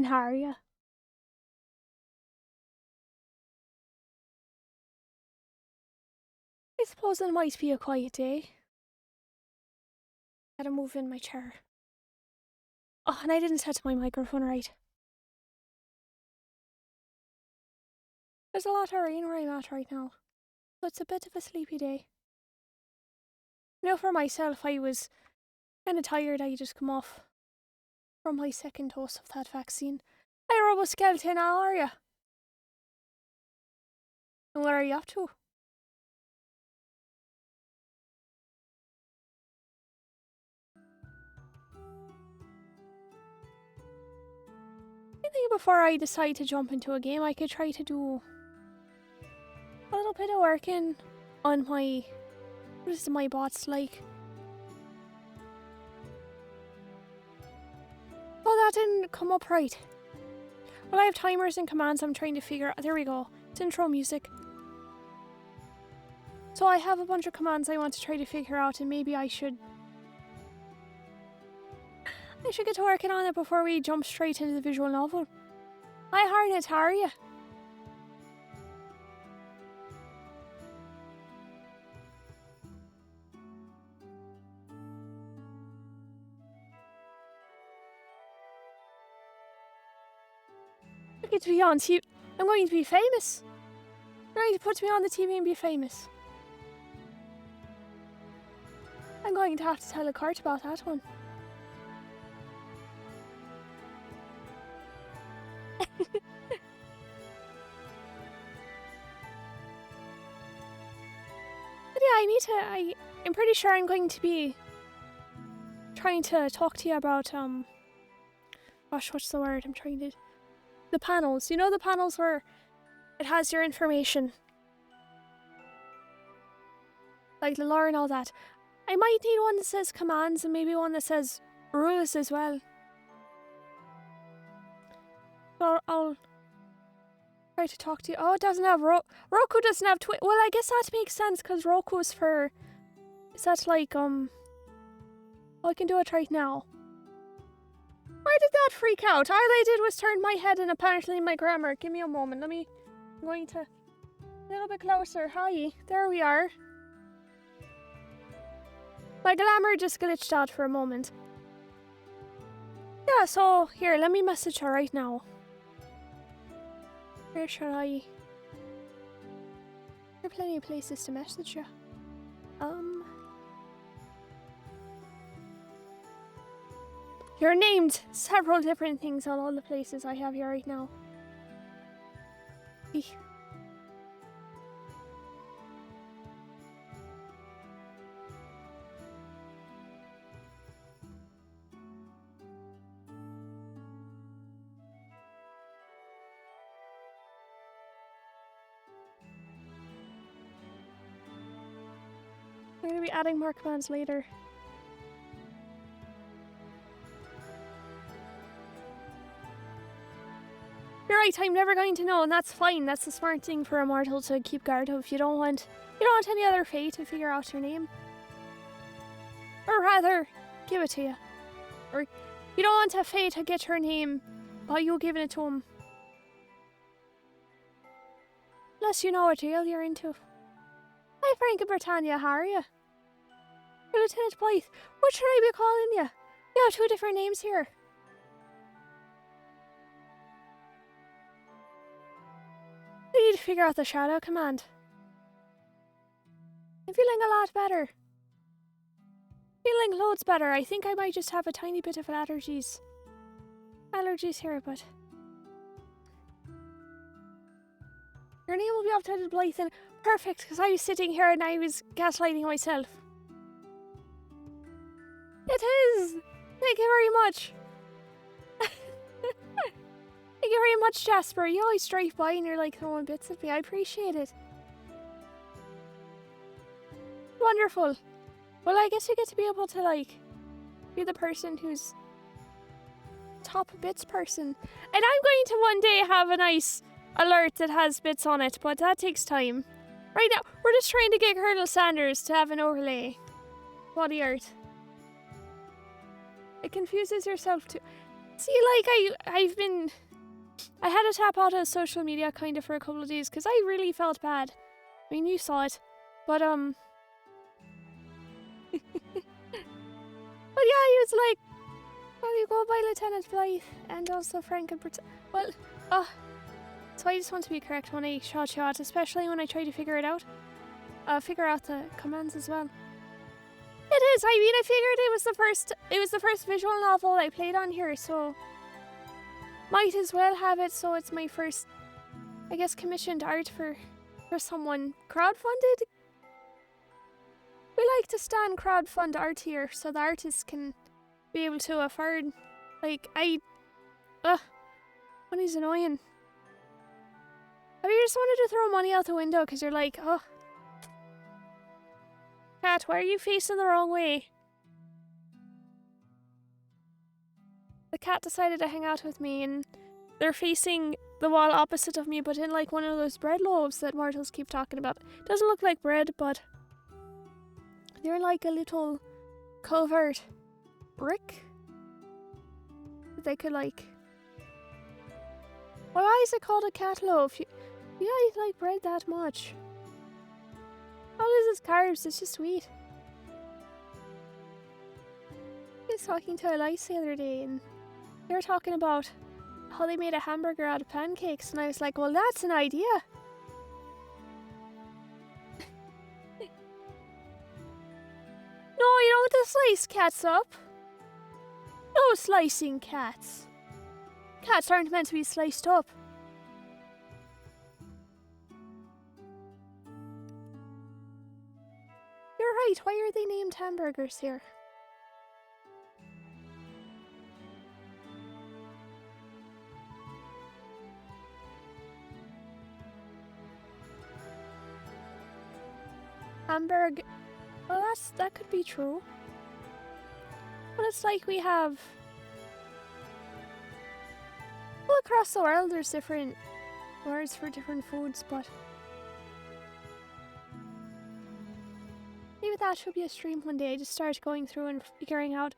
And how are you? I suppose it might be a quiet day. Gotta move in my chair. Oh, and I didn't set my microphone right. There's a lot of rain where I'm at right now, so it's a bit of a sleepy day. You know, for myself, I was kind of tired. I just come off from my second dose of that vaccine. Hi, Roboskeleton, how are you? And where are you up to? I think before I decide to jump into a game, I could try to do a little bit of working on my... what is my bots like? Oh, that didn't come up right. Well, I have timers and commands I'm trying to figure out. There we go. It's intro music. So I have a bunch of commands I want to try to figure out, and maybe I should get to working on it before we jump straight into the visual novel. Hi, Harnett, how are you? I get to be on TV. I'm going to be famous. You're going to put me on the TV and be famous. I'm going to have to tell a cart about that one. But yeah, I'm pretty sure I'm going to be trying to talk to you about, gosh, what's the word I'm trying to... the panels. You know the panels where it has your information? Like the lore and all that. I might need one that says commands and maybe one that says rules as well. So I'll try to talk to you. Oh, it doesn't have Roku doesn't have Twitch. Well, I guess that makes sense because Roku's for... is that like, oh, I can do it right now. Why did that freak out? All I did was turn my head and apparently my grammar. Give me a moment. I'm going to... a little bit closer. Hi. There we are. My glamour just glitched out for a moment. Yeah, so here, let me message her right now. Where should I... there are plenty of places to message you. You're named several different things on all the places I have here right now. Eek. I'm going to be adding more commands later. You're right, I'm never going to know, and that's fine. That's the smart thing for a mortal to keep guard of. You don't want any other fate to figure out your name. Or rather, give it to you. Or you don't want a fate to get your name by you giving it to him. Unless you know what deal you're into. Hi, Frank and Britannia, how are you? Lieutenant Blythe, what should I be calling you? You have two different names here. I need to figure out the shadow command. I'm feeling a lot better. Feeling loads better. I think I might just have a tiny bit of allergies. Allergies here, but... your name will be updated, Blythe, and perfect, because I was sitting here and I was gaslighting myself. It is! Thank you very much! Thank you very much, Jasper. You always drive by and you're like throwing bits at me. I appreciate it. Wonderful. Well, I guess you get to be able to, like, be the person who's top bits person. And I'm going to one day have a nice alert that has bits on it, but that takes time. Right now, we're just trying to get Colonel Sanders to have an overlay. Body art. It confuses yourself too. See, like, I had to tap out of social media kind of for a couple of days because I really felt bad. I mean, you saw it. But, But yeah, he was like, well, you go by Lieutenant Blythe and also Frank and well, so I just want to be correct when I shout you out, especially when I try to figure it out. Figure out the commands as well. It is, I mean, I figured it was the first visual novel I played on here, so might as well have it so it's my first, I guess, commissioned art for someone. Crowdfunded? We like to stand crowdfund art here so the artists can be able to afford, like, money's annoying. Have you just wanted to throw money out the window because you're like, oh, Cat, why are you facing the wrong way? The cat decided to hang out with me and they're facing the wall opposite of me, but in like one of those bread loaves that mortals keep talking about. Doesn't look like bread, but they're like a little covert brick that they could like. Why is it called a cat loaf? You don't eat like bread that much. All this is carbs, it's just sweet. I was talking to Elise the other day and they were talking about how they made a hamburger out of pancakes, and I was like, well, that's an idea. No, you don't have to slice cats up. No slicing cats. Cats aren't meant to be sliced up. You're right, why are they named hamburgers here? Hamburg. Well, that could be true. But it's like we have. Well, across the world, there's different words for different foods, but maybe that should be a stream one day. I just start going through and figuring out.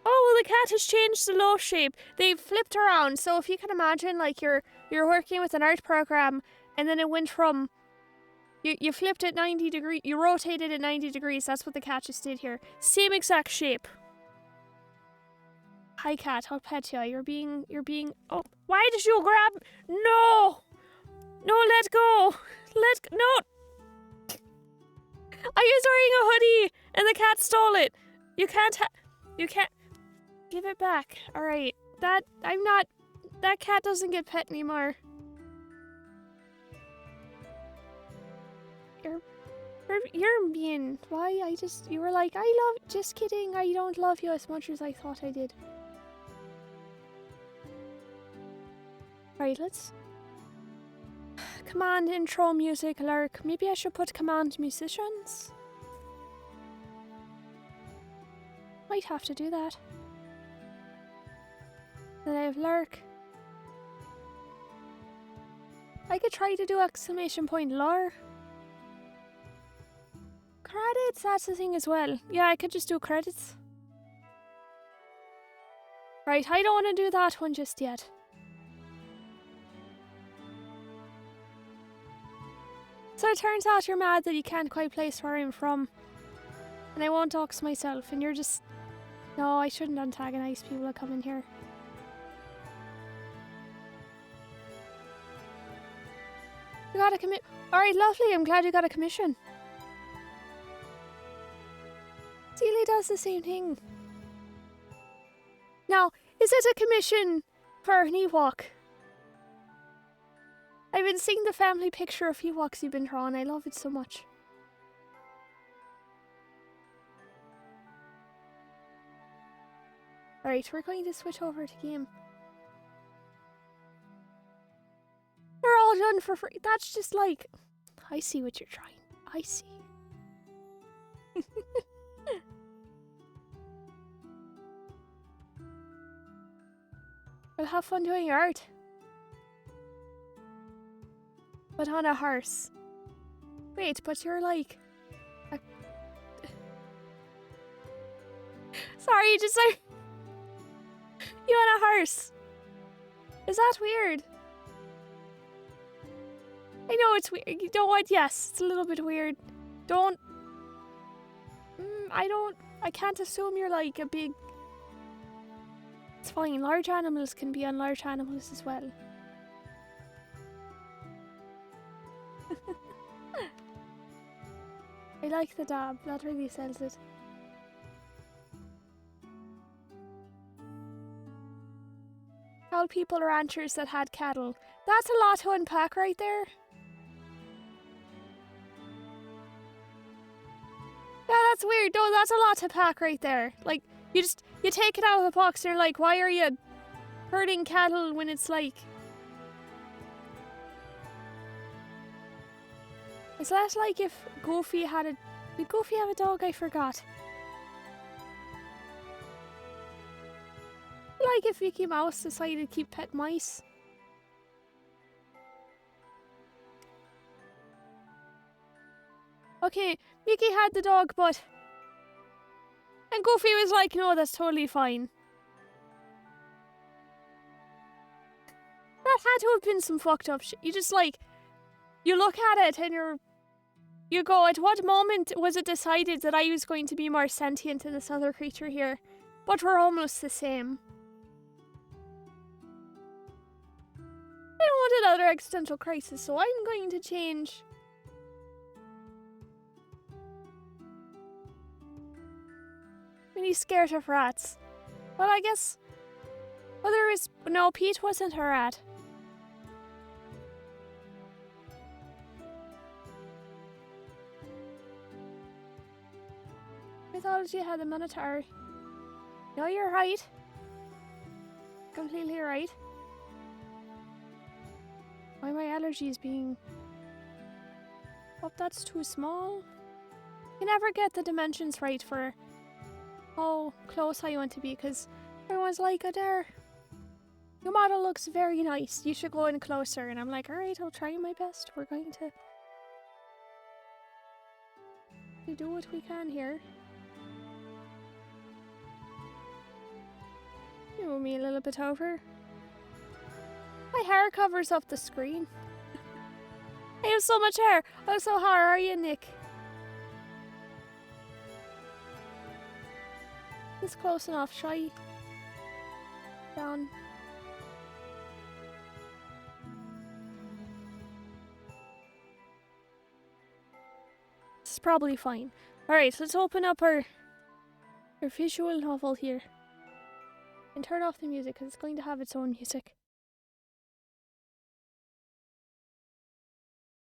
Oh, well, the cat has changed the loaf shape. They've flipped around. So if you can imagine, like you're working with an art program, and then it went from. You flipped it 90 degrees, you rotated it 90 degrees, that's what the cat just did here. Same exact shape. Hi cat, I'll pet you. You're being, oh, why did you grab, no! No, let go! No! I was wearing a hoodie, and the cat stole it. You can't, give it back. Alright, that cat doesn't get pet anymore. You're mean. Why? You were like, just kidding, I don't love you as much as I thought I did. Right, let's. Command intro music lurk. Maybe I should put command musicians? Might have to do that. Then I have lurk. I could try to do exclamation point lore. Credits, that's the thing as well. Yeah, I could just do credits. Right, I don't want to do that one just yet. So it turns out you're mad that you can't quite place where I'm from. And I won't dox myself, and you're just... No, I shouldn't antagonize people that come in here. You got a commit... Alright, lovely, I'm glad you got a commission. Seelie does the same thing. Now, is it a commission for an Ewok? I've been seeing the family picture of Ewoks you've been drawing. I love it so much. Alright, we're going to switch over to game. They're all done for free. That's just like... I see what you're trying. I see. Well, have fun doing your art. But on a horse. Wait, but you're like... Sorry, just like... You and a horse. Is that weird? I know it's weird. You know what? Yes, it's a little bit weird. Don't. I can't assume you're like a big. It's fine. Large animals can be on large animals as well. I like the dab. That really sells it. Tell people ranchers that had cattle. That's a lot to unpack right there. Yeah, that's weird. No, that's a lot to pack right there. Like, you take it out of the box and you're like, why are you herding cattle when it's like... Is that like if Goofy had a... Did Goofy have a dog? I forgot. Like if Mickey Mouse decided to keep pet mice. Okay, Mickey had the dog, but... And Goofy was like, no, that's totally fine. That had to have been some fucked up shit. You just like... You look at it and you go, at what moment was it decided that I was going to be more sentient than this other creature here? But we're almost the same. I don't want another existential crisis, so I'm going to change. He's scared of rats. Well, I guess... Well, there is... No, Pete wasn't a rat. Mythology had a minotaur. No, you're right. Completely right. Why my allergies being... Oh, that's too small. You never get the dimensions right for how close I want to be, because everyone's like, Adare, your model looks very nice. You should go in closer. And I'm like, alright, I'll try my best. We're going to do what we can here. You move me a little bit over. My hair covers up the screen. I have so much hair. Oh, so how are you, Nick? It's close enough. Shy. Down. This is probably fine. Alright, let's open up our visual novel here. And turn off the music because it's going to have its own music.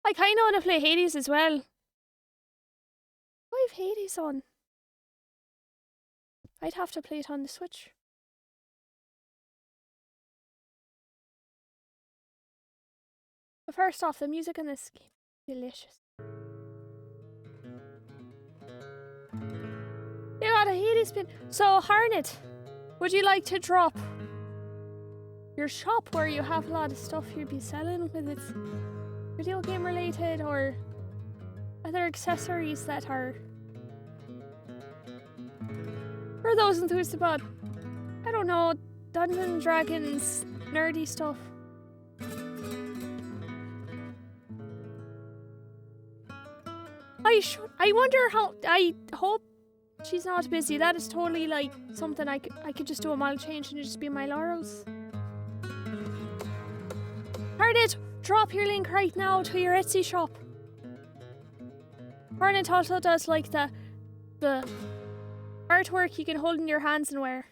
I kind of want to play Hades as well. I have Hades on. I'd have to play it on the Switch. But first off, the music in this game is delicious. You got a Hades pin. So, Harnett, would you like to drop your shop where you have a lot of stuff you'd be selling, whether it's video game related or other accessories that are for those enthused about, I don't know, Dungeons and Dragons, nerdy stuff. I wonder how, I hope she's not busy. That is totally like something I could just do a mild change and it just be my laurels. Harnett, drop your link right now to your Etsy shop. Harnett also does like the artwork you can hold in your hands and wear.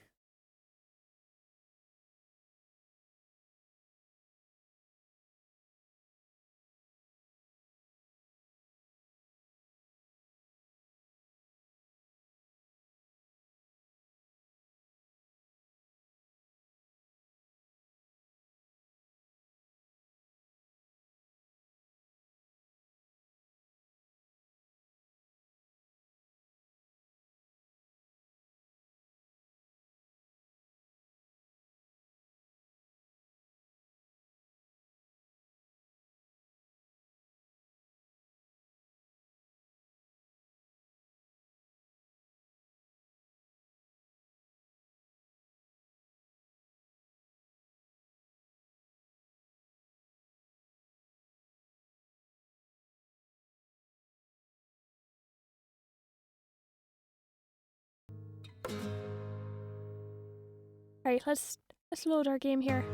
Right, let's load our game here.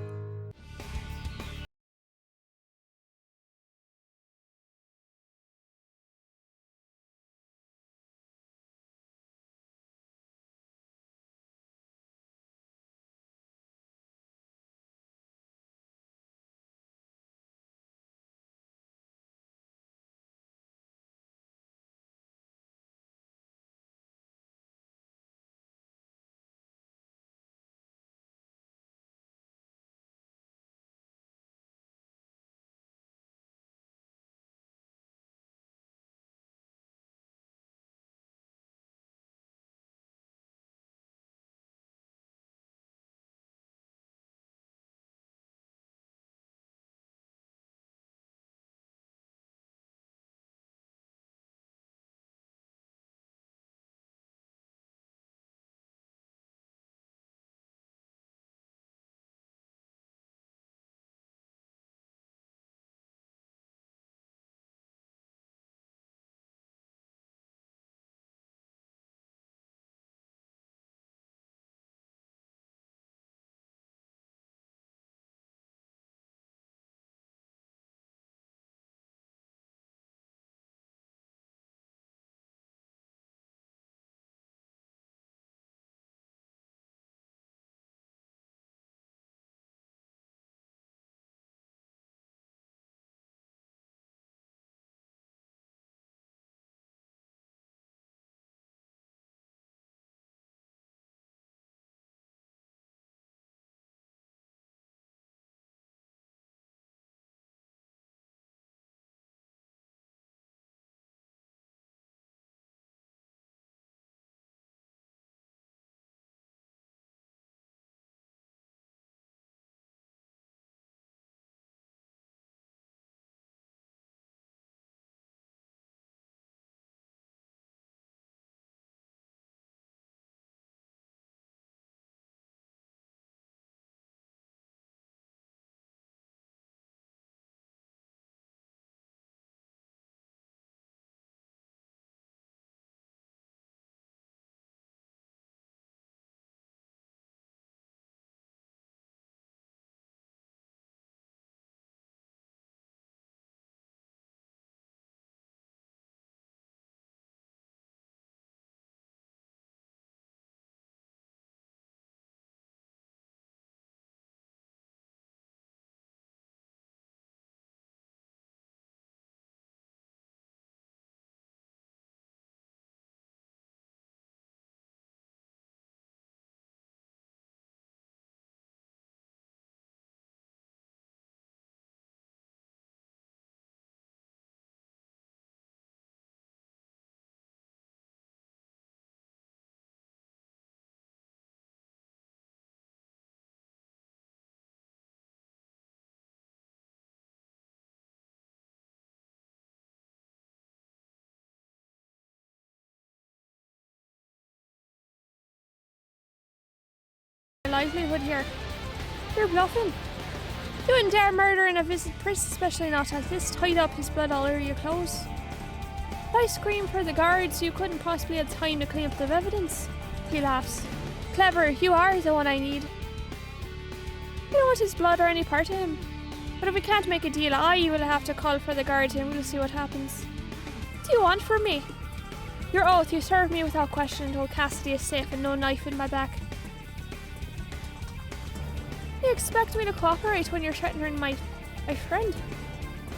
Livelihood here. You're bluffing. You wouldn't dare murder in a visit priest, especially not at this. Tied up, his blood all over your clothes. If I screamed for the guards, you couldn't possibly have time to clean up the evidence. He laughs. Clever, you are the one I need. You don't want his blood or any part of him. But if we can't make a deal, I will have to call for the guards and we'll see what happens. What do you want from me? Your oath, you serve me without question until Cassidy is safe and no knife in my back. You expect me to cooperate when you're threatening my friend?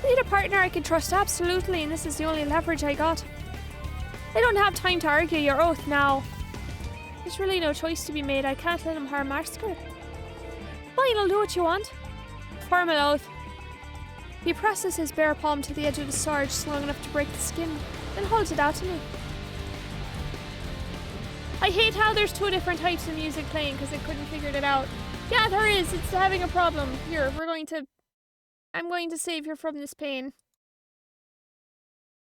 I need a partner I can trust, absolutely, and this is the only leverage I got. I don't have time to argue your oath now. There's really no choice to be made. I can't let him harm Marsker. Fine, I'll do what you want. Formal oath. He presses his bare palm to the edge of the sword just long enough to break the skin, then holds it out to me. I hate how there's two different types of music playing because I couldn't figure it out. Yeah, there is. It's having a problem. Here, I'm going to save you from this pain.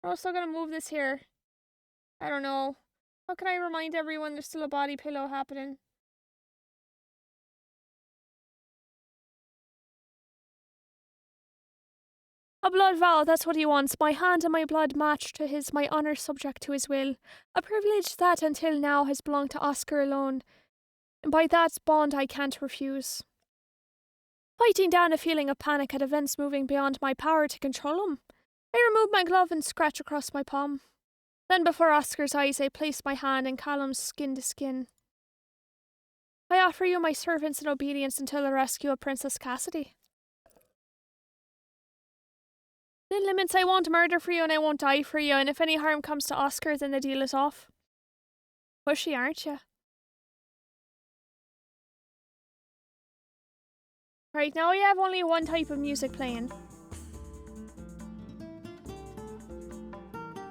We're also going to move this here. I don't know. How can I remind everyone there's still a body pillow happening? A blood vow, that's what he wants. My hand and my blood matched to his, my honour subject to his will. A privilege that until now has belonged to Oscar alone. And by that bond I can't refuse. Fighting down a feeling of panic at events moving beyond my power to control him, I remove my glove and scratch across my palm. Then before Oscar's eyes I place my hand and Callum's skin to skin. I offer you my servants in obedience until the rescue of Princess Cassidy. In limits, I won't murder for you and I won't die for you, and if any harm comes to Oscar, then the deal is off. Pushy, aren't you? Right, now we have only one type of music playing.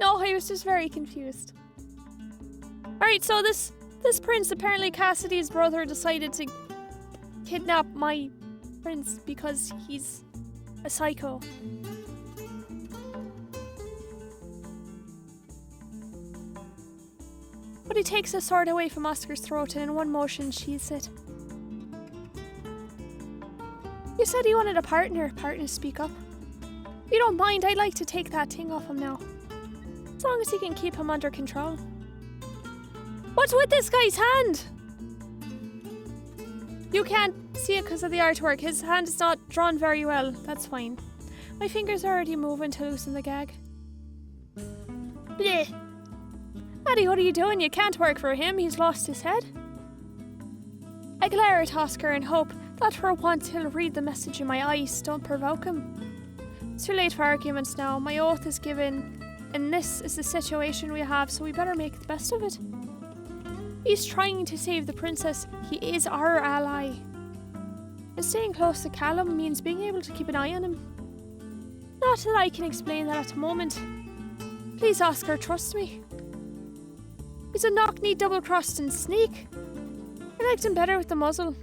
No, I was just very confused. Alright, so this prince, apparently Cassidy's brother, decided to kidnap my prince because he's a psycho. But he takes the sword away from Oscar's throat and in one motion sheathes it. You said he wanted a partner. Partners speak up. If you don't mind, I'd like to take that thing off him now. As long as he can keep him under control. What's with this guy's hand? You can't see it because of the artwork. His hand is not drawn very well. That's fine. My fingers are already moving to loosen the gag. Bleh. Maddie, what are you doing? You can't work for him. He's lost his head. I glare at Oscar and hope that for once he'll read the message in my eyes. Don't provoke him. It's too late for arguments now. My oath is given, and this is the situation we have, so we better make the best of it. He's trying to save the princess. He is our ally. And staying close to Callum means being able to keep an eye on him. Not that I can explain that at the moment. Please, Oscar, trust me. He's a knock-knee, double-crossed and sneak. I liked him better with the muzzle.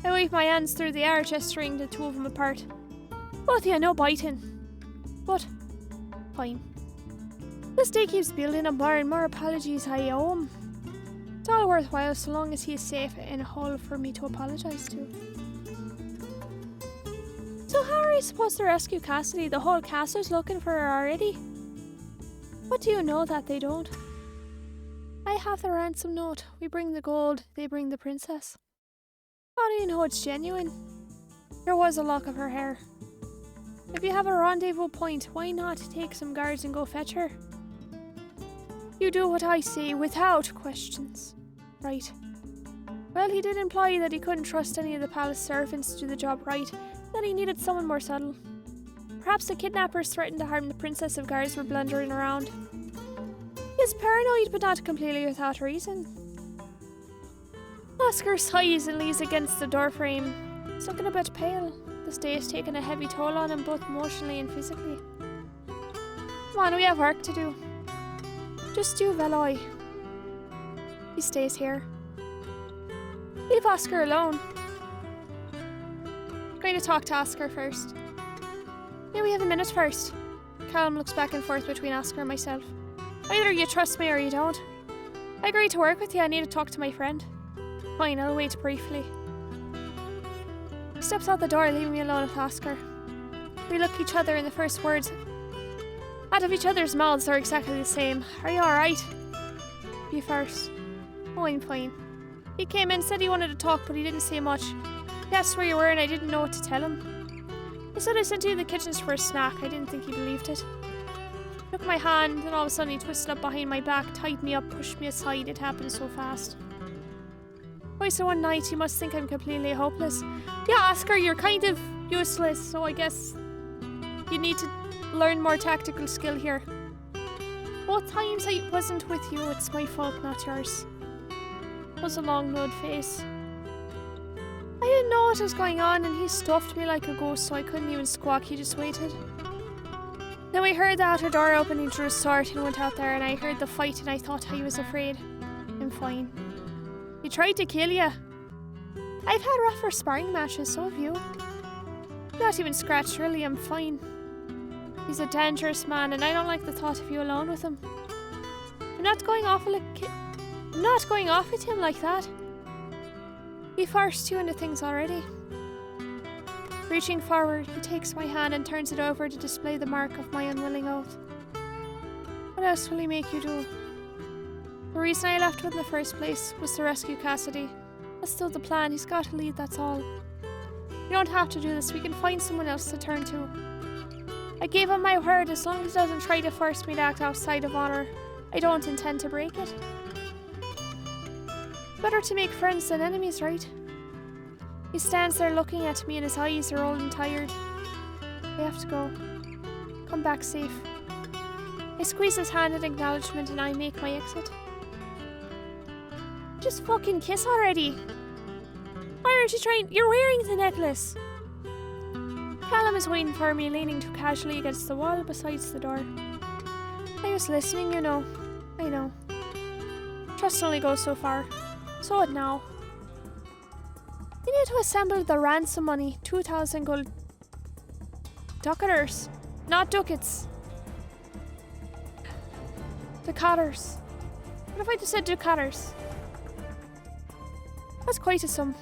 I wave my hands through the air, gesturing the two of them apart. Both of you, no biting. But, fine. This day keeps building up more and more apologies I owe him. It's all worthwhile so long as he is safe and whole for me to apologise to. So how are we supposed to rescue Cassidy? The whole castle's looking for her already. What do you know that they don't? I have the ransom note. We bring the gold, they bring the princess. How do you know it's genuine? There was a lock of her hair. If you have a rendezvous point, why not take some guards and go fetch her? You do what I say without questions. Right. Well, he did imply that he couldn't trust any of the palace servants to do the job right, that he needed someone more subtle. Perhaps the kidnappers threatened to harm the princess if guards were blundering around. He is paranoid, but not completely without reason. Oscar sighs and leans against the doorframe. He's looking a bit pale. This day has taken a heavy toll on him, both emotionally and physically. Come on, we have work to do. Just you, Veloy. He stays here. Leave Oscar alone. I'm going to talk to Oscar first. Yeah, we have a minute first. Callum looks back and forth between Oscar and myself. Either you trust me or you don't. I agree to work with you. I need to talk to my friend. Fine, I'll wait briefly. He steps out the door, leaving me alone with Oscar. We look each other, and the first words out of each other's mouths are exactly the same. Are you alright? You first. Oh, I'm fine. He came in, said he wanted to talk, but he didn't say much. He asked where you were, and I didn't know what to tell him. He said I sent you to the kitchens for a snack. I didn't think he believed it. He took my hand, and all of a sudden he twisted up behind my back, tied me up, pushed me aside. It happened so fast. Twice in one night, you must think I'm completely hopeless. Yeah, Oscar, you're kind of useless, so I guess you need to learn more tactical skill here. Both times I wasn't with you, it's my fault, not yours. It was a long, nude face. I didn't know what was going on, and he stuffed me like a ghost, so I couldn't even squawk. He just waited. Then we heard the outer door open, he drew his sword and went out there, and I heard the fight, and I thought I was afraid. I'm fine. He tried to kill you. I've had rougher sparring matches, so have you. Not even scratched, really. I'm fine. He's a dangerous man, and I don't like the thought of you alone with him. I'm not going off at him like that. He forced you into things already. Reaching forward, he takes my hand and turns it over to display the mark of my unwilling oath. What else will he make you do? The reason I left in the first place was to rescue Cassidy. That's still the plan. He's got to leave, that's all. You don't have to do this. We can find someone else to turn to. I gave him my word. As long as he doesn't try to force me to act outside of honor, I don't intend to break it. Better to make friends than enemies, right? He stands there looking at me and his eyes are old and tired. I have to go. Come back safe. I squeeze his hand in acknowledgement and I make my exit. Just fucking kiss already. Why aren't you trying? You're wearing the necklace. Callum is waiting for me, leaning too casually against the wall besides the door. I was listening, you know. I know. Trust only goes so far. So what now? We need to assemble the ransom money. 2,000 gold ducators. Not ducats. Ducators. What if I just said ducators? That's quite a sum.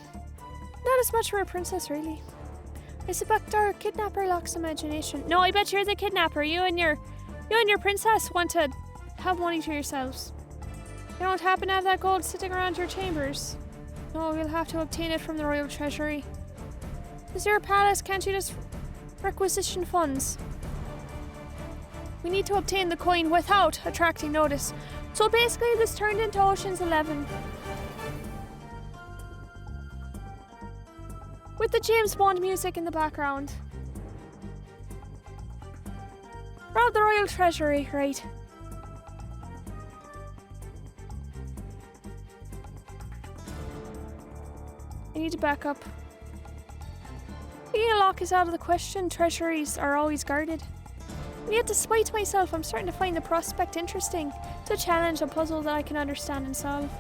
Not as much for a princess, really. I suspect our kidnapper lacks imagination. No, I bet you're the kidnapper. You and your princess want to have money to yourselves. You don't happen to have that gold sitting around your chambers. No, we'll have to obtain it from the royal treasury. Is your palace? Can't you just requisition funds? We need to obtain the coin without attracting notice. So basically this turned into Ocean's 11. With the James Bond music in the background. Rob the royal treasury, right. I need to back up. Being a lock is out of the question. Treasuries are always guarded. And yet, despite myself, I'm starting to find the prospect interesting. It's a challenge, a puzzle that I can understand and solve.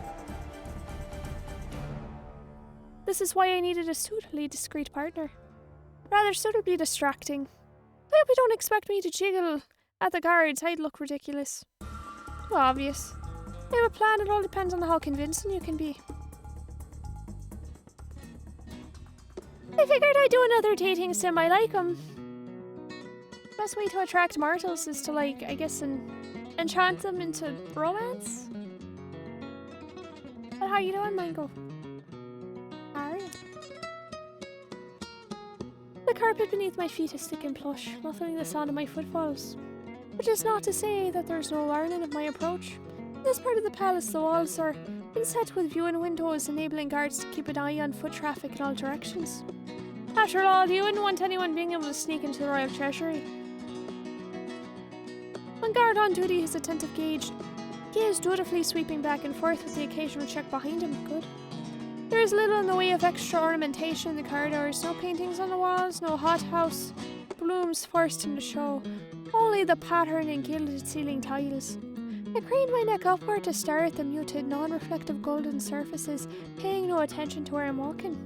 This is why I needed a suitably discreet partner. Rather suitably distracting. I hope you don't expect me to jiggle at the guards. I'd look ridiculous. Too obvious. I have a plan. It all depends on how convincing you can be. I figured I'd do another dating sim. I like them. Best way to attract mortals is to, like, I guess, enchant them into romance? But how you doing, Mango? Are you? The carpet beneath my feet is thick and plush, muffling the sound of my footfalls. Which is not to say that there's no warning of my approach. In this part of the palace, the walls are inset with viewing windows, enabling guards to keep an eye on foot traffic in all directions. After all, you wouldn't want anyone being able to sneak into the royal treasury. One guard on duty, his attentive gaze dutifully sweeping back and forth with the occasional check behind him. Good. There is little in the way of extra ornamentation in the corridors. No paintings on the walls, no hothouse blooms forced into show. Only the pattern and gilded ceiling tiles. I craned my neck upward to stare at the muted, non-reflective golden surfaces, paying no attention to where I'm walking.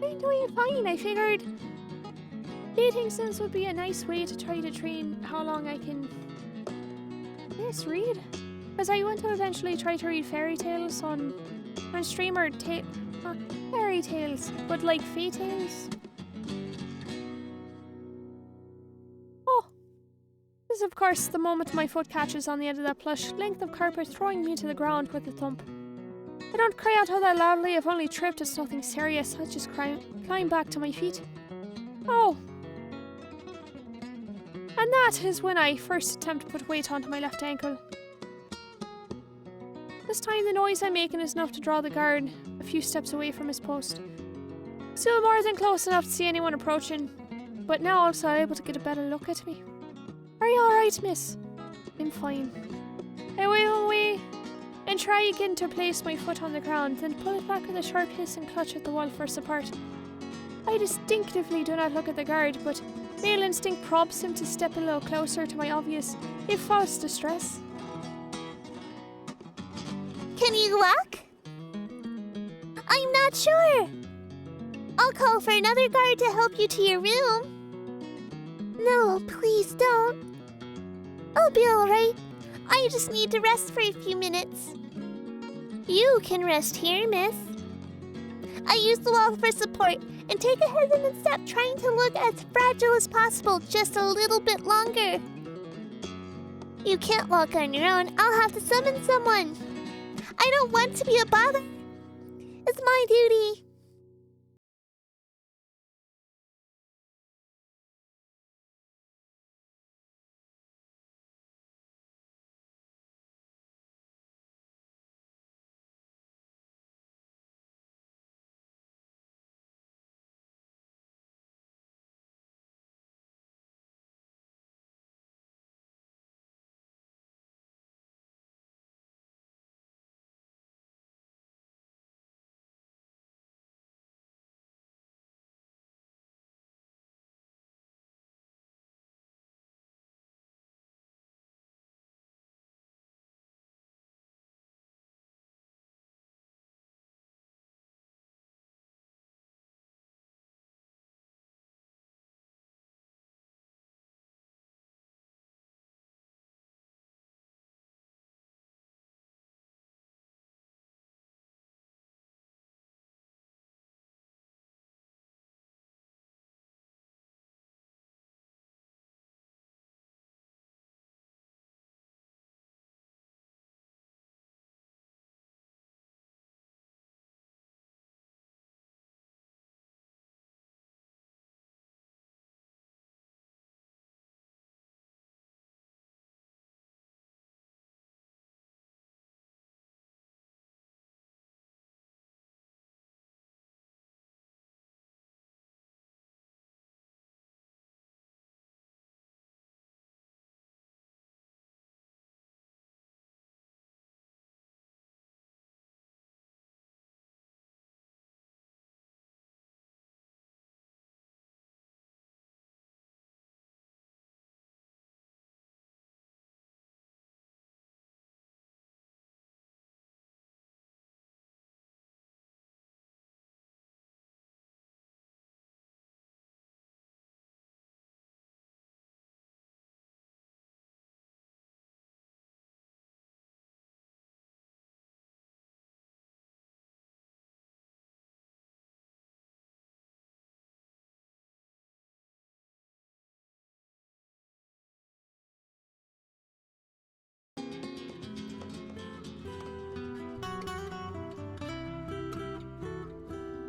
I'm doing fine. I figured dating sims would be a nice way to try to train how long I can read. Because I want to eventually try to read fairy tales on stream, or not fairy tales, but like fairy tales. Oh, this is of course the moment my foot catches on the end of that plush length of carpet, throwing me to the ground with a thump. I don't cry out all that loudly. I've only tripped. It's nothing serious. I just climb back to my feet. Oh. And that is when I first attempt to put weight onto my left ankle. This time the noise I'm making is enough to draw the guard a few steps away from his post. Still more than close enough to see anyone approaching, but now also able to get a better look at me. Are you alright, miss? I'm fine. I wave away and try again to place my foot on the ground, then pull it back with a sharp hiss and clutch at the wall for support. I distinctively do not look at the guard, but male instinct prompts him to step a little closer to my obvious, if false, distress. Can you walk? I'm not sure. I'll call for another guard to help you to your room. No, please don't. I'll be alright. I just need to rest for a few minutes. You can rest here, miss. I use the wall for support, and take a hesitant step, trying to look as fragile as possible just a little bit longer. You can't walk on your own. I'll have to summon someone. I don't want to be a bother. It's my duty.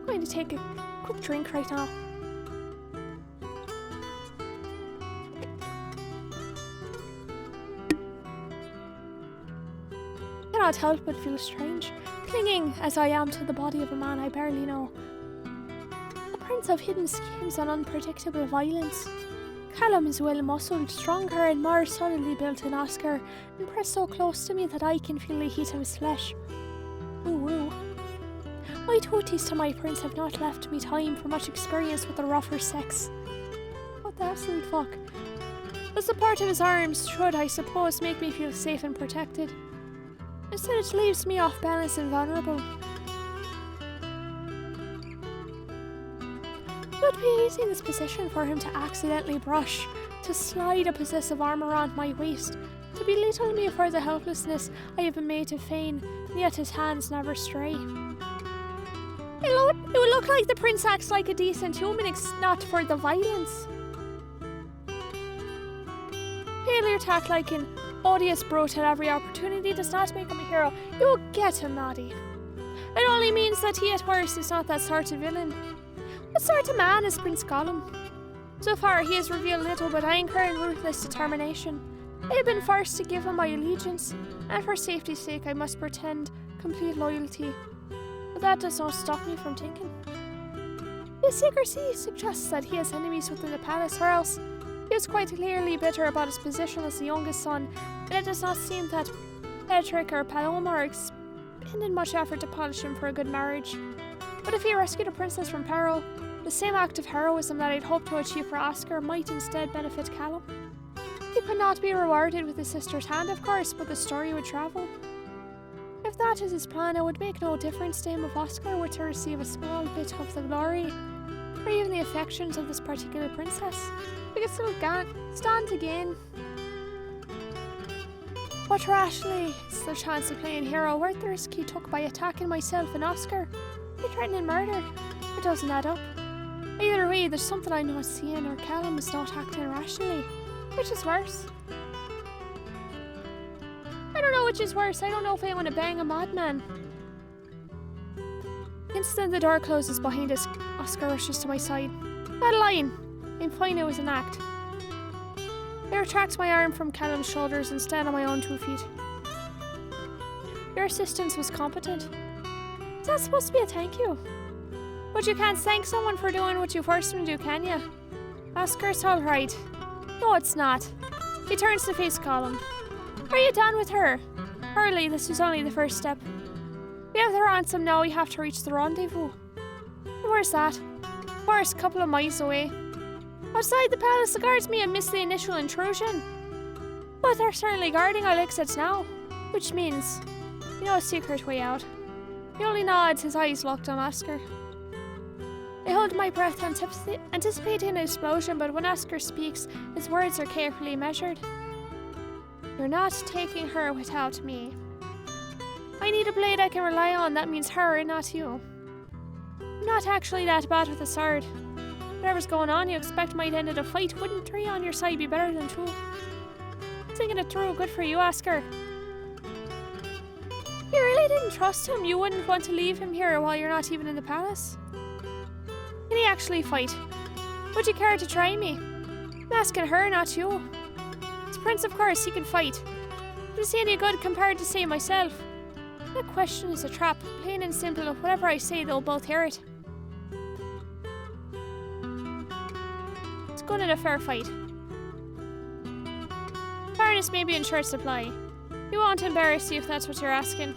I'm going to take a quick drink right now. I cannot help but feel strange, clinging as I am to the body of a man I barely know. The prince of hidden schemes and unpredictable violence. Callum is well-muscled, stronger and more solidly built than Oscar, and pressed so close to me that I can feel the heat of his flesh. Ooh, ooh. My toadies to my prince have not left me time for much experience with the rougher sex. What the absolute fuck? The support of his arms should, I suppose, make me feel safe and protected. Instead, it leaves me off balance and vulnerable. It would be easy in this position for him to accidentally brush, to slide a possessive arm around my waist, to belittle me for the helplessness I have been made to feign, and yet his hands never stray. It would look like the prince acts like a decent human, not for the violence. Failure to act like an odious brute at every opportunity does not make him a hero. You get him, Maddie. It only means that he at worst is not that sort of villain. What sort of man is Prince Gollum? So far he has revealed little but anger and ruthless determination. I have been forced to give him my allegiance, and for safety's sake I must pretend complete loyalty. But that does not stop me from thinking. His secrecy suggests that he has enemies within the palace, or else he is quite clearly bitter about his position as the youngest son, and it does not seem that Patrick or Paloma are expended much effort to polish him for a good marriage. But if he rescued a princess from peril, the same act of heroism that I'd hoped to achieve for Oscar might instead benefit Callum. He could not be rewarded with his sister's hand, of course, but the story would travel. If that is his plan, it would make no difference to him if Oscar were to receive a small bit of the glory, or even the affections of this particular princess. We could still stand to gain. But rashly, it's the chance of playing hero worth the risk he took by attacking myself and Oscar. He threatened murder. It doesn't add up. Either way, there's something I'm not seeing, or Callum is not acting rationally. Which is worse? I don't know which is worse. I don't know if I want to bang a madman. The instant the door closes behind us, Oscar rushes to my side. Madeline! I'm fine, it was an act. I retract my arm from Callum's shoulders and stand on my own 2 feet. Your assistance was competent. Is that supposed to be a thank you? But you can't thank someone for doing what you forced them to do, can you? Oscar's alright. No, it's not. He turns to face Callum. Are you done with her? Hurley, this was only the first step. We have the ransom now, we have to reach the rendezvous. And where's that? Of course, a couple of miles away. Outside the palace, the guards may have missed the initial intrusion. But they're certainly guarding our exits now. Which means, you know, a secret way out. He only nods, his eyes locked on Oscar. I hold my breath, anticipating an explosion, but when Oscar speaks, his words are carefully measured. You're not taking her without me. I need a blade I can rely on, that means her and not you. I'm not actually that bad with a sword. Whatever's going on, you expect might end in a fight. Wouldn't 3 on your side be better than 2? Thinking it through, good for you, Oscar. You really didn't trust him. You wouldn't want to leave him here while you're not even in the palace. Can he actually fight? Would you care to try me? I'm asking her, not you. As Prince, of course, he can fight. But is he any good compared to, say, myself? That question is a trap. Plain and simple, whatever I say, they'll both hear it. It's good in a fair fight. Fairness may be in short supply. We won't embarrass you if that's what you're asking.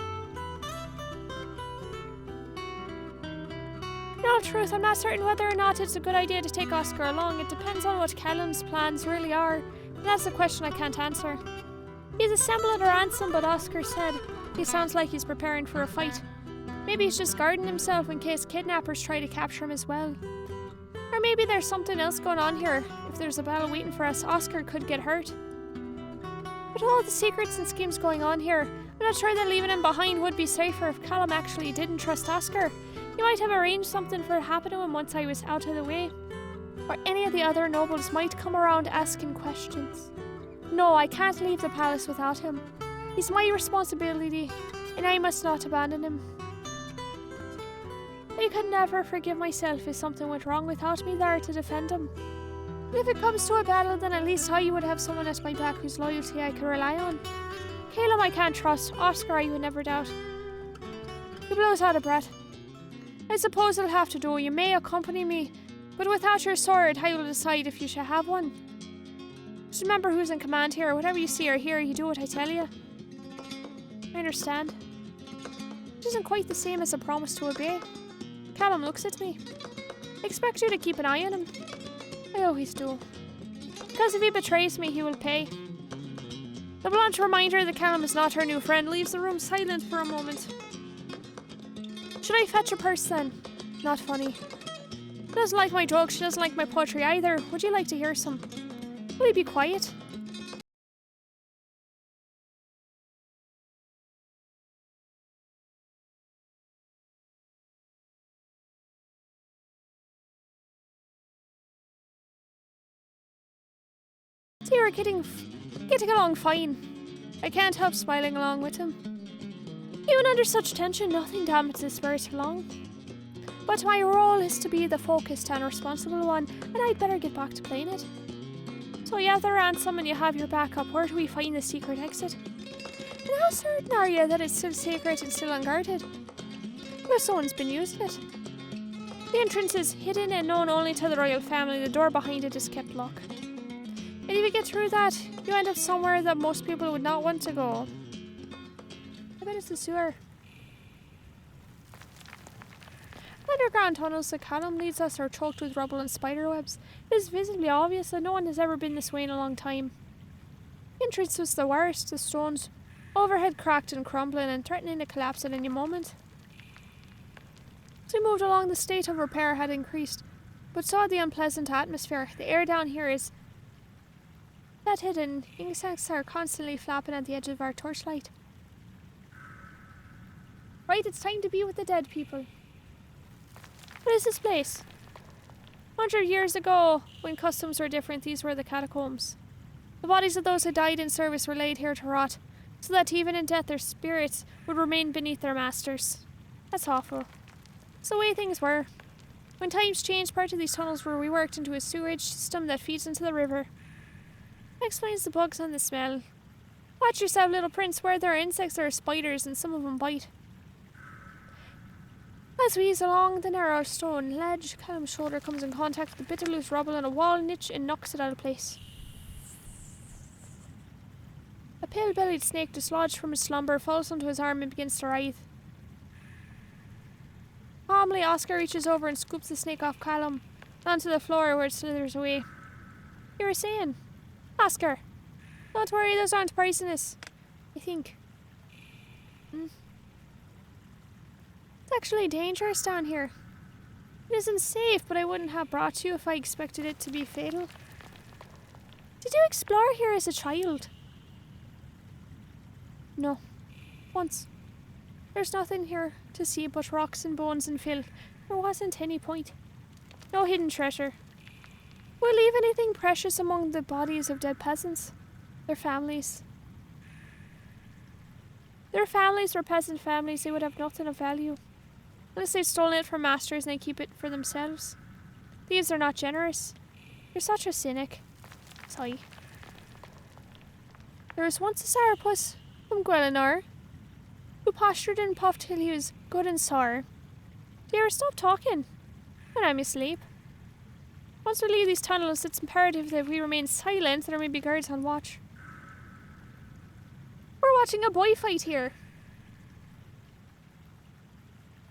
No, truth, I'm not certain whether or not it's a good idea to take Oscar along. It depends on what Callum's plans really are, and that's a question I can't answer. He's assembled a ransom, but Oscar said he sounds like he's preparing for a fight. Maybe he's just guarding himself in case kidnappers try to capture him as well. Or maybe there's something else going on here. If there's a battle waiting for us, Oscar could get hurt. With all the secrets and schemes going on here, I'm not sure that leaving him behind would be safer if Callum actually didn't trust Oscar. He might have arranged something for it to happen to him once I was out of the way. Or any of the other nobles might come around asking questions. No, I can't leave the palace without him. He's my responsibility, and I must not abandon him. I could never forgive myself if something went wrong without me there to defend him. And if it comes to a battle, then at least I would have someone at my back whose loyalty I could rely on. Caleb I can't trust, Oscar I would never doubt. He blows out of breath. I suppose it'll have to do. You may accompany me, but without your sword, I will decide if you shall have one. Just remember who's in command here. Whatever you see or hear, you do what I tell you. I understand. It isn't quite the same as a promise to obey. Callum looks at me. I expect you to keep an eye on him. I always do. Because if he betrays me, he will pay. The blunt reminder that Callum is not her new friend leaves the room silent for a moment. Should I fetch a purse then? Not funny. She doesn't like my jokes, she doesn't like my poetry either. Would you like to hear some? Will you be quiet? See, we're getting along fine. I can't help smiling along with him. Even under such tension, nothing dampens his spirit along. But my role is to be the focused and responsible one, and I'd better get back to playing it. So you have the ransom and you have your backup. Where do we find the secret exit? And how certain are you that it's still secret and still unguarded? Well, someone's been using it. The entrance is hidden and known only to the royal family. The door behind it is kept locked. And if you get through that, you end up somewhere that most people would not want to go. I bet it's the sewer. Underground tunnels that Callum leads us are choked with rubble and spiderwebs. It is visibly obvious that no one has ever been this way in a long time. The entrance was the worst, the stones overhead cracked and crumbling and threatening to collapse at any moment. As we moved along, the state of repair had increased, but so had the unpleasant atmosphere. The air down here is that hidden. Insects are constantly flapping at the edge of our torchlight. Right, it's time to be with the dead people. What is this place? 100 years ago, when customs were different, these were the catacombs. The bodies of those who died in service were laid here to rot, so that even in death their spirits would remain beneath their masters. That's awful. It's the way things were. When times changed, part of these tunnels were reworked into a sewage system that feeds into the river. That explains the bugs and the smell. Watch yourself, little prince. Where there are insects, there are spiders, and some of them bite. As we ease along the narrow stone ledge, Callum's shoulder comes in contact with a bit of loose rubble in a wall niche and knocks it out of place. A pale-bellied snake dislodged from his slumber falls onto his arm and begins to writhe. Calmly, Oscar reaches over and scoops the snake off Callum, onto the floor where it slithers away. You were saying, Oscar, don't worry, those aren't poisonous, I think. It's actually dangerous down here. It isn't safe, but I wouldn't have brought you if I expected it to be fatal. Did you explore here as a child? No. Once. There's nothing here to see but rocks and bones and filth. There wasn't any point. No hidden treasure. We'll leave anything precious among the bodies of dead peasants. Their families. Their families were peasant families. They would have nothing of value. Unless they've stolen it from masters and they keep it for themselves. Thieves are not generous. You're such a cynic. Sigh. There was once a sourpuss from Gwellinor who postured and puffed till he was good and sour. Do you ever stop talking? When I'm asleep. Once we leave these tunnels, it's imperative that we remain silent. There may be guards on watch. We're watching a boy fight here.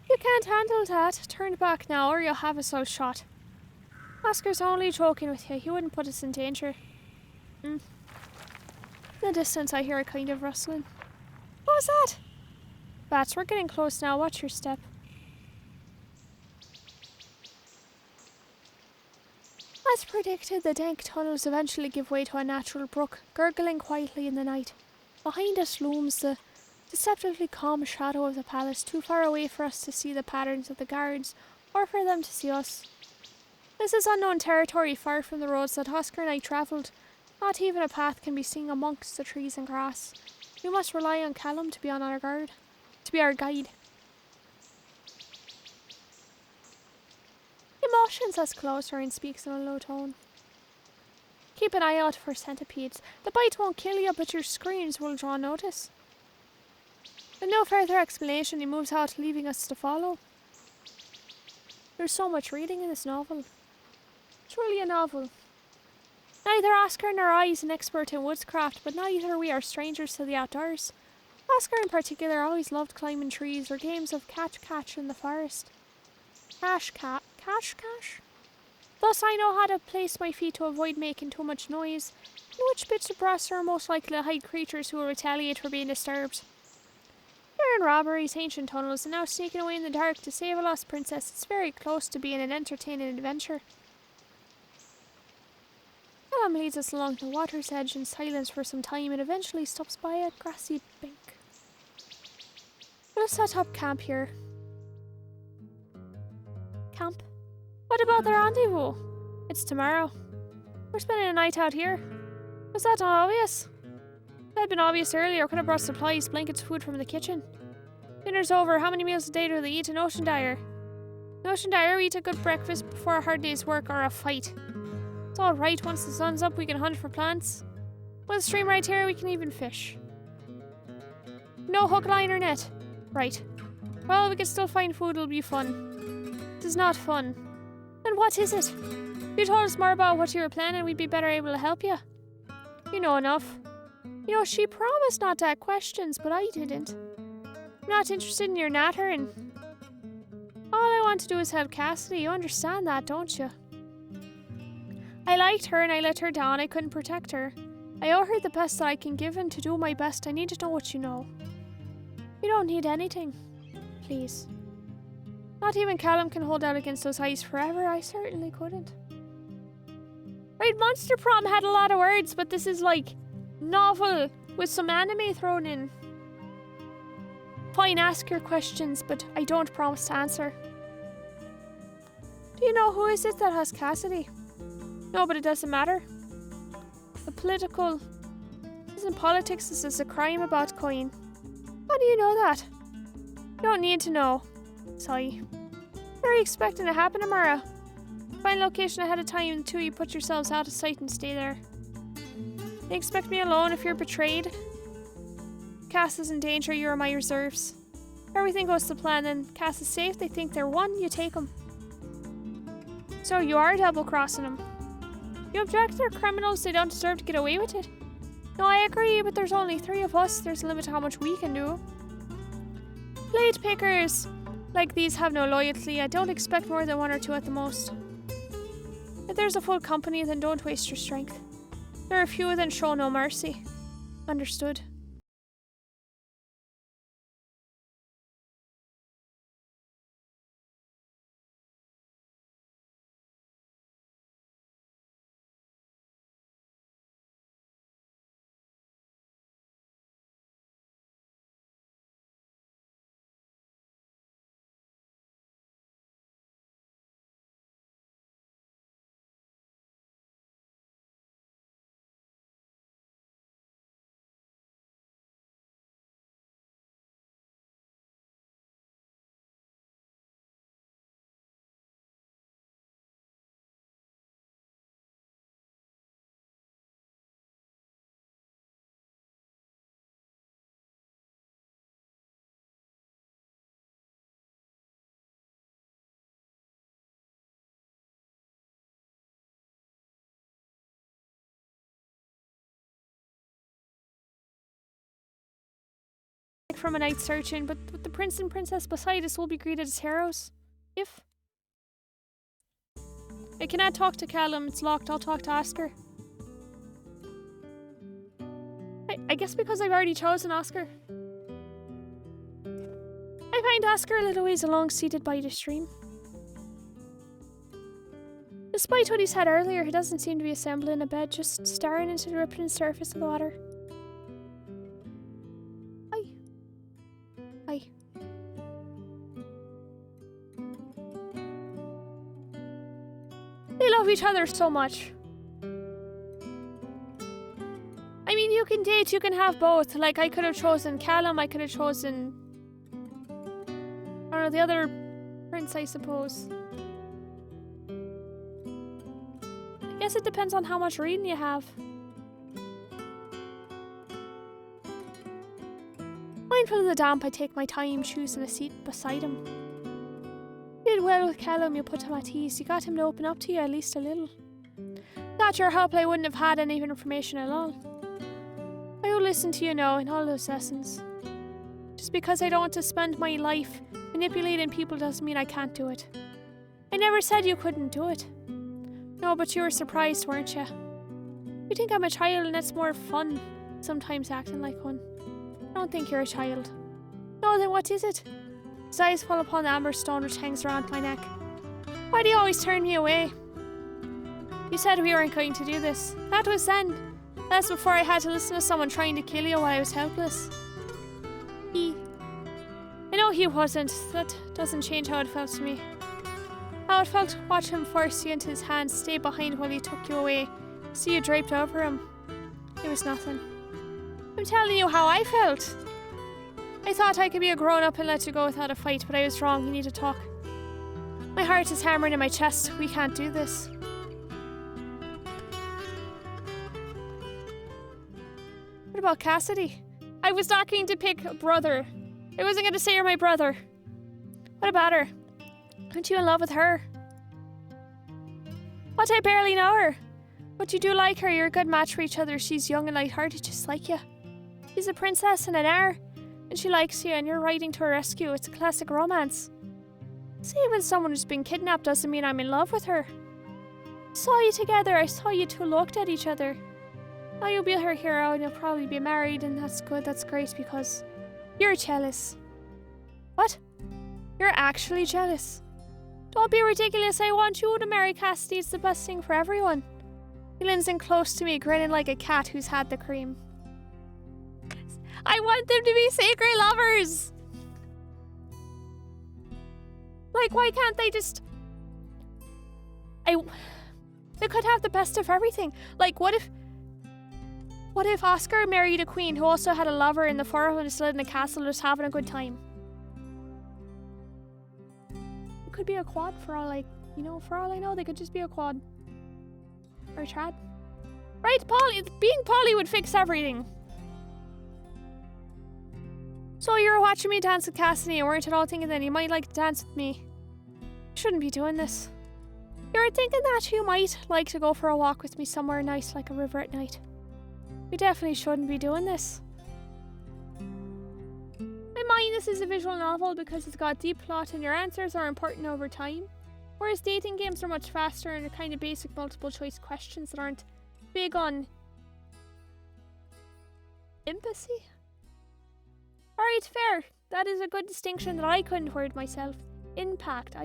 You can't handle that. Turn back now or you'll have us all shot. Oscar's only joking with you. He wouldn't put us in danger. In the distance I hear a kind of rustling. What was that? Bats, we're getting close now. Watch your step. As predicted, the dank tunnels eventually give way to a natural brook, gurgling quietly in the night. Behind us looms the deceptively calm shadow of the palace, too far away for us to see the patterns of the guards, or for them to see us. This is unknown territory, far from the roads that Oscar and I travelled. Not even a path can be seen amongst the trees and grass. We must rely on Callum to be on our guard, to be our guide. He motions us closer and speaks in a low tone. Keep an eye out for centipedes. The bite won't kill you, but your screams will draw notice. With no further explanation, he moves out, leaving us to follow. There's so much reading in this novel. It's really a novel. Neither Oscar nor I is an expert in woodscraft, but neither we are strangers to the outdoors. Oscar in particular always loved climbing trees or games of catch-catch in the forest. Cash? Thus I know how to place my feet to avoid making too much noise, and which bits of brass are most likely to hide creatures who will retaliate for being disturbed. We're in robberies, ancient tunnels, and now sneaking away in the dark to save a lost princess. It's very close to being an entertaining adventure. Callum leads us along the water's edge in silence for some time and eventually stops by a grassy bank. We'll set up camp here. Camp? What about the rendezvous? It's tomorrow. We're spending a night out here. Was that not obvious? If that had been obvious earlier, I could have brought supplies, blankets, food from the kitchen. Dinner's over. How many meals a day do they eat in Ocean Dyer? In Ocean Dyer, we eat a good breakfast before a hard day's work or a fight. It's alright, once the sun's up we can hunt for plants. With a stream right here we can even fish. No hook, line or net. Right. Well, we can still find food, it'll be fun. This is not fun. Then what is it? If you told us more about what you were planning, we'd be better able to help you. You know enough. You know, she promised not to ask questions, but I didn't. I'm not interested in your nattering. All I want to do is help Cassidy. You understand that, don't you? I liked her and I let her down. I couldn't protect her. I owe her the best that I can give, and to do my best I need to know what you know. You don't need anything. Please. Not even Callum can hold out against those eyes forever. I certainly couldn't. Right, Monster Prom had a lot of words, but this is like novel with some anime thrown in. Fine, ask your questions, but I don't promise to answer. Do you know who is it that has Cassidy? No, but it doesn't matter. The political... Isn't politics this is a crime about coin? How do you know that? You don't need to know. Sigh. What are you expecting to happen tomorrow? Find a location ahead of time and you put yourselves out of sight and stay there. They expect me alone if you're betrayed. Cass is in danger, you're my reserves. If everything goes to plan and Cass is safe, they think they're won, you take them. So you are double-crossing them. You object they're criminals, they don't deserve to get away with it. No, I agree, but there's only 3 of us, there's a limit to how much we can do. Blade pickers like these have no loyalty, I don't expect more than 1 or 2 at the most. If there's a full company, then don't waste your strength. There are few, then show no mercy. Understood. From a night searching, but with the prince and princess beside us will be greeted as heroes. If... I cannot talk to Callum, it's locked, I'll talk to Oscar. I guess because I've already chosen Oscar. I find Oscar a little ways along, seated by the stream. Despite what he said earlier, he doesn't seem to be assembling a bed, just staring into the rippling surface of the water. Hi. They love each other so much. I mean, you can date, you can have both. Like, I could have chosen Callum, I could have chosen... I don't know, the other prince, I suppose. I guess it depends on how much reading you have. Mindful of the damp, I take my time choosing a seat beside him. You did well with Callum, you put him at ease. You got him to open up to you at least a little. Without your help, I wouldn't have had any information at all. I will listen to you now in all those lessons. Just because I don't want to spend my life manipulating people doesn't mean I can't do it. I never said you couldn't do it. No, but you were surprised, weren't you? You think I'm a child and it's more fun sometimes acting like one. I don't think you're a child. No, then what is it? His eyes fall upon the amber stone which hangs around my neck. Why do you always turn me away? You said we weren't going to do this. That was then. That's before I had to listen to someone trying to kill you while I was helpless. I know he wasn't. That doesn't change how it felt to me. How it felt to watch him force you into his hands, stay behind while he took you away, see you draped over him. It was nothing. I'm telling you how I felt. I thought I could be a grown-up and let you go without a fight, but I was wrong. We need to talk. My heart is hammering in my chest. We can't do this. What about Cassidy? I was not going to pick a brother. I wasn't going to say you're my brother. What about her? Aren't you in love with her? What? I barely know her. But you do like her. You're a good match for each other. She's young and light-hearted, just like you. She's a princess and an heir. And she likes you and you're riding to her rescue. It's a classic romance. See, when someone who's been kidnapped doesn't mean I'm in love with her. I saw you together. I saw you two looked at each other. Now you'll be her hero and you'll probably be married, and that's good. That's great because you're jealous. What? You're actually jealous. Don't be ridiculous. I want you to marry Cassidy. It's the best thing for everyone. He leans in close to me, grinning like a cat who's had the cream. I want them to be sacred lovers. Like, why can't they just... They could have the best of everything. Like, what if Oscar married a queen who also had a lover in the forest and lived in a castle just having a good time? It could be a quad for all I know, they could just be a quad. Or a trad. Right, Polly, being Polly would fix everything. So you were watching me dance with Cassidy and weren't at all thinking that you might like to dance with me. You shouldn't be doing this. You were thinking that you might like to go for a walk with me somewhere nice like a river at night. You definitely shouldn't be doing this. I mind this is a visual novel because it's got deep plot and your answers are important over time. Whereas dating games are much faster and are kind of basic multiple choice questions that aren't big on empathy. Alright, fair. That is a good distinction that I couldn't word myself. Impact.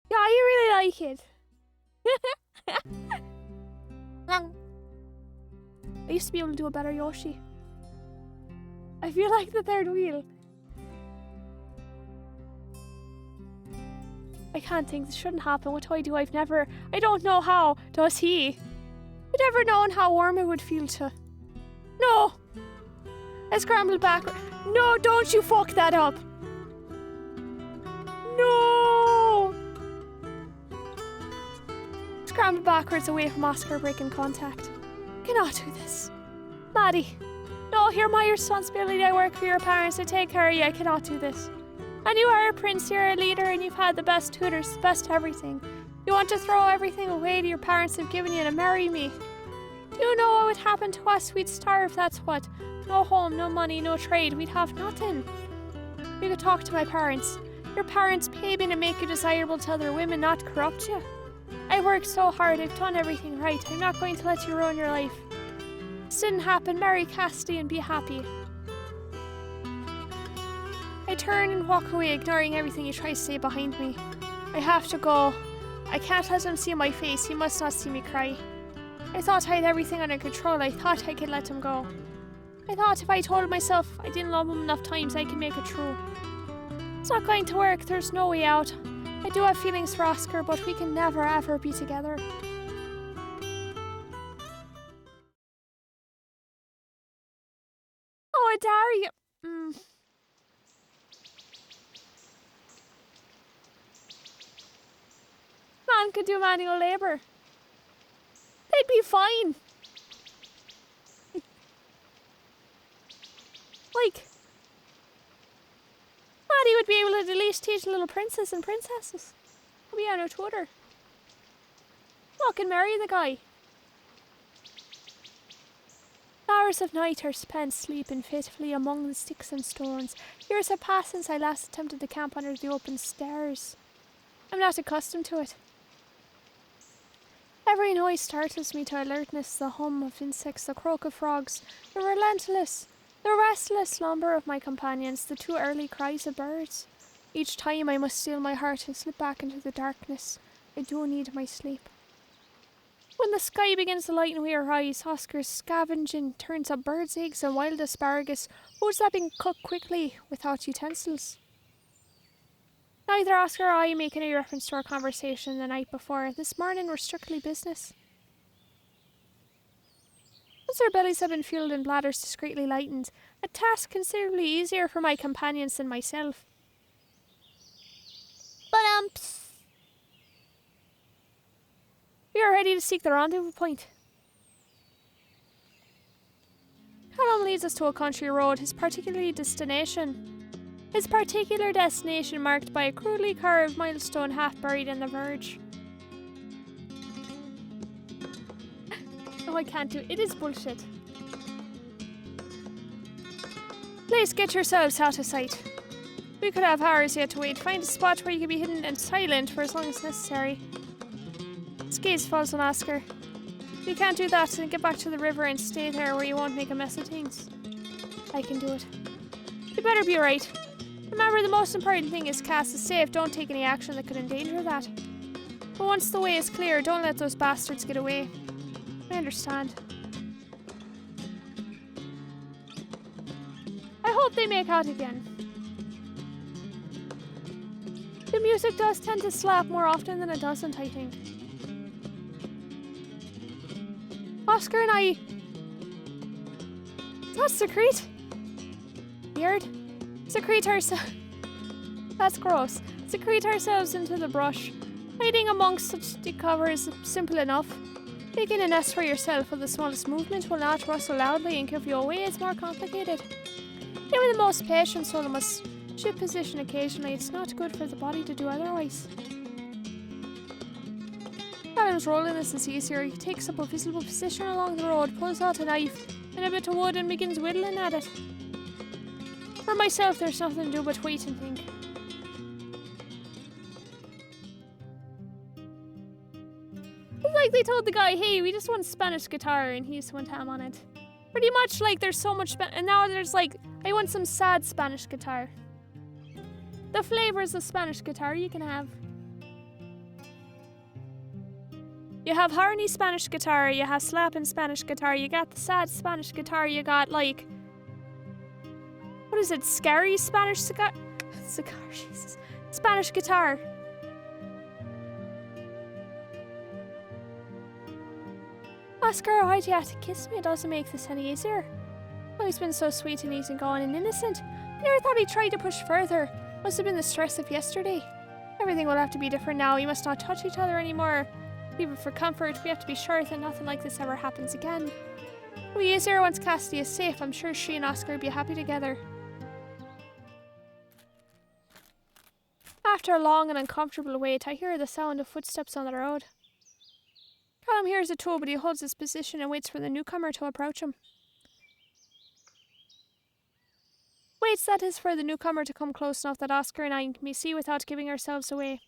Yeah, you really like it. I used to be able to do a better Yoshi. I feel like the third wheel. I can't think, this shouldn't happen. What do? I don't know how. Does he? I've never known how warm it would feel to... No! I scrambled back. No, don't you fuck that up. No! Scrambled backwards away from Oscar, breaking contact. Cannot do this. Maddie. No, you're my responsibility. I work for your parents. I take care of you. I cannot do this. And you are a prince, you're a leader, and you've had the best tutors, the best everything. You want to throw everything away that your parents have given you to marry me. Do you know what would happen to us? We'd starve, that's what. No home, no money, no trade. We'd have nothing. You could talk to my parents. Your parents pay me to make you desirable to other women, not corrupt you. I worked so hard, I've done everything right. I'm not going to let you ruin your life. This didn't happen. Marry Cassidy and be happy. I turn and walk away, ignoring everything he tries to say behind me. I have to go. I can't let him see my face. He must not see me cry. I thought I had everything under control. I thought I could let him go. I thought if I told myself I didn't love him enough times, I could make it true. It's not going to work. There's no way out. I do have feelings for Oscar, but we can never ever be together. Oh, Adare. Man could do manual labour. They'd be fine. Like, Maddie would be able to at least teach little princes and princesses. He'll be on her tutor. Look, and marry the guy. Hours of night are spent sleeping fitfully among the sticks and stones. Years have passed since I last attempted to camp under the open stairs. I'm not accustomed to it. Every noise startles me to alertness, the hum of insects, the croak of frogs, the restless slumber of my companions, the too early cries of birds. Each time I must steel my heart and slip back into the darkness. I do need my sleep. When the sky begins to lighten, we arise. Oscar's scavenging turns up birds' eggs and wild asparagus, foods that have been cooked quickly without utensils. Neither Oscar or I make any reference to our conversation the night before. This morning we're strictly business. Once their bellies have been filled and bladders discreetly lightened, a task considerably easier for my companions than myself. But, We are ready to seek the rendezvous point. Callum leads us to a country road, his particular destination marked by a crudely carved milestone half buried in the verge. Oh, I can't do it. It is bullshit. Please get yourselves out of sight. We could have hours yet to wait. Find a spot where you can be hidden and silent for as long as necessary. His gaze falls on Oscar. If you can't do that, then get back to the river and stay there where you won't make a mess of things. I can do it. You better be right. Remember, the most important thing is Cass is safe. Don't take any action that could endanger that. But once the way is clear, don't let those bastards get away. I understand. I hope they make out again. The music does tend to slap more often than it doesn't, I think. Oscar and I... That's Secrete. Weird. Secrete ourselves... That's gross. Secrete ourselves into the brush. Hiding amongst such deep cover is simple enough. Making a nest for yourself with the smallest movement will not rustle loudly and give you away is more complicated. Even the most patient soul must shift position occasionally. It's not good for the body to do otherwise. Callum's rolling this is easier. He takes up a visible position along the road, pulls out a knife and a bit of wood and begins whittling at it. For myself, there's nothing to do but wait and think. It's like they told the guy, hey, we just want Spanish guitar, and he just went ham on it. Pretty much like there's so much, and now there's like, I want some sad Spanish guitar. The flavors of Spanish guitar you can have. You have horny Spanish guitar, you have slapping Spanish guitar, you got the sad Spanish guitar, you got like... What is it? Scary Spanish cigar? Jesus. Spanish guitar. Oscar, why'd you have to kiss me? It doesn't make this any easier. Oh, he's been so sweet and easygoing and innocent. I never thought he'd try to push further. Must have been the stress of yesterday. Everything will have to be different now. We must not touch each other anymore. Even for comfort, we have to be sure that nothing like this ever happens again. It'll be easier once Cassidy is safe. I'm sure she and Oscar will be happy together. After a long and uncomfortable wait, I hear the sound of footsteps on the road. Callum hears it too, but he holds his position and waits for the newcomer to approach him. Waits, that is, for the newcomer to come close enough that Oscar and I may see without giving ourselves away.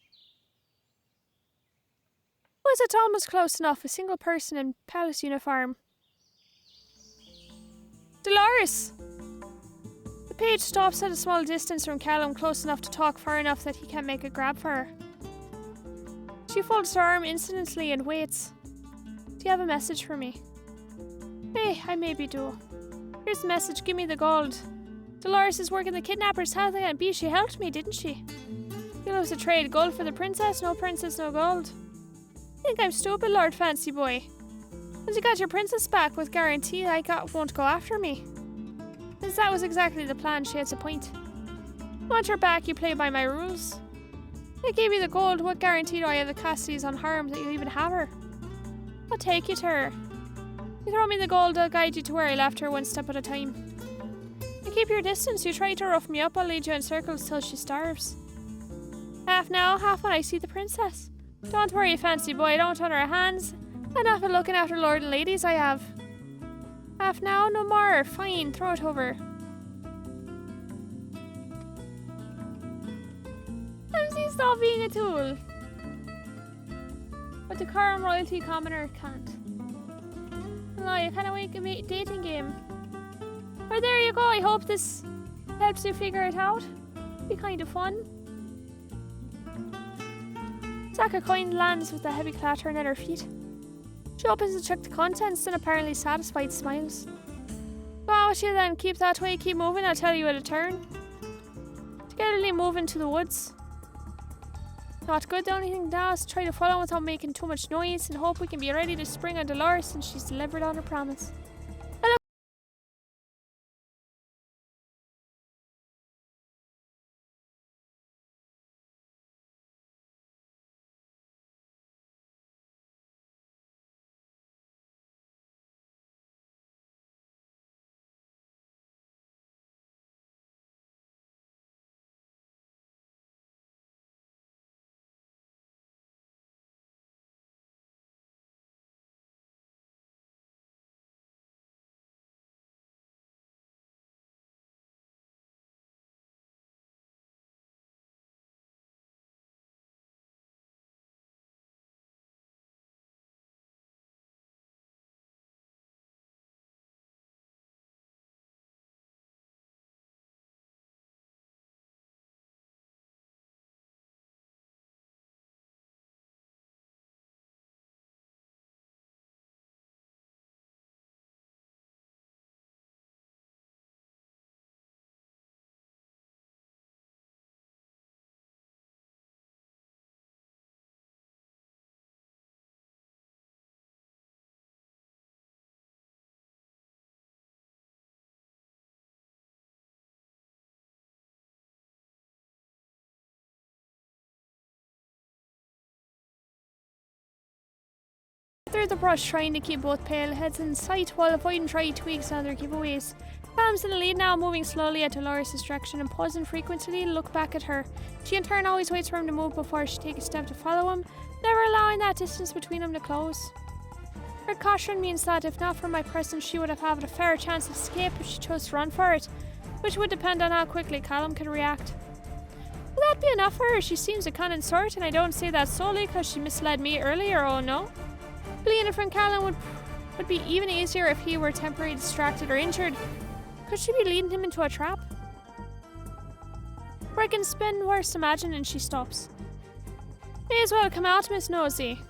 Was it almost close enough? A single person in palace uniform. Dolores! The page stops at a small distance from Callum, close enough to talk, far enough that he can't make a grab for her. She folds her arm insolently and waits. Do you have a message for me? Hey, I maybe do. Here's the message, give me the gold. Dolores is working the kidnapper's house again. B, she helped me, didn't she? You lose a trade. Gold for the princess? No princess, no gold. Think I'm stupid, Lord Fancy Boy. Once you got your princess back with guarantee won't go after me. Since that was exactly the plan, she has a point. Want her back, you play by my rules. I gave you the gold, what guarantee do I have that Cassidy's unharmed, that you'll even have her? I'll take you to her. You throw me the gold, I'll guide you to where I left her, one step at a time. You keep your distance, you try to rough me up, I'll lead you in circles till she starves. Half now, half when I see the princess. Don't worry, fancy boy, don't turn her hands. Enough of looking after lord and ladies I have. Half now, no more. Fine, throw it over. MC, stop being a tool. But the Karam royalty commoner can't. No, you can't make a dating game. Well, there you go. I hope this helps you figure it out. Be kind of fun. Saka coin lands with a heavy clatter at her feet. She opens to check the contents and apparently satisfied smiles. Go on with you then, keep that way, keep moving, I'll tell you at a turn. Togetherly move into the woods. Not good, the only thing now is try to follow without making too much noise and hope we can be ready to spring on Dolores since she's delivered on her promise. through the brush, trying to keep both pale heads in sight while avoiding dry twigs and other giveaways. Callum's in the lead now, moving slowly at Dolores' direction and pausing frequently to look back at her. She in turn always waits for him to move before she takes a step to follow him, never allowing that distance between them to close. Her caution means that if not for my presence, she would have had a fair chance of escape if she chose to run for it, which would depend on how quickly Callum could react. Will that be enough for her? She seems a cunning sort, and I don't say that solely because she misled me earlier, oh no. Fleeing it from Callum would be even easier if he were temporarily distracted or injured. Could she be leading him into a trap? Or I can spin worse imagining she stops. May as well come out, Miss Nosy.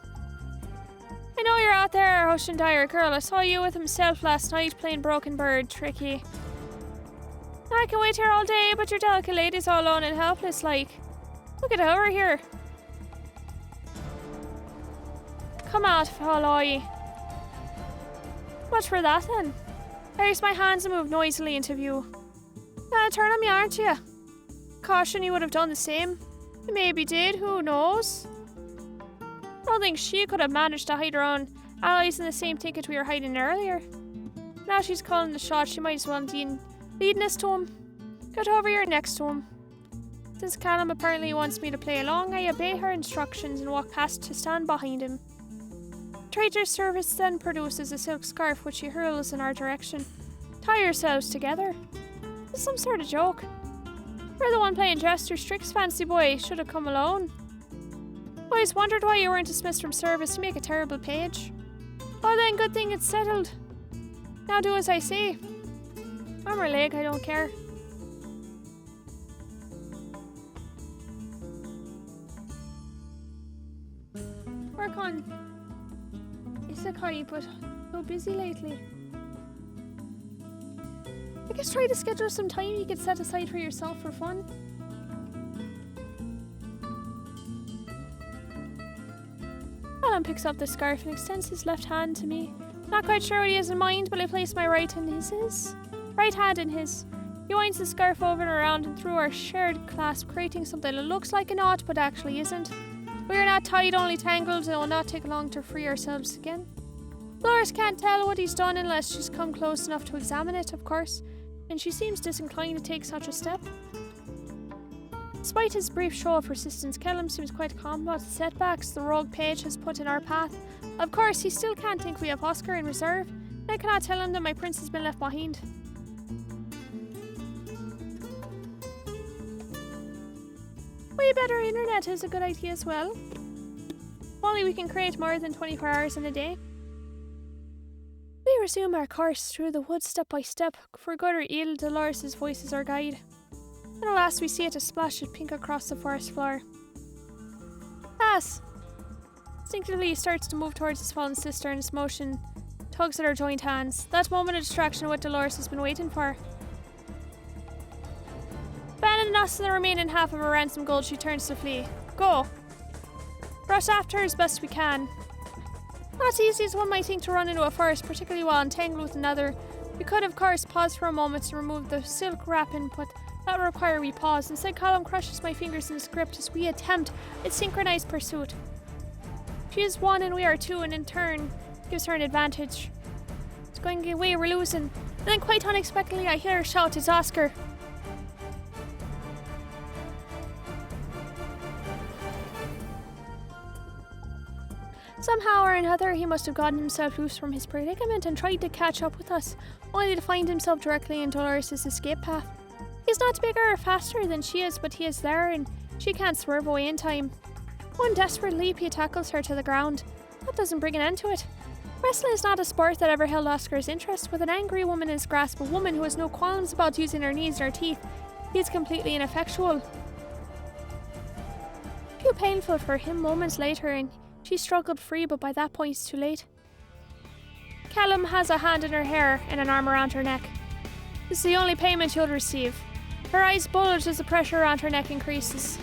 I know you're out there, Hush and Dyer girl. I saw you with himself last night playing Broken Bird, Tricky. I can wait here all day, but your delicate lady's all alone and helpless like. Look at her here. Come out, Folloy. Much for that then. I raised my hands and moved noisily into view. Gonna turn on me, aren't you? Caution you would have done the same. You maybe did, who knows? I don't think she could have managed to hide her own allies in the same ticket we were hiding earlier. Now she's calling the shot, she might as well be leading us to him. Get over here next to him. Since Callum apparently wants me to play along, I obey her instructions and walk past to stand behind him. Traitor's service then produces a silk scarf which he hurls in our direction. Tie yourselves together. This is some sort of joke. You're the one playing Jester. Strix fancy boy should have come alone. Always wondered why you weren't dismissed from service. You make a terrible page. Oh then, good thing it's settled. Now do as I say. Arm or leg, I don't care. Work on Isekai, but so busy lately. I guess try to schedule some time you could set aside for yourself for fun. Alan picks up the scarf and extends his left hand to me. Not quite sure what he has in mind, but I place my right hand in his. He winds the scarf over and around and through our shared clasp, creating something that looks like a knot but actually isn't. We are not tied, only tangled, and it will not take long to free ourselves again. Dolores can't tell what he's done unless she's come close enough to examine it, of course, and she seems disinclined to take such a step. Despite his brief show of persistence, Callum seems quite calm about the setbacks the rogue page has put in our path. Of course, he still can't think we have Oscar in reserve, and I cannot tell him that my prince has been left behind. Way better internet is a good idea as well. If only we can create more than 24 hours in a day. We resume our course through the woods step by step, for good or ill, Dolores' voice is our guide. And at last we see it a splash of pink across the forest floor. Pass! Instinctively he starts to move towards his fallen sister, and his motion tugs at her joined hands. That moment of distraction what Dolores has been waiting for. Abandoning us and the remaining half of her ransom gold, she turns to flee. Go! Rush after her as best we can. Not as easy as one might think to run into a forest, particularly while entangled with another. We could, of course, pause for a moment to remove the silk wrapping, but that would require we pause. Instead, Callum crushes my fingers in his grip as we attempt its synchronized pursuit. She is one and we are two, and in turn gives her an advantage. It's going away, we're losing. And then quite unexpectedly I hear her shout, it's Oscar. Somehow or another, he must have gotten himself loose from his predicament and tried to catch up with us, only to find himself directly in Dolores' escape path. He's not bigger or faster than she is, but he is there and she can't swerve away in time. One desperate leap, he tackles her to the ground. That doesn't bring an end to it. Wrestling is not a sport that ever held Oscar's interest. With an angry woman in his grasp, a woman who has no qualms about using her knees and her teeth, he is completely ineffectual. Few painful for him moments later, and she struggled free, but by that point it's too late. Callum has a hand in her hair and an arm around her neck. This is the only payment you'll receive. Her eyes bulge as the pressure around her neck increases.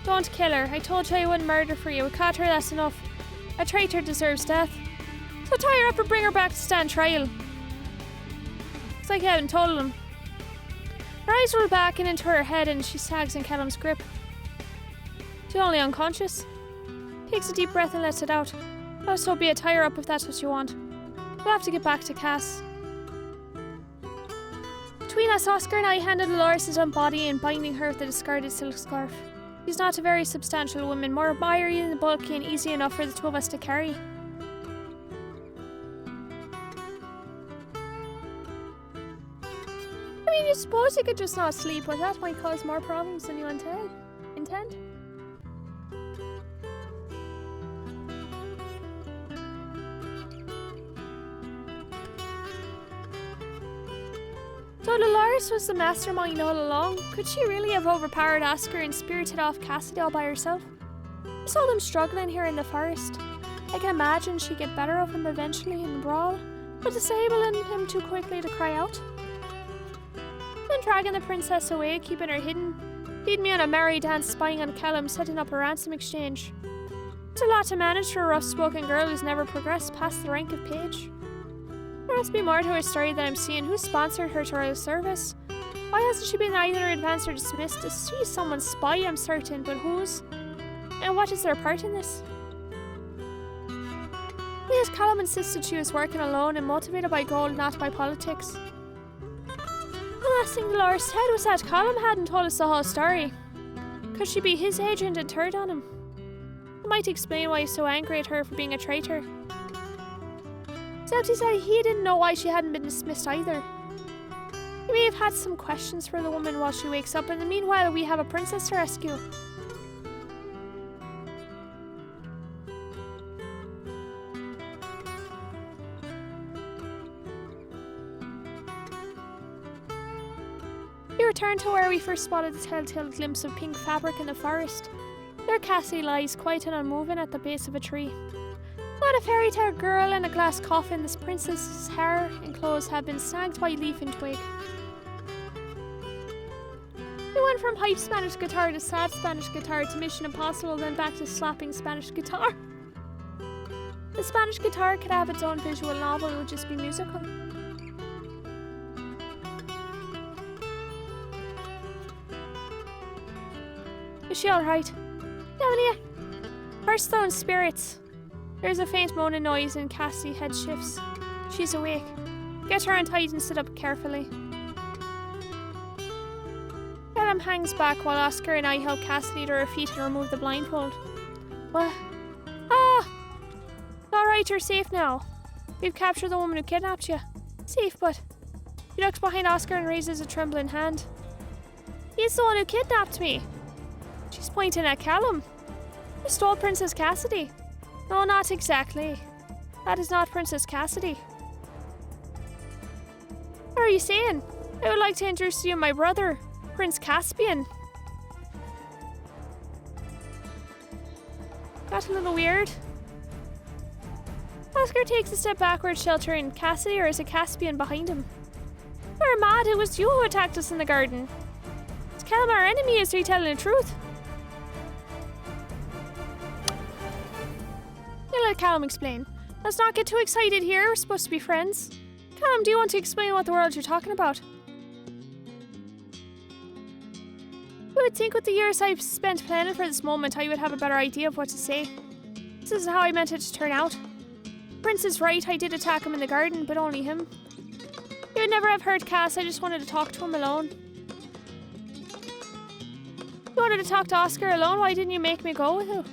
Don't kill her. I told you I wouldn't murder for you. We caught her, that's enough. A traitor deserves death. So tie her up and bring her back to stand trial. It's like you haven't told him. Her eyes roll back and into her head and she sags in Callum's grip. She's only unconscious. Takes a deep breath and lets it out. Oh, so be it. Tie her up if that's what you want. We'll have to get back to Cass. Between us, Oscar and I handled Dolores' own body and binding her with a discarded silk scarf. She's not a very substantial woman, more wiry and bulky and easy enough for the two of us to carry. I mean, you suppose you could just not sleep, but that might cause more problems than you intend. So Dolores was the mastermind all along. Could she really have overpowered Oscar and spirited off Cassidy all by herself? I saw them struggling here in the forest. I can imagine she'd get better of him eventually in the brawl, but disabling him too quickly to cry out. Then dragging the princess away, keeping her hidden, leading me on a merry dance, spying on Callum, setting up a ransom exchange. It's a lot to manage for a rough-spoken girl who's never progressed past the rank of page. There must be more to her story than I'm seeing. Who sponsored her to royal service? Why hasn't she been either advanced or dismissed? She's someone's spy, I'm certain, but whose? And what is their part in this? Yes, Callum insisted she was working alone and motivated by gold, not by politics. The last thing Dolores said was that Callum hadn't told us the whole story. Could she be his agent and turned on him? It might explain why he's so angry at her for being a traitor. Except he said he didn't know why she hadn't been dismissed either. He may have had some questions for the woman while she wakes up, and in the meanwhile we have a princess to rescue. We return to where we first spotted the telltale glimpse of pink fabric in the forest. There Cassie lies, quiet and unmoving at the base of a tree. Not a fairy tale girl in a glass coffin, this princess's hair and clothes have been snagged by leaf and twig. We went from hype Spanish guitar to sad Spanish guitar to Mission Impossible, then back to slapping Spanish guitar. The Spanish guitar could have its own visual novel, it would just be musical. Is she alright? Delia? Hearthstone spirits. There's a faint moaning noise and Cassie's head shifts. She's awake. Get her untied and sit up carefully. Callum hangs back while Oscar and I help Cassidy to her feet and remove the blindfold. What? Ah! Alright, you're safe now. We've captured the woman who kidnapped you. Safe, but... He looks behind Oscar and raises a trembling hand. He's the one who kidnapped me. She's pointing at Callum. You stole Princess Cassidy. No, not exactly. That is not Princess Cassidy. What are you saying? I would like to introduce you to my brother, Prince Caspian. Got a little weird. Oscar takes a step backward, sheltering Cassidy, or is it Caspian behind him? You're mad, it was you who attacked us in the garden. Is Callum our enemy? Is he telling the truth? I'll let Callum explain. Let's not get too excited here, we're supposed to be friends. Callum, do you want to explain what the world you're talking about? You would think with the years I've spent planning for this moment, I would have a better idea of what to say. This is how I meant it to turn out. Prince is right, I did attack him in the garden, but only him. You would never have heard Cass, I just wanted to talk to him alone. You wanted to talk to Oscar alone, why didn't you make me go with you?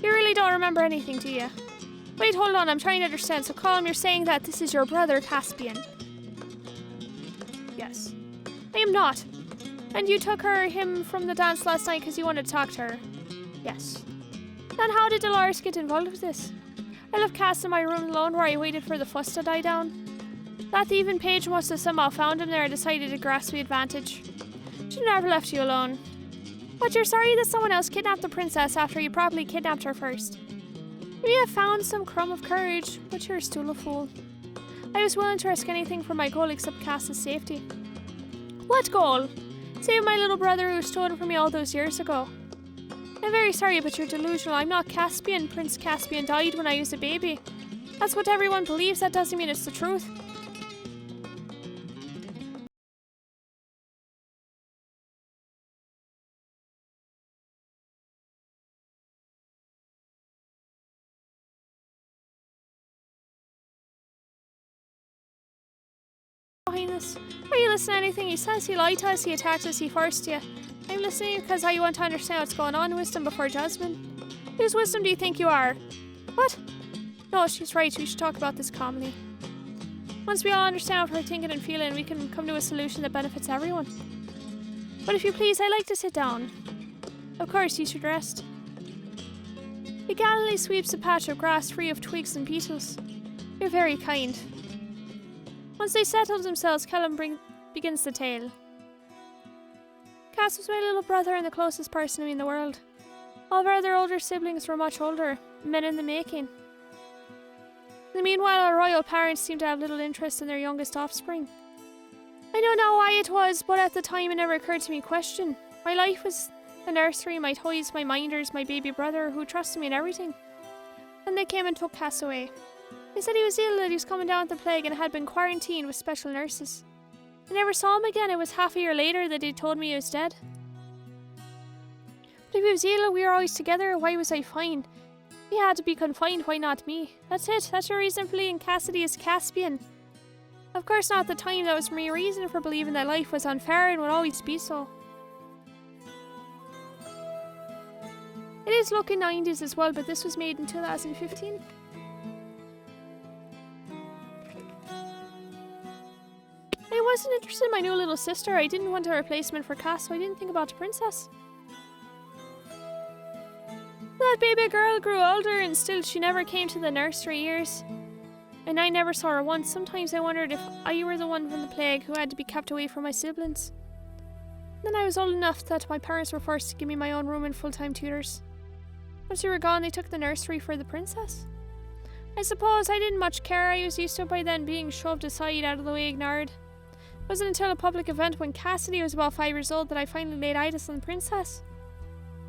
You really don't remember anything, do you? Wait, hold on, I'm trying to understand. So, Colm, you're saying that this is your brother, Caspian? Yes. I am not. And you took him from the dance last night because you wanted to talk to her? Yes. Then how did Dolores get involved with this? I left Cass in my room alone where I waited for the fuss to die down. That thieving page must have somehow found him there and decided to grasp the advantage. She never left you alone. But you're sorry that someone else kidnapped the princess after you probably kidnapped her first. Maybe you have found some crumb of courage, but you're still a fool. I was willing to risk anything for my goal except Cass's safety. What goal? Save my little brother who stole it from me all those years ago. I'm very sorry, but you're delusional. I'm not Caspian. Prince Caspian died when I was a baby. That's what everyone believes. That doesn't mean it's the truth. behind this. Are you listening to anything he says? He lied to us, he attacked us, he forced you. I'm listening because I want to understand what's going on. Wisdom before judgment. Whose wisdom do you think you are? What? No, she's right. We should talk about this calmly. Once we all understand what we're thinking and feeling, we can come to a solution that benefits everyone. But if you please, I'd like to sit down. Of course, you should rest. He gallantly sweeps a patch of grass free of twigs and beetles. You're very kind. Once they settled themselves, Callum begins the tale. Cass was my little brother and the closest person to me in the world. All of our other older siblings were much older, men in the making. In the meanwhile, our royal parents seemed to have little interest in their youngest offspring. I don't know why it was, but at the time it never occurred to me to question. My life was the nursery, my toys, my minders, my baby brother, who trusted me in everything. Then they came and took Cass away. They said he was ill, that he was coming down with the plague and had been quarantined with special nurses. I never saw him again. It was half a year later that he told me he was dead. But if he was ill, we were always together. Why was I fine? He had to be confined, why not me? That's it. That's your reason for believing Cassidy is Caspian. Of course not at the time. That was my reason for believing that life was unfair and would always be so. It is looking 90s as well, but this was made in 2015. I wasn't interested in my new little sister. I didn't want a replacement for Cass, so I didn't think about the princess. That baby girl grew older and still she never came to the nursery years. And I never saw her once. Sometimes I wondered if I were the one from the plague who had to be kept away from my siblings. Then I was old enough that my parents were forced to give me my own room and full-time tutors. Once we were gone, they took the nursery for the princess. I suppose I didn't much care. I was used to it by then, being shoved aside, out of the way, ignored. It wasn't until a public event when Cassidy was about 5 years old that I finally laid eyes on the princess.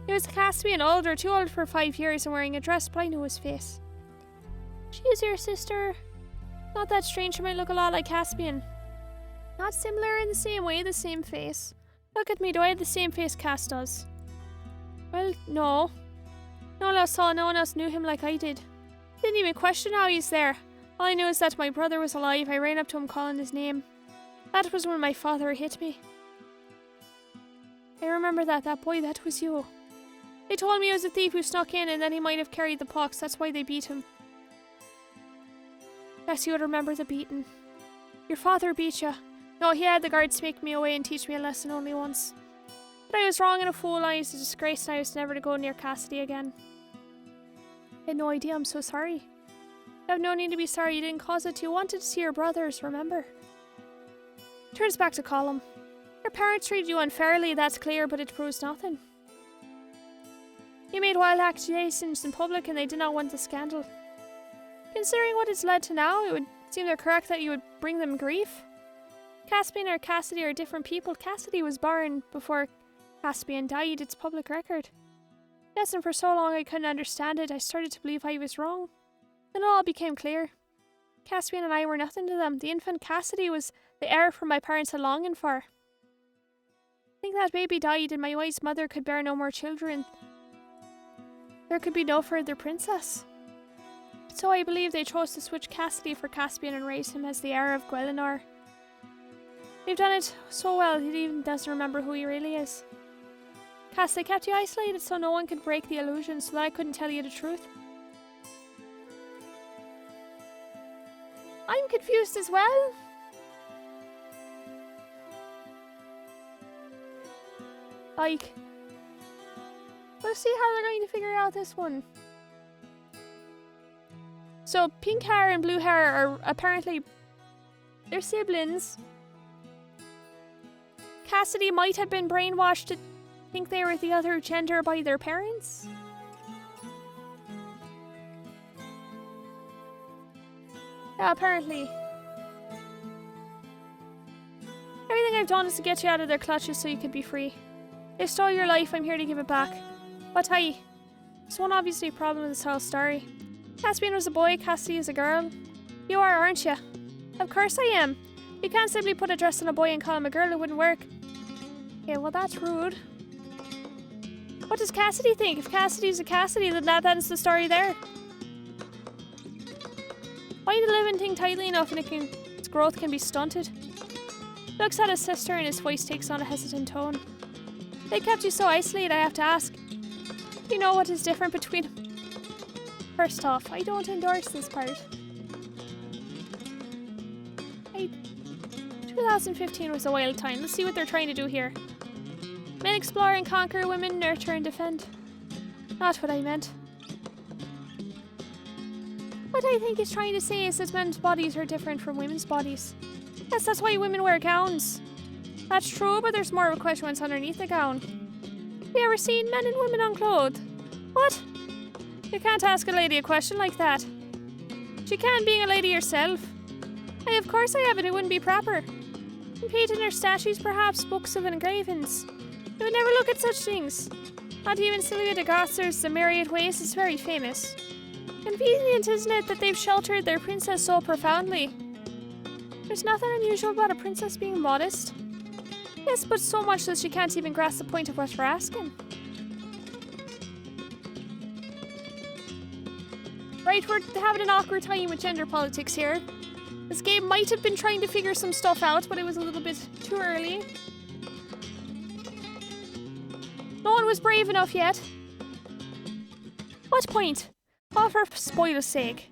He was Caspian, older, too old for 5 years and wearing a dress, but I knew his face. She is your sister. Not that strange, she might look a lot like Caspian. Not similar in the same way, the same face. Look at me, do I have the same face Cass does? Well, no. No one else saw, no one else knew him like I did. Didn't even question how he's there. All I knew is that my brother was alive. I ran up to him calling his name. That was when my father hit me. I remember that boy, that was you. They told me he was a thief who snuck in and then he might have carried the pox. That's why they beat him. Yes, you would remember the beating. Your father beat you. No, he had the guards take me away and teach me a lesson only once. But I was wrong and a fool. I was a disgrace and I was never to go near Cassidy again. I had no idea. I'm so sorry. You have no need to be sorry. You didn't cause it. You wanted to see your brothers, remember? Turns back to Colum. Your parents treated you unfairly, that's clear, but it proves nothing. You made wild accusations in public and they did not want the scandal. Considering what it's led to now, it would seem they're correct that you would bring them grief. Caspian or Cassidy are different people. Cassidy was born before Caspian died. It's public record. Yes, and for so long I couldn't understand it. I started to believe I was wrong. Then it all became clear. Caspian and I were nothing to them. The infant Cassidy was the heir from my parents had longing for. I think that baby died and my wife's mother could bear no more children. There could be no further princess. So I believe they chose to switch Cassidy for Caspian and raise him as the heir of Gwellinor. They've done it so well he even doesn't remember who he really is. Cass, they kept you isolated so no one could break the illusion so that I couldn't tell you the truth. I'm confused as well. Like, we'll see how they're going to figure out this one. So, pink hair and blue hair are apparently... they're siblings. Cassidy might have been brainwashed to think they were the other gender by their parents. Yeah, apparently. Everything I've done is to get you out of their clutches so you could be free. They stole your life, I'm here to give it back. But hey, there's one obviously problem with this whole story. Caspian was a boy, Cassidy is a girl. You are, aren't you? Of course I am. You can't simply put a dress on a boy and call him a girl, it wouldn't work. Yeah, well that's rude. What does Cassidy think? If Cassidy's a Cassidy, then that ends the story there. Bind a living thing tightly enough and its growth can be stunted. Looks at his sister and his voice takes on a hesitant tone. They kept you so isolated, I have to ask. Do you know what is different between... First off, I don't endorse this part. 2015 was a wild time. Let's see what they're trying to do here. Men explore and conquer, women nurture and defend. Not what I meant. What I think he's trying to say is that men's bodies are different from women's bodies. Yes, that's why women wear gowns. That's true, but there's more of a question what's underneath the gown. Have you ever seen men and women unclothed? What? You can't ask a lady a question like that. She can, being a lady herself. Hey, of course I have it, it wouldn't be proper. Painted her statues, perhaps, books of engravings. You would never look at such things. Not even Sylvia de Gosser's The Myriad Ways is very famous. Convenient, isn't it, that they've sheltered their princess so profoundly? There's nothing unusual about a princess being modest. Yes, but so much that she can't even grasp the point of what we're asking. Right, we're having an awkward time with gender politics here. This game might have been trying to figure some stuff out, but it was a little bit too early. No one was brave enough yet. What point? Oh, for spoil's sake.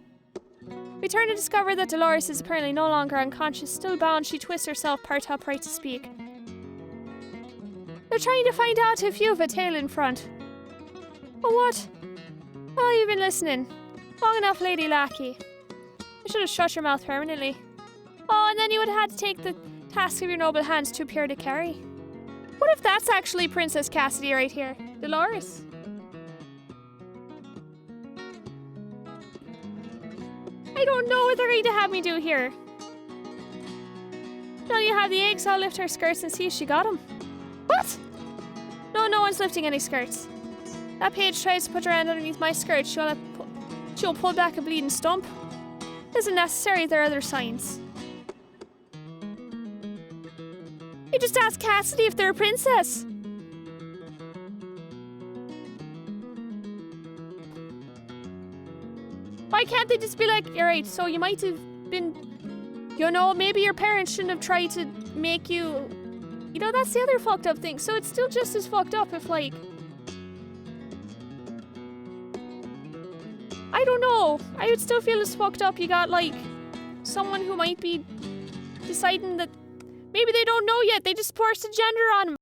We turn to discover that Dolores is apparently no longer unconscious. Still bound, she twists herself part upright to speak. They're trying to find out if you have a tail in front. Oh, what? Oh, you've been listening. Long enough, Lady Lackey. I should have shut your mouth permanently. Oh, and then you would have had to take the task of your noble hands too pure to carry. What if that's actually Princess Cassidy right here? Dolores? I don't know what they're going to have me do here. Now you have the eggs, I'll lift her skirts and see if she got them. What? No, no one's lifting any skirts. That page tries to put her hand underneath my skirt. She'll pull back a bleeding stump. Isn't necessary, there are other signs. You just asked Cassidy if they're a princess. Why can't they just be like, you're right, so you might have been, you know, maybe your parents shouldn't have tried to make you, you know, that's the other fucked up thing. So it's still just as fucked up if, like, I don't know. I would still feel as fucked up. You got, like, someone who might be deciding that maybe they don't know yet. They just forced a gender on them.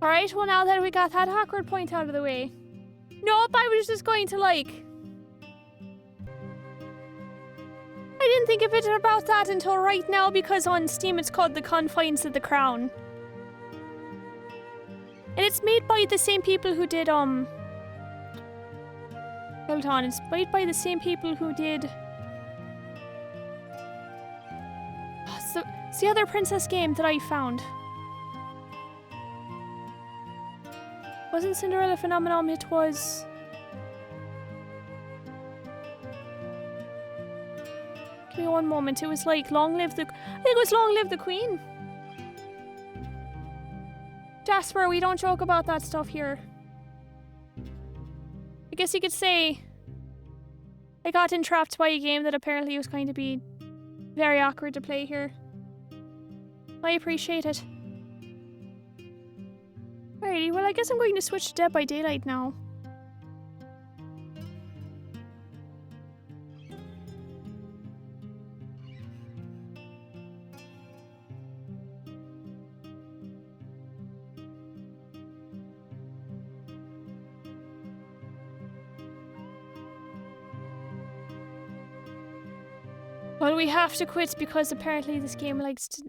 Alright, well now that we got that awkward point out of the way. Nope, I was just going to, like... I didn't think of it about that until right now because on Steam it's called The Confines of the Crown. And it's made by the same people who did, Hold on, it's made by the same people who did... It's the other princess game that I found. Wasn't Cinderella Phenomenon, it was... Give me one moment, it was like Long Live the... I think it was Long Live the Queen. Jasper, we don't joke about that stuff here. I guess you could say... I got entrapped by a game that apparently was going to be very awkward to play here. I appreciate it. Alrighty, well I guess I'm going to switch to Dead by Daylight now. Well, we have to quit because apparently this game likes to...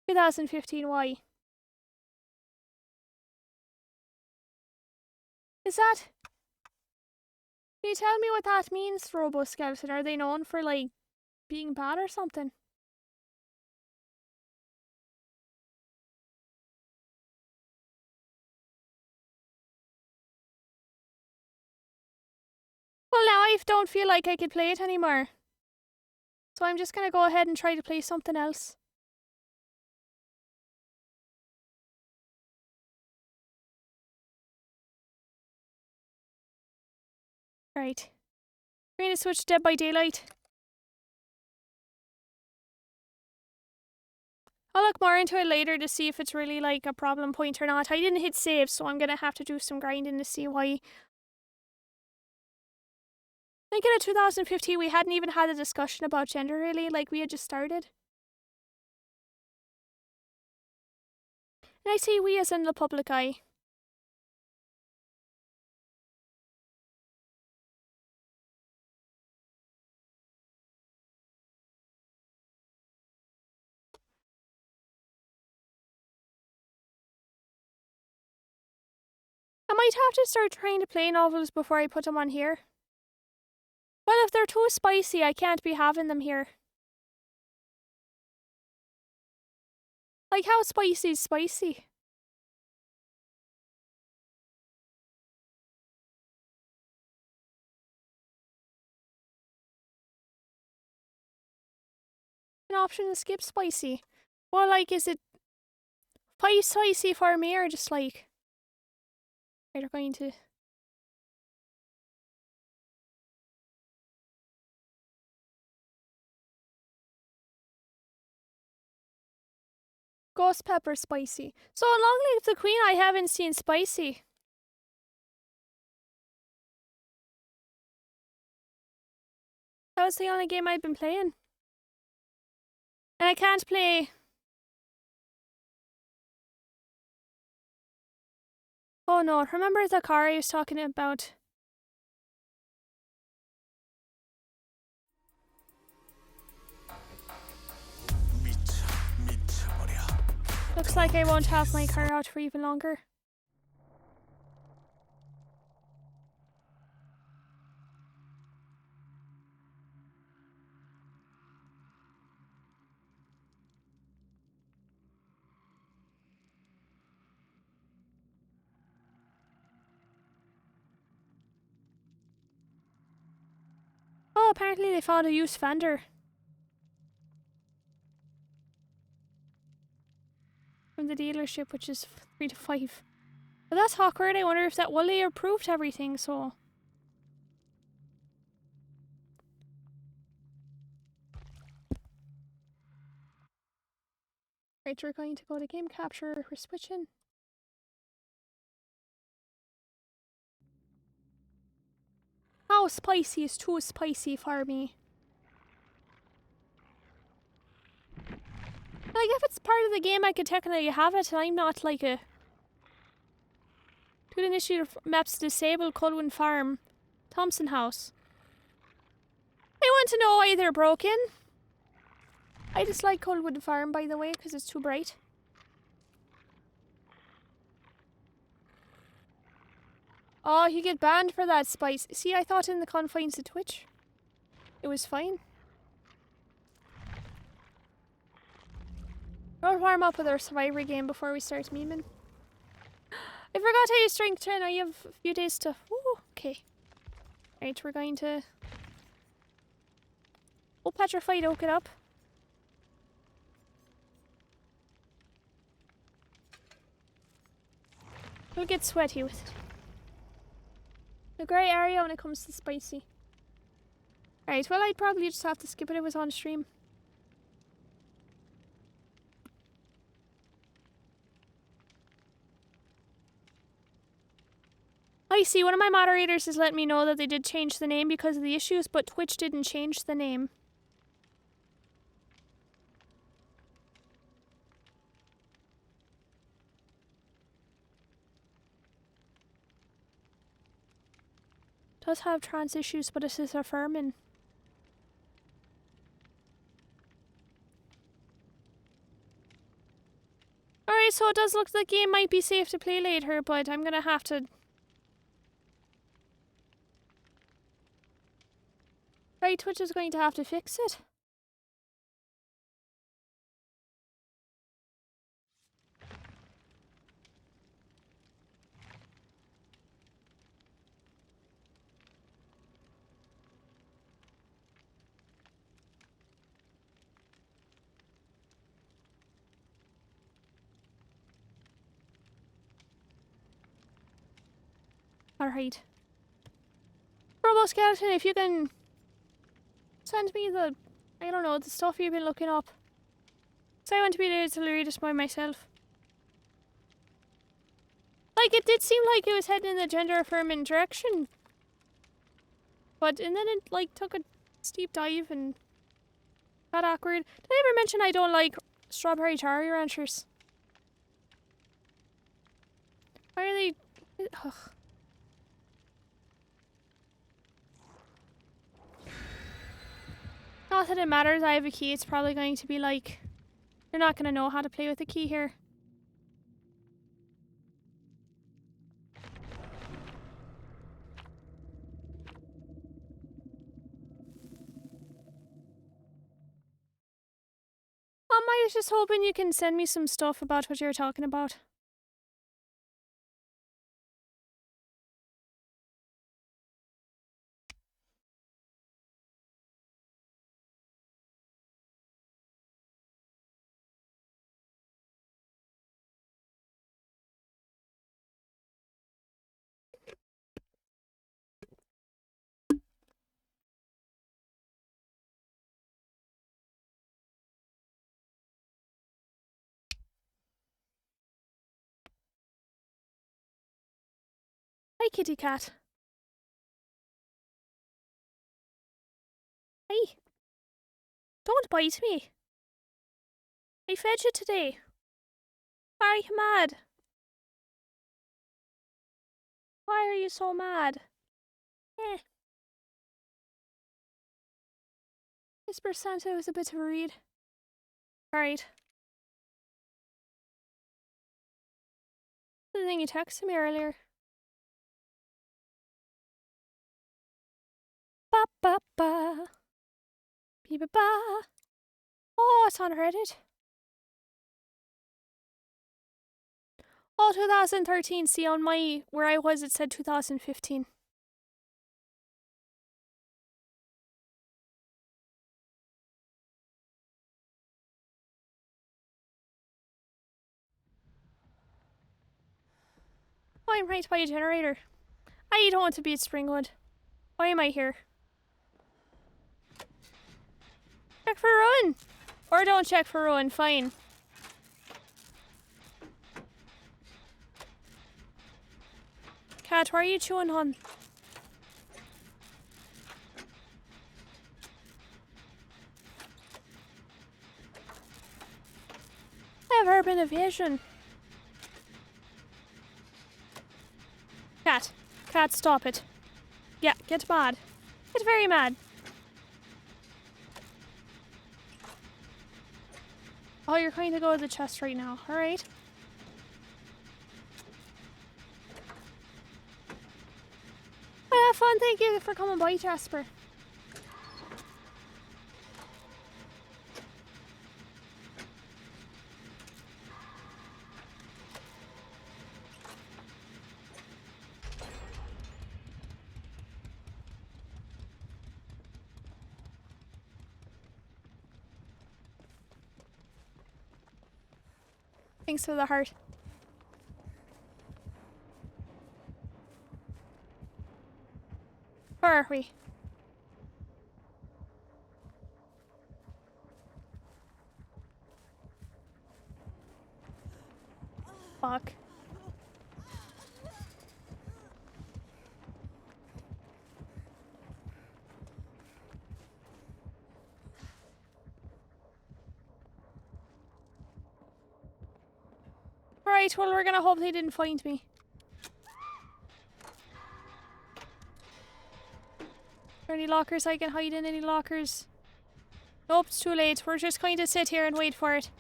2015, why? Is that... Can you tell me what that means, Robo-Skeleton? Are they known for, like, being bad or something? Well, now I don't feel like I could play it anymore. So I'm just gonna go ahead and try to play something else. Right. We're gonna switch to Dead by Daylight. I'll look more into it later to see if it's really like a problem point or not. I didn't hit save, so I'm gonna have to do some grinding to see why. I think in 2015 we hadn't even had a discussion about gender really, like we had just started. And I see we as in the public eye. I might have to start trying to play novels before I put them on here. Well, if they're too spicy, I can't be having them here. Like, how spicy is spicy? An option to skip spicy. Well, like, is it spicy for me or just like... Right, we're going to... Ghost pepper spicy. So Long Live the Queen I haven't seen spicy. That was the only game I've been playing. And I can't play... Oh no, remember the car I was talking about? Looks like I won't have my car out for even longer. Oh, apparently they found a used fender. From the dealership, which is 3 to 5. But that's awkward. I wonder if that... Well, they approved everything, so... Right, we're going to go to game capture. We're switching. How spicy is too spicy for me? Like, if it's part of the game, I could technically have it, and I'm not like a... To initiate maps disabled Colwyn Farm. Thompson House. I want to know why they're broken. I dislike Colwood Farm, by the way, because it's too bright. Oh, you get banned for that, Spice. See, I thought in the confines of Twitch, it was fine. We'll warm up with our Survivor game before we start memeing. I forgot how you strength train. I have a few days to... Ooh, okay. Right, we're going to... We'll petrified oak it up. We'll get sweaty with it. The grey area when it comes to spicy. Right, well, I'd probably just have to skip it. It was on stream. I see, one of my moderators has let me know that they did change the name because of the issues, but Twitch didn't change the name. Does have trans issues, but it is affirming. Alright, so it does look like the game might be safe to play later, but I'm gonna have to Right, Twitch is going to have to fix it. Alright. Robo Skeleton, if you can send me the, I don't know, the stuff you've been looking up. So I want to be able to read it by myself. Like, it did seem like it was heading in the gender affirming direction. But, and then it, like, took a steep dive and got awkward. Did I ever mention I don't like strawberry Jolly Ranchers? Why are they... Ugh. Not that it matters, I have a key. It's probably going to be like... You're not going to know how to play with the key here. I was just hoping you can send me some stuff about what you're talking about. Hi, kitty cat. Hey. Don't bite me. I fed you today. Why are you mad? Why are you so mad? Eh. Whisper Santa was a bit of a read. Alright. The thing you texted me earlier. Ba ba ba. Ba ba ba. Oh, it's on Reddit. Oh, 2013. See, on my, where I was, it said 2015. Oh, I'm right by a generator. I don't want to be at Springwood. Why am I here? Check for ruin! Or don't check for ruin, fine. Cat, why are you chewing on? I have urban evasion. Cat. Cat, stop it. Yeah, get mad. Get very mad. Oh, you're going to go to the chest right now. Alright. Have fun. Thank you for coming by, Jasper. Thanks for the heart. Where are we? Fuck. Alright, well, we're gonna hope they didn't find me. Are there any lockers I can hide in? Any lockers? Nope, it's too late. We're just going to sit here and wait for it.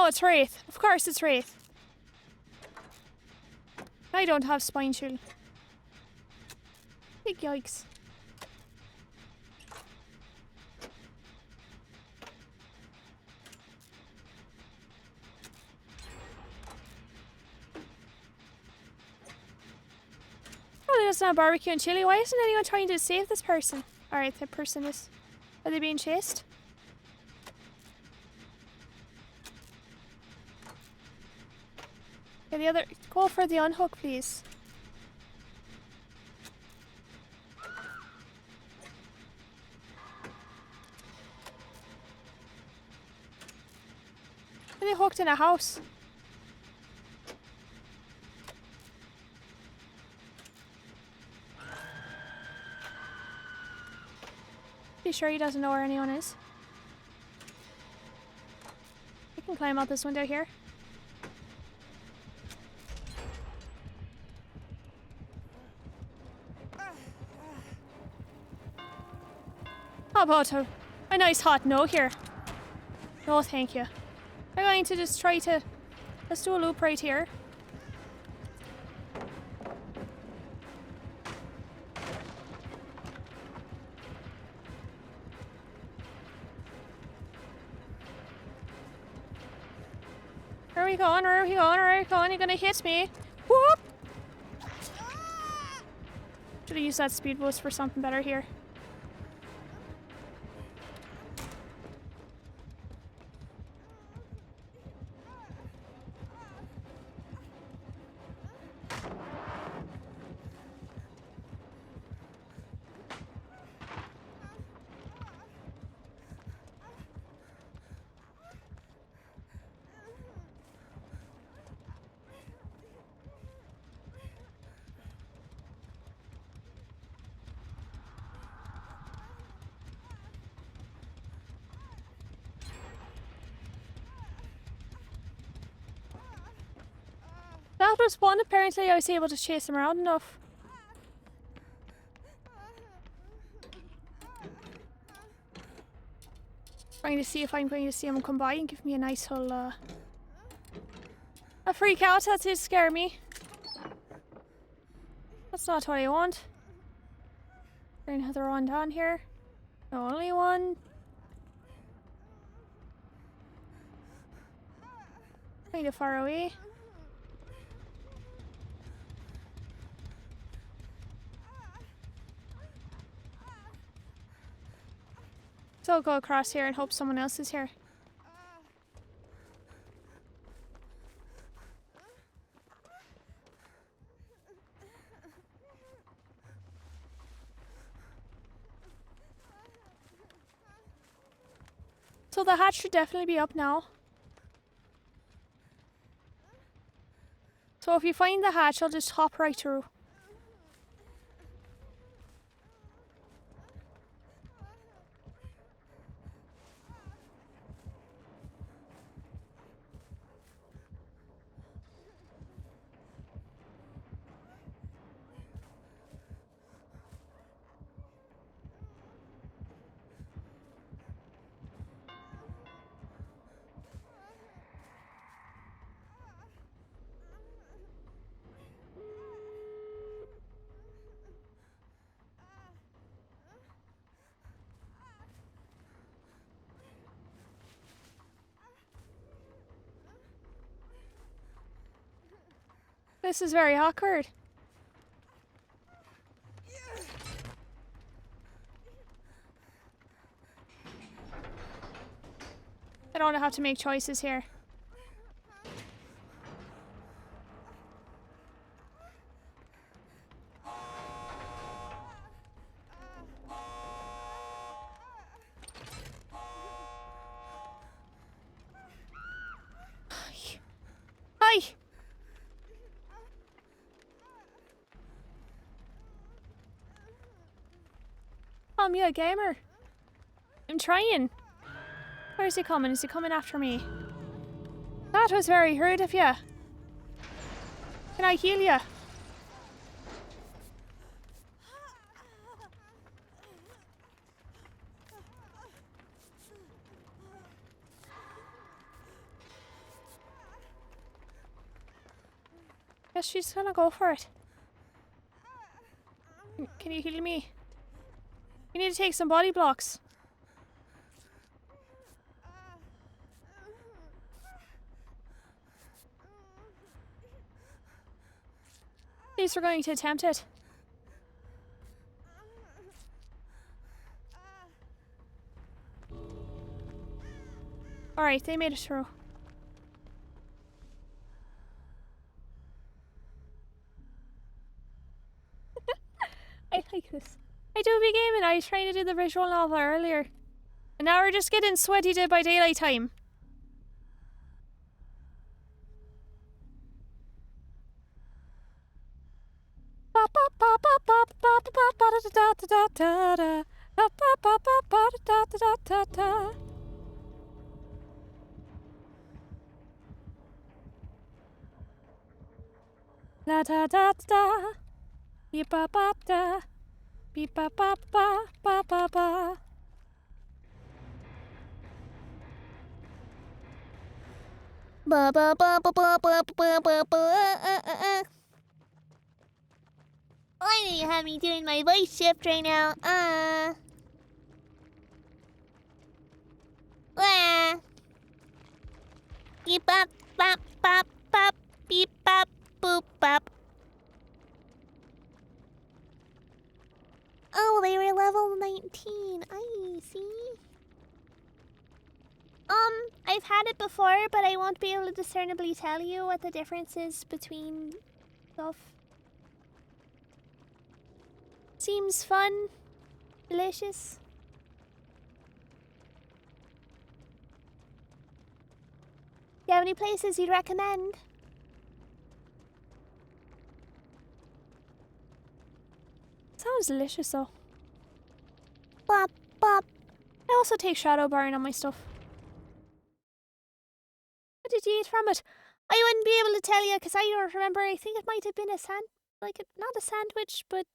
Oh, it's Wraith. Of course it's Wraith. I don't have spine shield. Big yikes. Oh, there's not barbecue and chili. Why isn't anyone trying to save this person? Alright, the person is... Are they being chased? Okay, the other... Go for the unhook, please. Are they hooked in a house? Be sure he doesn't know where anyone is. I can climb out this window here. How about a nice hot no here? No, thank you. I'm going to just try to... Let's do a loop right here. Where are we going? Where are we going? Where are we going? You're gonna hit me. Whoop! Should have used that speed boost for something better here. That was one. Apparently I was able to chase him around enough. Trying to see if I'm going to see him come by and give me a nice little a freak out. That did scare me. That's not what I want. Another one down here. No, only one. Kind of far away. So I'll go across here and hope someone else is here. So the hatch should definitely be up now. So if you find the hatch, I'll just hop right through. This is very awkward. I don't have to make choices here. Hi! I'm a gamer. I'm trying. Where is he coming? Is he coming after me? That was very rude of you. Can I heal you? Guess she's gonna go for it. Can you heal me? You need to take some body blocks. At least we're going to attempt it. Alright, they made it through. I like this. I do be gaming. I was trying to do the visual novel earlier. And now we're just getting sweaty Dead by Daylight time. La da da da. Beep ba ba da. Beep ba ba ba ba ba ba. Ba ba ba ba ba ba ba ba ba. I know you have me doing my voice shift right now. Beep bop bop bop bop. Beep bop boop bop. Oh, they were level 19. I see. I've had it before, but I won't be able to discernibly tell you what the difference is between stuff. Seems fun. Delicious. Do you have any places you'd recommend? Sounds delicious though. Bop, bop. I also take shadow burn on my stuff. What did you eat from it? I wouldn't be able to tell you because I don't remember. I think it might have been not a sandwich, but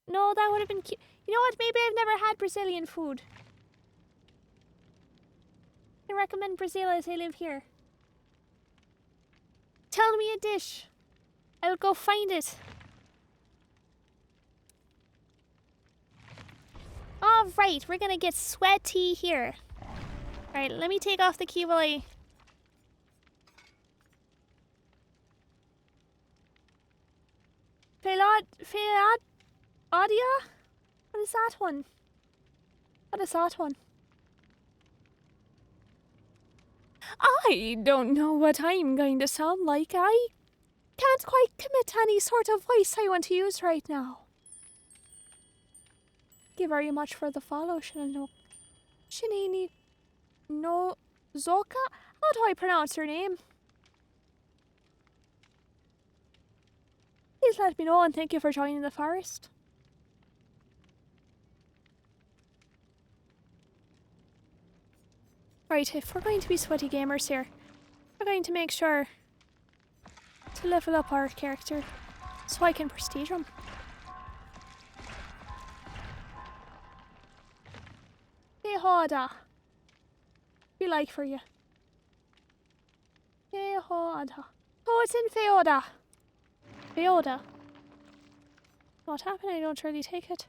no, that would have been cute. You know what? Maybe I've never had Brazilian food. I recommend Brazil as I live here. Tell me a dish. I'll go find it. Alright, we're gonna get sweaty here. Alright, let me take off the key while I... Audia? What is that one? What is that one? I don't know what I'm going to sound like. I can't quite commit to any sort of voice I want to use right now. Thank you very much for the follow, Shinini no Zoka? How do I pronounce your name? Please let me know and thank you for joining the forest. Right, if we're going to be sweaty gamers here, we're going to make sure to level up our character so I can prestige him. Fehoda. Be like for you. Fehoda. Oh, it's in Feoda. Feoda. What happened? I don't really take it.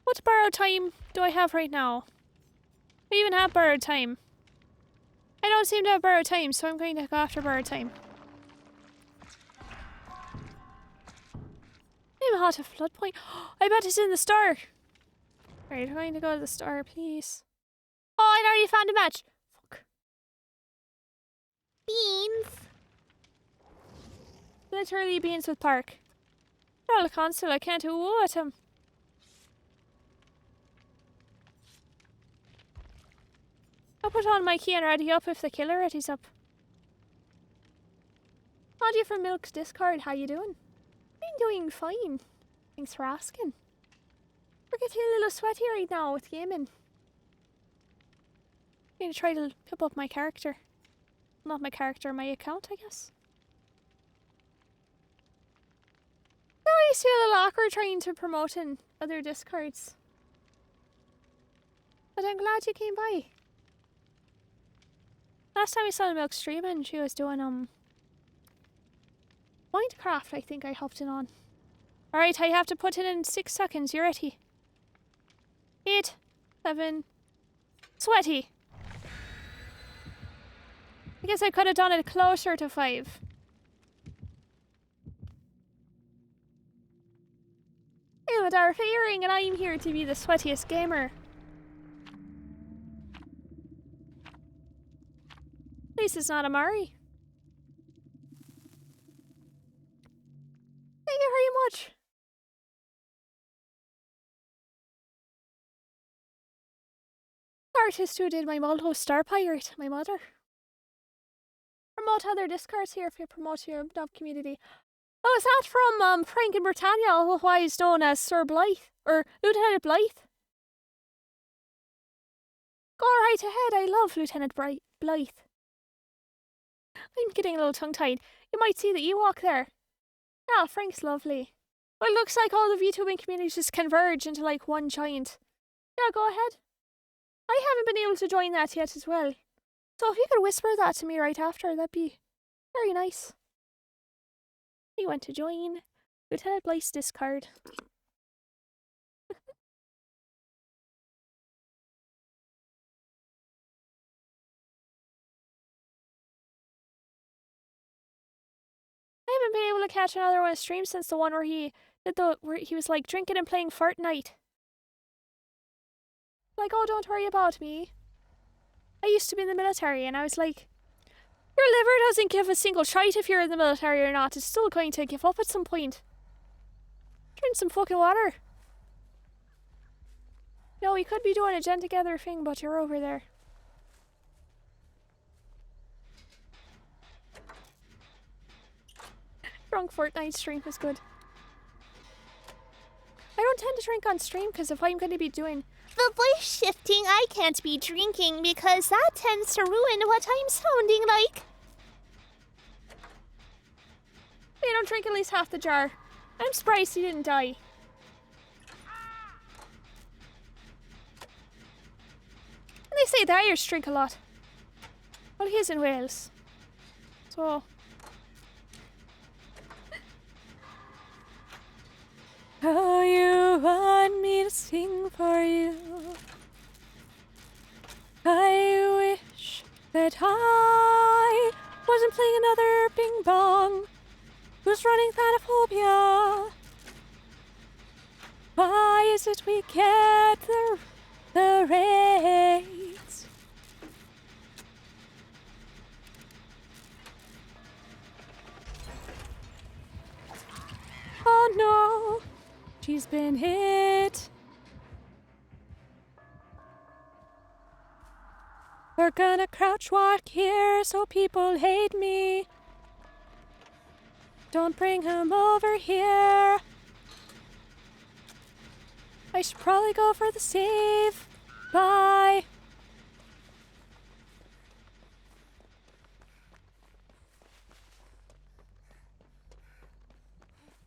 What borrowed time do I have right now? I even have borrowed time. I don't seem to have borrowed time, so I'm going to go after borrowed time. I'm hot at flood point. I bet it's in the star. Right, I'm going to go to the star, please. Oh, I'd already found a match. Fuck. Beans. Literally beans with Park. Well, a console, I can't do what him. I'll put on my key and ready up if the killer ready's up. Audio from Milk's Discord, how you doing? I'm doing fine. Thanks for asking. We're getting a little sweaty right now with gaming. I'm going to try to pip up my character. Not my character, my account, I guess. No, I used to feel a little awkward trying to promote in other Discords. But I'm glad you came by. Last time I saw Milk streaming, she was doing Minecraft, I think I hopped in on. Alright, I have to put it in 6 seconds. You ready? 8, 7, sweaty. I guess I could have done it closer to 5. I'm Adare Fairing, and I'm here to be the sweatiest gamer. At least it's not Amari. Thank you very much. Artist who did my Molto Star Pirate, my mother. Promote other discards here if you promote your dub community. Oh, is that from Frank in Britannia, otherwise known as Sir Blythe, or Lieutenant Blythe? Go right ahead, I love Lieutenant Blythe. I'm getting a little tongue-tied. You might see the Ewok there. Ah, Frank's lovely. Well, it looks like all the VTubing communities just converge into like one giant. Yeah, go ahead. I haven't been able to join that yet as well. So if you could whisper that to me right after, that'd be very nice. You want to join Lieutenant Blythe's Discard. I haven't been able to catch another one stream since the one where he did where he was like drinking and playing Fortnite. Like, oh, don't worry about me. I used to be in the military, and I was like, your liver doesn't give a single shite if you're in the military or not. It's still going to give up at some point. Drink some fucking water. No, we could be doing a gen together thing, but you're over there. Drunk Fortnite stream was good. I don't tend to drink on stream because if I'm going to be doing The voice shifting, I can't be drinking because that tends to ruin what I'm sounding like. you don't drink at least half the jar. I'm surprised he didn't die. And they say the Irish drink a lot. Well, he is in Wales. So... Oh, you want me to sing for you? I wish that I wasn't playing another bing bong. Who's running Thanophobia? Why is it we get the raids? Oh no! She's been hit. We're gonna crouch walk here so people hate me. Don't bring him over here. I should probably go for the save. Bye.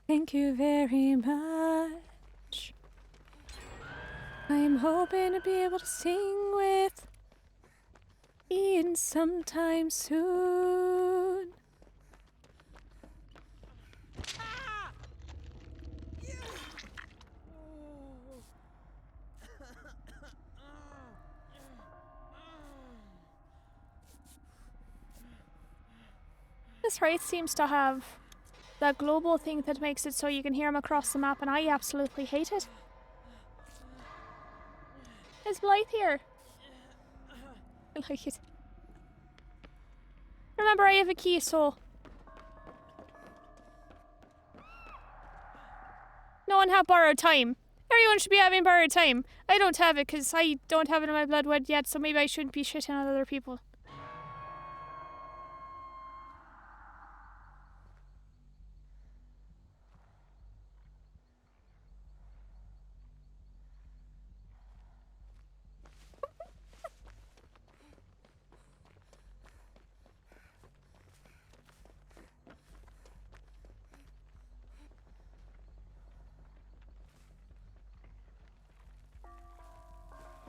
Thank you very much. I'm hoping to be able to sing with Ian sometime soon. This raid seems to have that global thing that makes it so you can hear him across the map, and I absolutely hate it. Is Blythe here? I like it. Remember, I have a key, so... No one have borrowed time. Everyone should be having borrowed time. I don't have it, because I don't have it in my blood yet, so maybe I shouldn't be shitting on other people.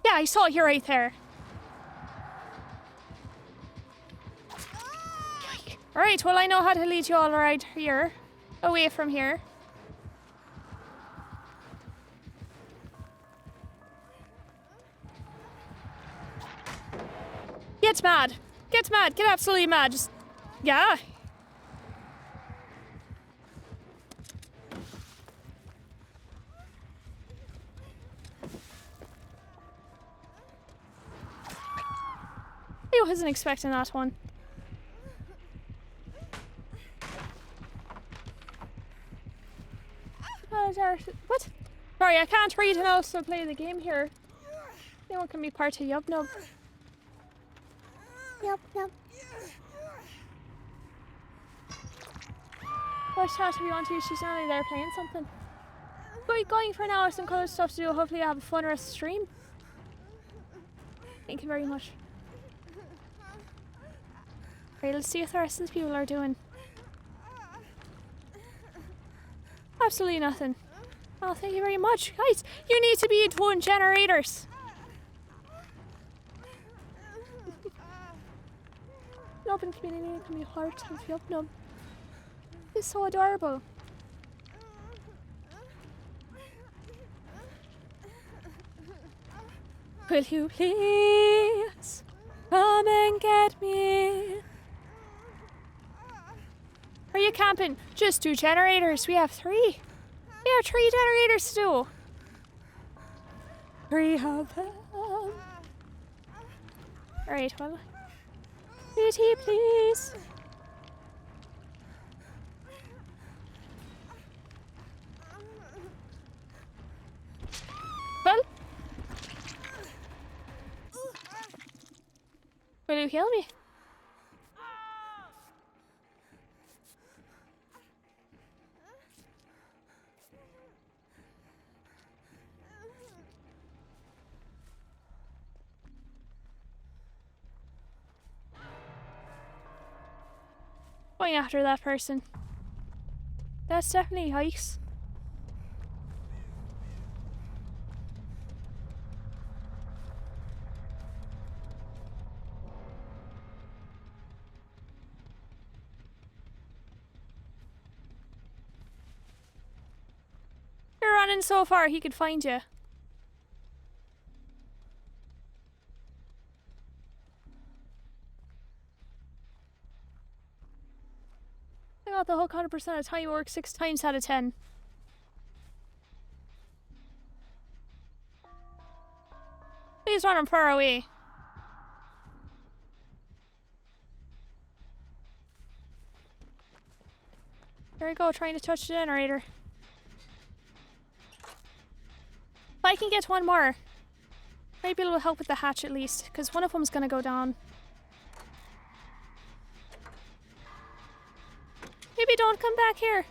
Yeah, I saw you right there. Alright, well I know how to lead you all right here. away from here. Get mad. Get mad. Get absolutely mad. Just... yeah. I wasn't expecting that one. What? Sorry, I can't read and also play the game here. Anyone can be part of Yubnub. Yup, yup. Watch chat if you want to. She's only there playing something. Going for now. Some colour stuff to do. Hopefully I have a fun rest of the stream. Thank you very much. Right, let's see what the rest of the people are doing. Absolutely nothing. Oh, thank you very much. Guys, you need to be doing generators. An open community can be hard to feel up. It's so adorable. Will you please come and get me? Are you camping? Just 2 generators. We have 3. We have 3 generators to do. 3 of them. Alright, well. Beauty, please. Well. Will you heal me? Going after that person. That's definitely hikes. You're running so far he could find you. I got the hook 100% of the time. It works 6 times out of 10. Please run him far away. There we go, trying to touch the generator. If I can get one more, maybe it'll help with the hatch at least, because one of them's gonna go down. Maybe don't come back here.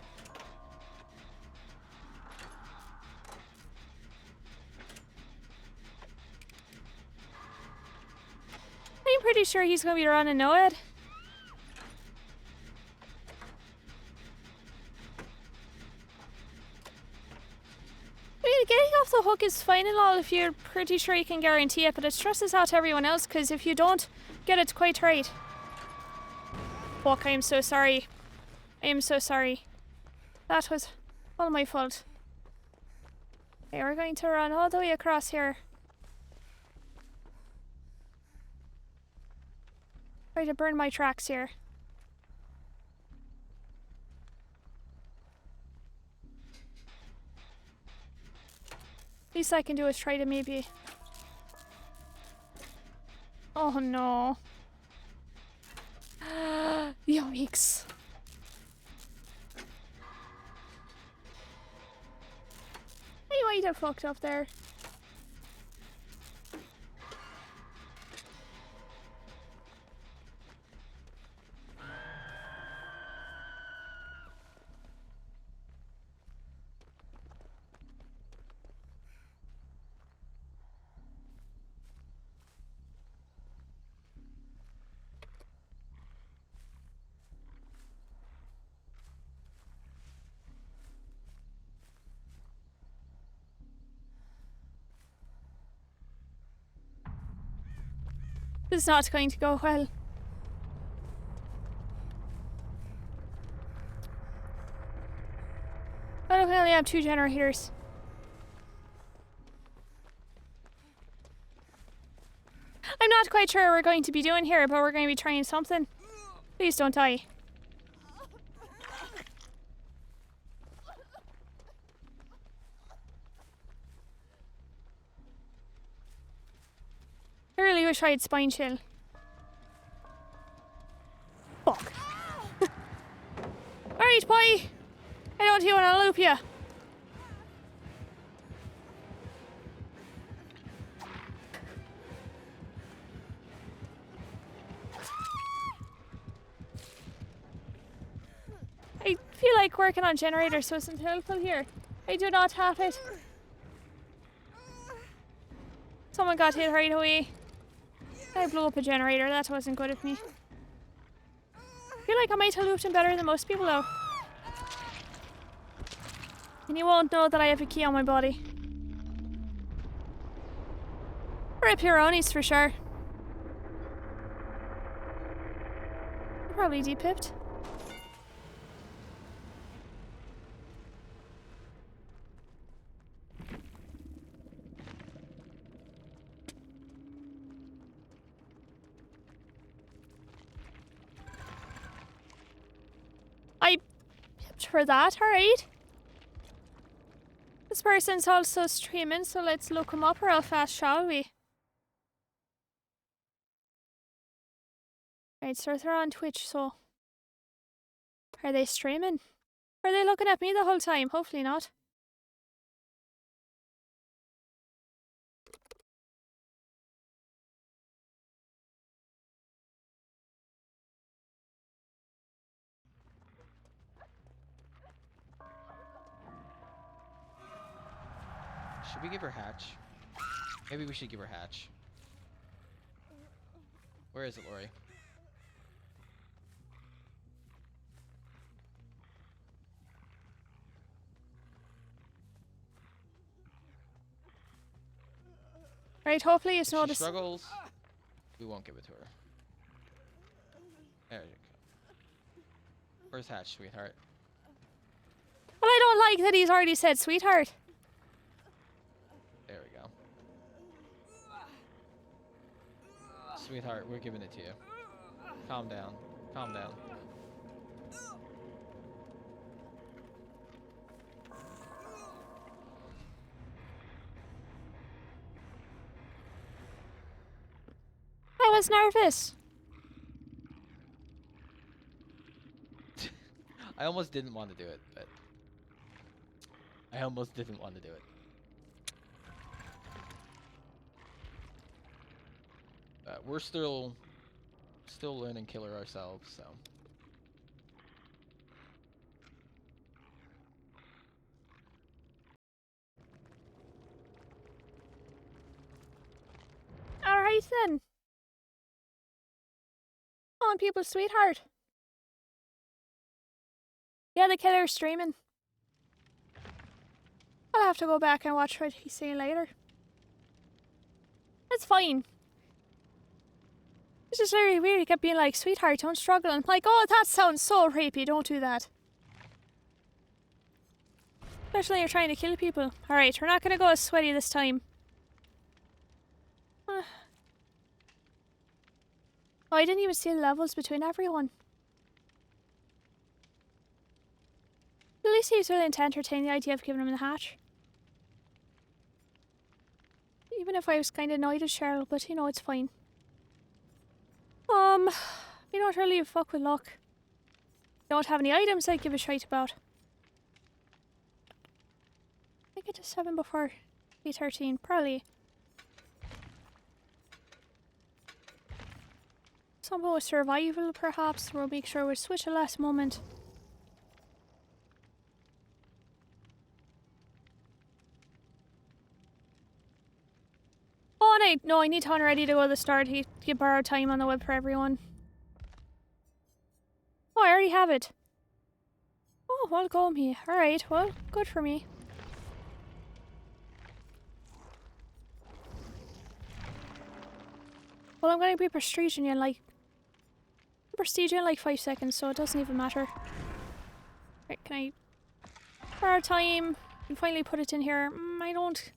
I'm pretty sure he's gonna be running Noed. I mean, getting off the hook is fine and all if you're pretty sure you can guarantee it, but it stresses out everyone else because if you don't get it quite right. Fuck, I am so sorry. I am so sorry. That was all my fault. Okay, we're going to run all the way across here. Try to burn my tracks here. Least I can do is try to maybe... oh no. Yikes. I might have fucked up there. This is not going to go well. only have 2 generators. I'm not quite sure what we're going to be doing here, but we're going to be trying something. Please don't die. I really wish I had spine chill. Fuck. Alright, boy. I don't even want to loop you. I feel like working on generators wasn't helpful here. I do not have it. Someone got hit right away. I blew up a generator. That wasn't good of me. I feel like I might have looped him better than most people though. And he won't know that I have a key on my body. Rip Huronis for sure. Probably depipped. I pipped for that, alright. This person's also streaming, so let's look him up real fast, shall we? Right, so they're on Twitch, so... Are they streaming? Are they looking at me the whole time? Hopefully not. Should we give her hatch? Maybe we should give her hatch. Where is it, Lori? Right, hopefully it's If not she a... struggles, we won't give it to her. There you go. Where's hatch, sweetheart? Well, I don't like that he's already said sweetheart. There we go. Sweetheart, we're giving it to you. Calm down. Calm down. I was nervous. I almost didn't want to do it, but... I almost didn't want to do it. We're still learning killer ourselves, so... Alright then. On people's sweetheart. Yeah, the killer's streaming. I'll have to go back and watch what he's saying later. That's fine. It's just very weird. He kept being like, sweetheart, don't struggle. And I'm like, oh, that sounds so rapey. Don't do that. Especially when you're trying to kill people. Alright, we're not going to go as sweaty this time. Oh, I didn't even see the levels between everyone. At least he was willing to entertain the idea of giving him the hatch. Even if I was kind of annoyed at Cheryl, but you know, it's fine. We don't really fuck with luck. Don't have any items I'd give a shite about. I get to 7 before B13, probably. Somehow a survival, perhaps. We'll make sure we switch at last moment. Oh, no, I need Ton ready to go at the start. He get borrowed time on the web for everyone. Oh, I already have it. Oh, well, go me. Alright, well, good for me. Well, I'm gonna be prestiging in like 5 seconds, so it doesn't even matter. Right, can I for our time. And finally put it in here. I don't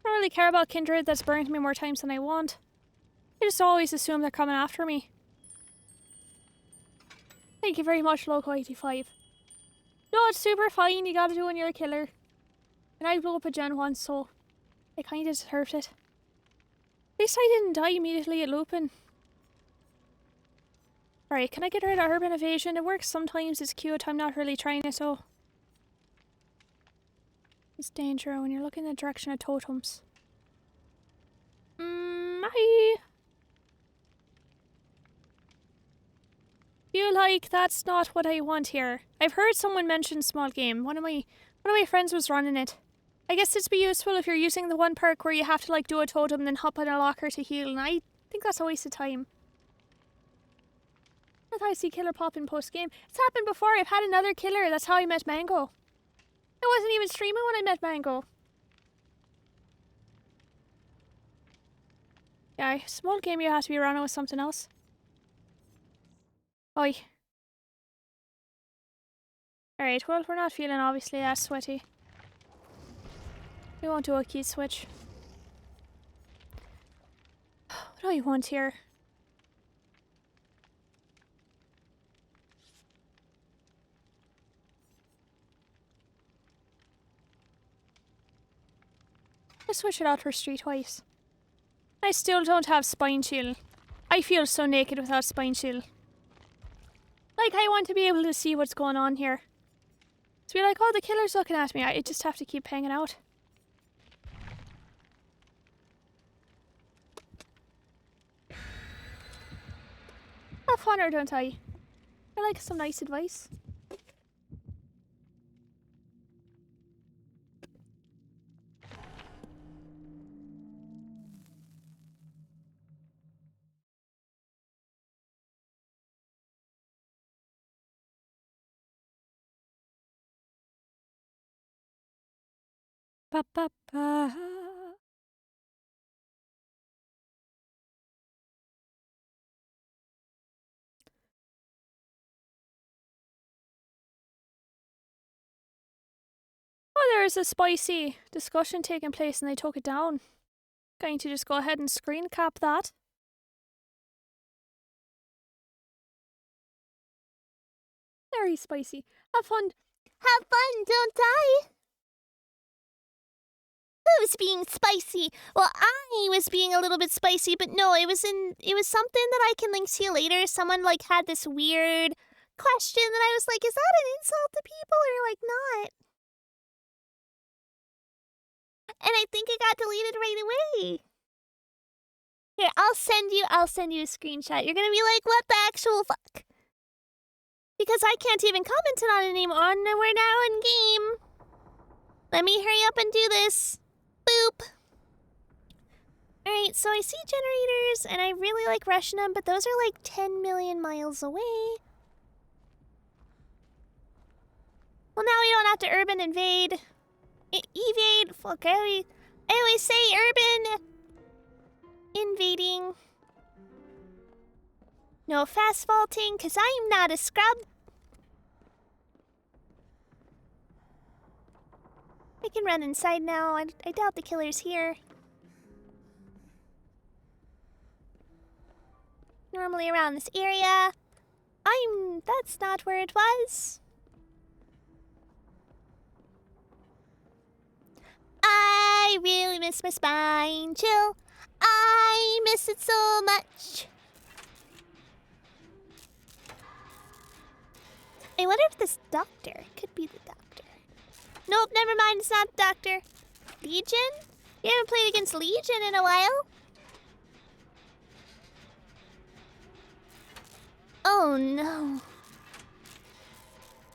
really care about Kindred. That's burned me more times than I want. I just always assume they're coming after me. Thank you very much, Loco85. No, it's super fine. You gotta do when you're a killer. And I blew up a gen once, so I kinda deserved it. At least I didn't die immediately at Lupin. Alright, can I get rid of urban evasion? It works sometimes, it's cute. I'm not really trying it, so. It's danger when you're looking in the direction of totems. I feel like that's not what I want here. I've heard someone mention small game. One of my friends was running it. I guess it'd be useful if you're using the one perk where you have to like do a totem and then hop on a locker to heal, and I think that's a waste of time. I thought I see killer pop in post game. It's happened before. I've had another killer. That's how I met Mango. I wasn't even streaming when I met Mango. Yeah, small game you have to be running with something else. Oi. Alright, well, we're not feeling obviously that sweaty. We won't do a key switch. What do I want here? Let's switch it out for Streetwise. I still don't have Spine Chill. I feel so naked without Spine Chill. Like, I want to be able to see what's going on here. To be like, oh, the killer's looking at me. I just have to keep hanging out. Have fun, or don't I? I like some nice advice. Ba ba ba. Oh, there is a spicy discussion taking place and they took it down. Going to just go ahead and screen cap that. Very spicy. Have fun. Have fun, don't die. Who's being spicy? Well, I was being a little bit spicy, but no, it was something that I can link to you later. Someone like had this weird question that I was like, is that an insult to people or like not? And I think it got deleted right away. Here, I'll send you a screenshot. You're gonna be like, what the actual fuck? Because I can't even comment on it anymore. We're now in game. Let me hurry up and do this. Boop. Alright, so I see generators, and I really like rushing them, but those are like 10 million miles away. Well, now we don't have to urban invade. Evade. Fuck, I always say urban invading. No fast vaulting, because I'm not a scrub. I can run inside now. I doubt the killer's here. Normally around this area. That's not where it was. I really miss my spine chill. I miss it so much. I wonder if this doctor could be the doctor. Nope, never mind, it's not the doctor. Legion? You haven't played against Legion in a while? Oh no.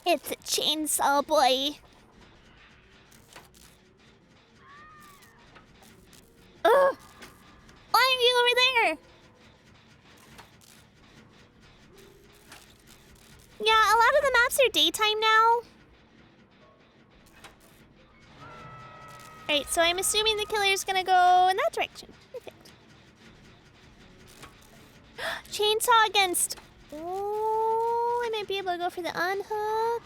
It's a chainsaw boy. Ugh! Why are you over there? Yeah, a lot of the maps are daytime now. Alright, so I'm assuming the killer's gonna go in that direction. Perfect. Chainsaw against... Oh, I might be able to go for the unhook.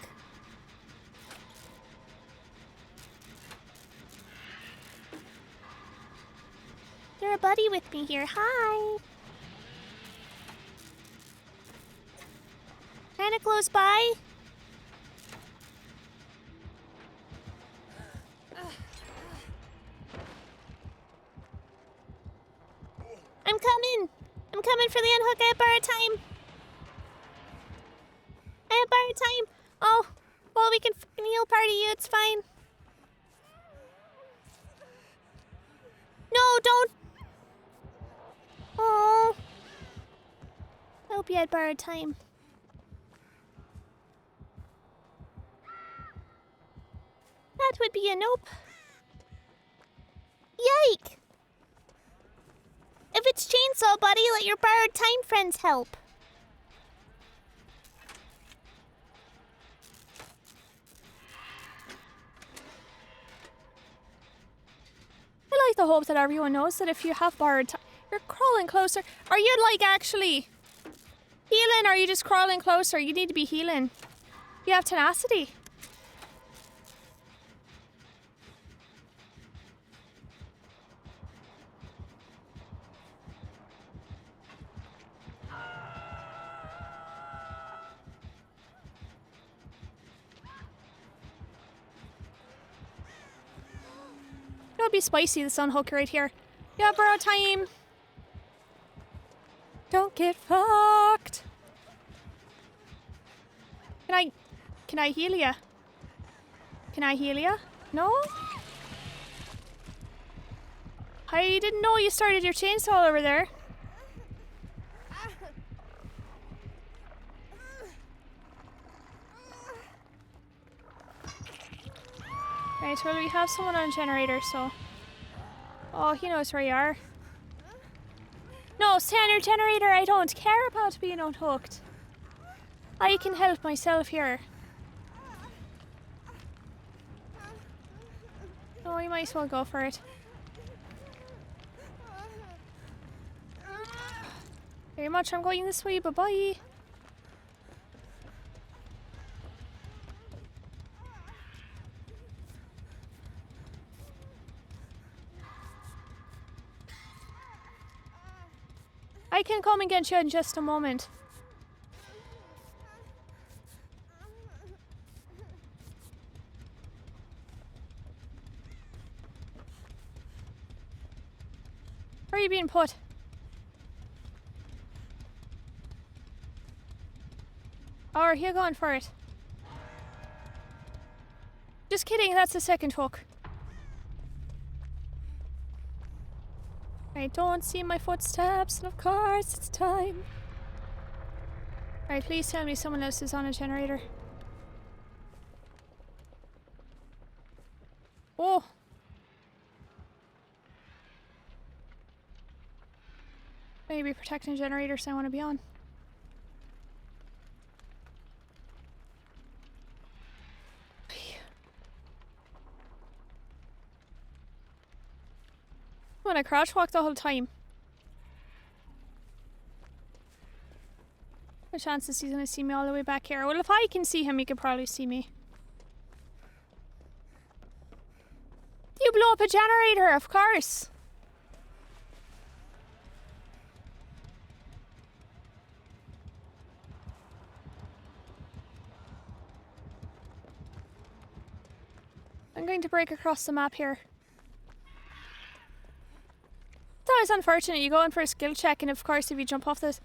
you're a buddy with me here. Hi. Kinda close by. I'm coming. I'm coming for the unhook. I have borrowed time. I have borrowed time. Oh, well, we can fucking heal party you. It's fine. No, don't. Oh. I hope you had borrowed time. That would be a nope. Yike! If it's chainsaw, buddy, let your borrowed time friends help. I like the hope that everyone knows that if you have borrowed time, you're crawling closer. Are you like actually healing, or are you just crawling closer? You need to be healing. You have tenacity. It would be spicy, this unhook right here. Yeah, borrow time. Don't get fucked. Can I heal ya? Can I heal ya? No? I didn't know you started your chainsaw over there. Right, well, we have someone on a generator, so... Oh, he knows where you are. No, stay on your generator. I don't care about being unhooked. I can help myself here. Oh, you might as well go for it. Very much, I'm going this way, bye-bye. I can come and get you in just a moment. Where are you being put? Oh, are you going for it? Just kidding, that's the second hook. I don't see my footsteps, and of course it's time. Alright, please tell me someone else is on a generator. Oh! Maybe protecting generators I want to be on. I'm gonna crouch walk the whole time. The chances he's gonna see me all the way back here. Well, if I can see him, he could probably see me. You blow up a generator, of course. I'm going to break across the map here. That was unfortunate. You go in for a skill check, and of course, if you jump off the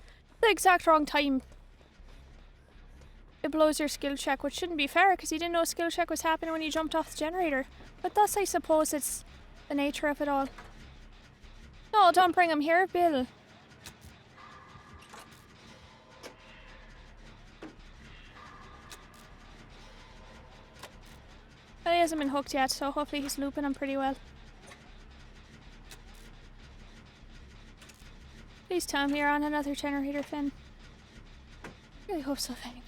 exact wrong time, it blows your skill check, which shouldn't be fair because you didn't know a skill check was happening when you jumped off the generator. But thus, I suppose it's the nature of it all. No, don't bring him here, Bill. Well, he hasn't been hooked yet, so hopefully he's looping him pretty well. Please tell me you're on another generator, Finn. I really hope so, Finn.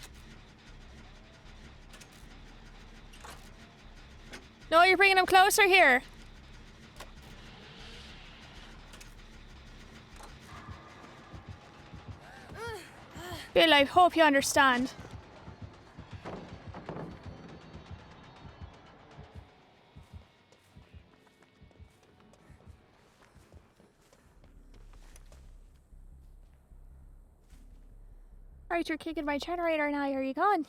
No, you're bringing him closer here. Bill, I hope you understand. Right, you're kicking my generator now. Are you gone?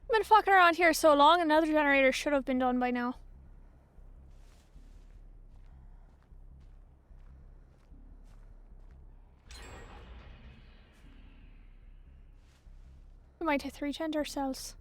I've been fucking around here so long, another generator should have been done by now. We might have 3 gender cells.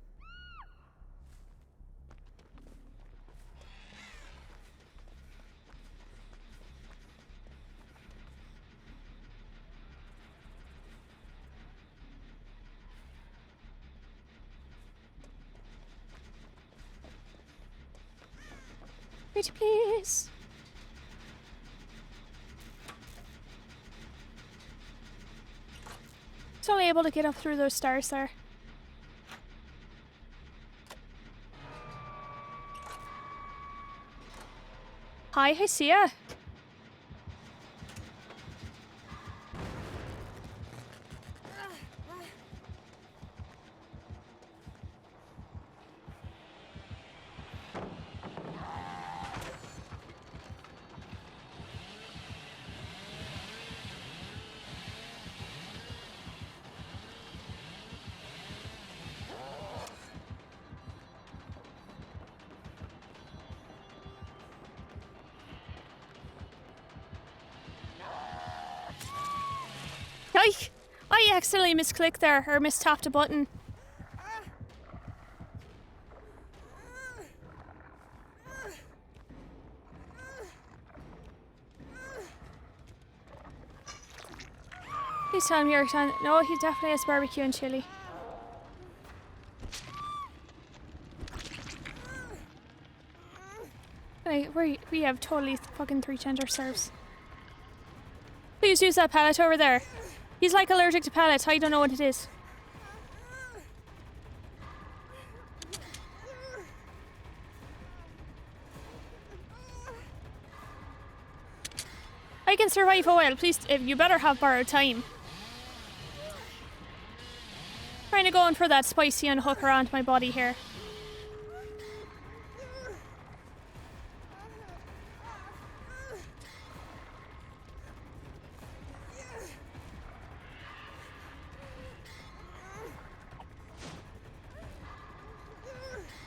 Pretty please. It's only able to get up through those stairs there. Hi, I see ya. Yike! I accidentally misclicked there, or mistapped a button. Please tell him you're no, he definitely has barbecue and chili. We have totally fucking 3 gender serves. Please use that pallet over there. He's like allergic to pallets. I don't know what it is. I can survive a while. Please, you better have borrowed time. Trying to go in for that spicy unhook around my body here.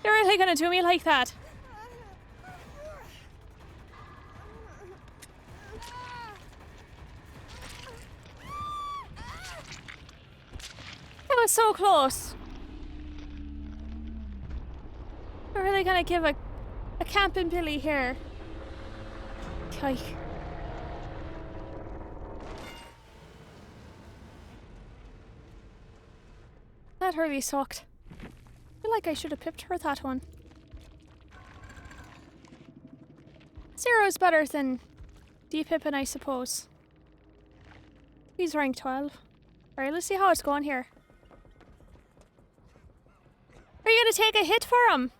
You're really gonna do me like that? That was so close. You're really gonna give a camping Billy here. Okay. That really sucked. I feel like I should have pipped her that one. 0 is better than D-pippin, I suppose. He's rank 12. Alright, let's see how it's going here. Are you gonna take a hit for him?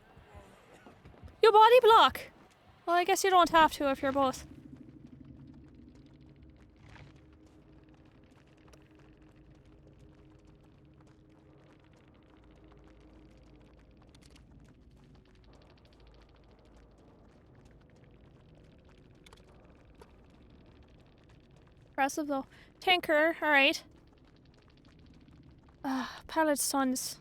You body block. Well, I guess you don't have to if you're both. Impressive though. Tanker, alright. Pallet sons.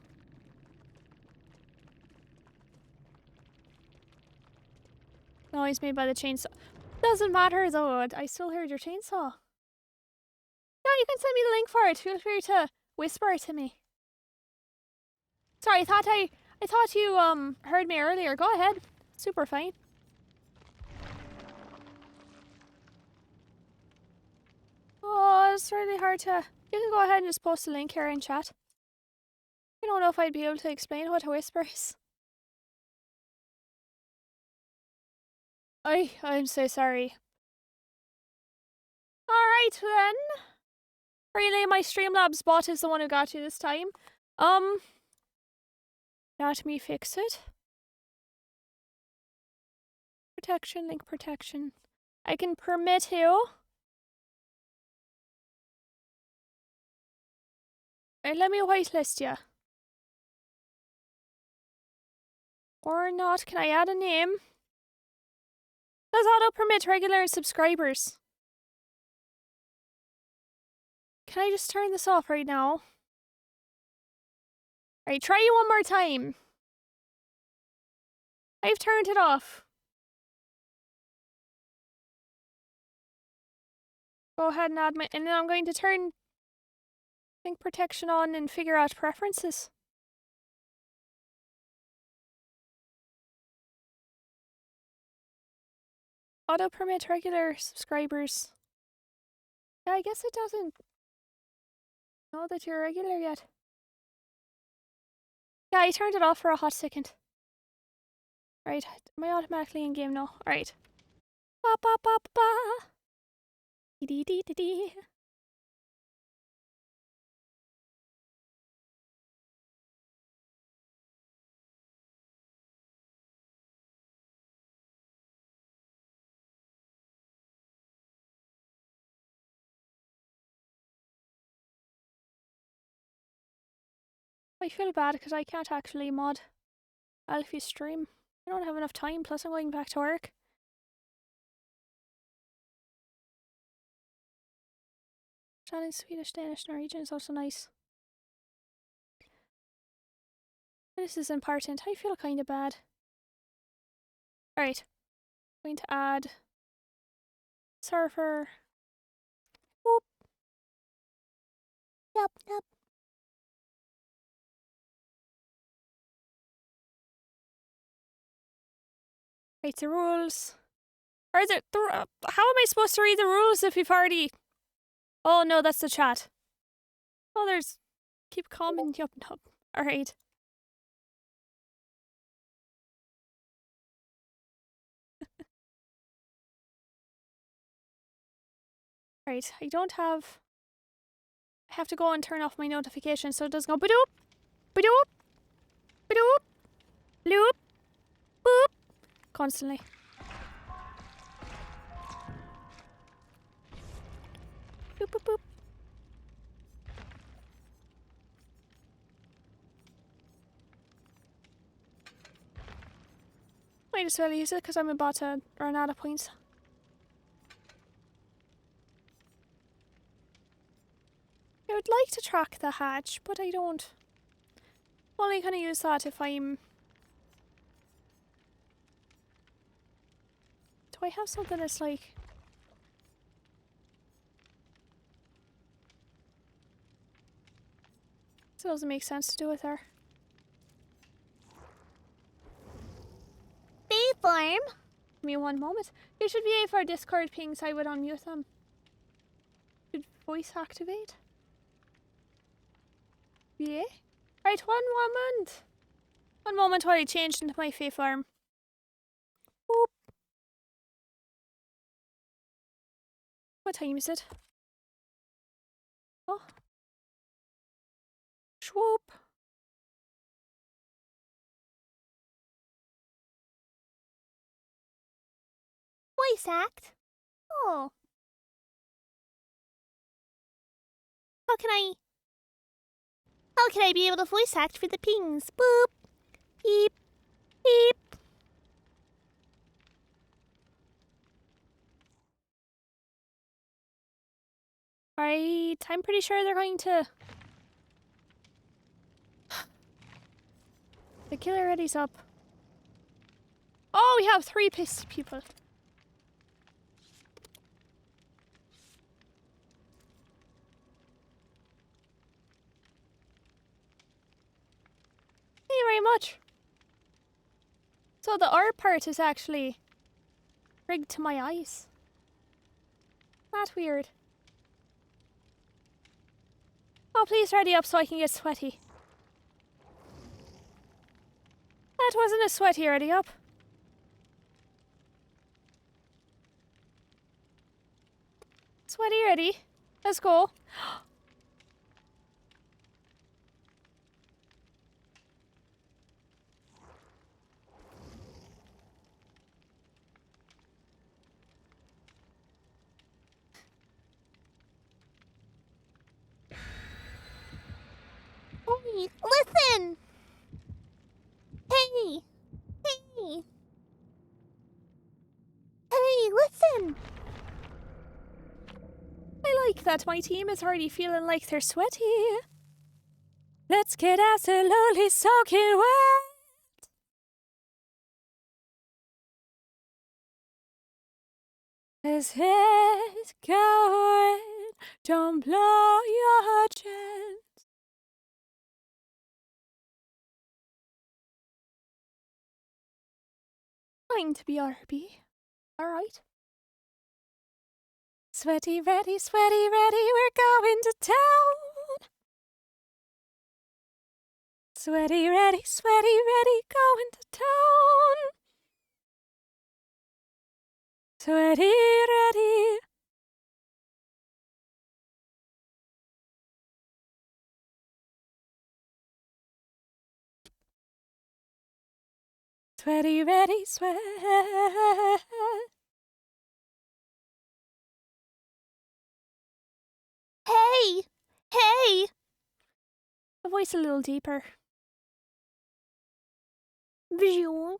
Noise made by the chainsaw. Doesn't matter though, I still heard your chainsaw. Yeah, you can send me the link for it. Feel free to whisper it to me. Sorry, I thought you heard me earlier. Go ahead. Super fine. Oh, it's really hard to... You can go ahead and just post a link here in chat. I don't know if I'd be able to explain what a whisper is. I'm so sorry. Alright then. Really, my Streamlabs bot is the one who got you this time. Let me fix it. Protection, link protection. I can permit you. Right, let me whitelist you. Or not. Can I add a name? Does auto permit regular subscribers? Can I just turn this off right now? Alright, try you one more time. I've turned it off. Go ahead and add my... And then I'm going to turn link protection on and figure out preferences. Auto permit regular subscribers. Yeah, I guess it doesn't know that you're regular yet. Yeah, I turned it off for a hot second. Right, am I automatically in game now? Alright. Ba ba ba ba ba. Dee dee dee dee. I feel bad because I can't actually mod Alfie stream. I don't have enough time, plus I'm going back to work. Chatting Swedish, Danish, Norwegian is also nice. This is important. I feel kind of bad. Alright. I'm going to add server. Whoop. Yup, yup. Right, the rules. Or is it how am I supposed to read the rules if you've already... Oh no, that's the chat. Oh, there's... Keep calm and yup, yup. Alright. Right, I don't have... I have to go and turn off my notifications so it doesn't go ba-doop, ba-doop, ba-doop, loop, boop, constantly. Boop, boop, boop. Might as well use it because I'm about to run out of points. I would like to track the hatch, but I don't. Only gonna use that if I'm... Do I have something that's like... It doesn't make sense to do with her. Bayform. Give me one moment. You should VA for Discord pings, I would unmute them. Should voice activate? VA? Right, one moment. One moment while I changed into my Fae farm. Whoop. What time is it? Oh. Swoop. Voice act. Oh. How can I be able to voice act for the pings? Boop. Beep. Beep. Right, I'm pretty sure they're going to... The killer ready's up. Oh, we have 3 pissed people. Thank you very much. So the R part is actually rigged to my eyes. That's weird. Oh, please ready up so I can get sweaty. That wasn't a sweaty ready up. Sweaty ready. Let's go. like that my team is already feeling like they're sweaty. Let's get absolutely soaking wet. Let's get going. Don't blow your chest. Trying to be RB. Alright. Sweaty, ready, we're going to town. Sweaty, ready, going to town. Sweaty, ready. Sweaty, ready, sweat. Hey! Hey! The voice a little deeper. View.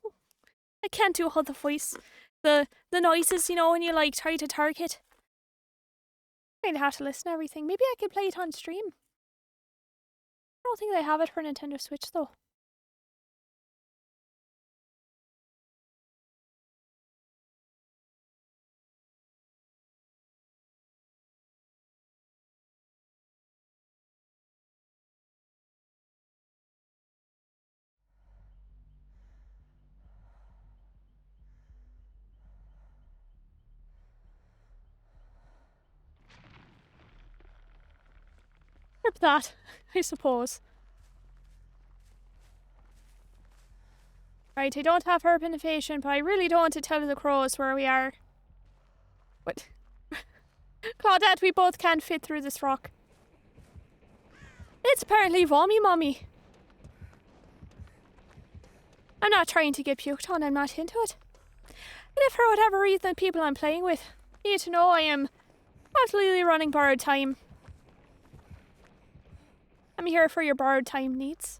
I can't do all the voice. The noises, you know, when you like try to target. I'd have to listen to everything. Maybe I could play it on stream. I don't think they have it for Nintendo Switch though. Rip that, I suppose. Right, I don't have herb innovation, but I really don't want to tell the crows where we are. What? Claudette, we both can't fit through this rock. It's apparently vommy mommy. I'm not trying to get puked on, I'm not into it. And if for whatever reason the people I'm playing with need to know I am absolutely running borrowed time, I'm here for your borrowed time needs.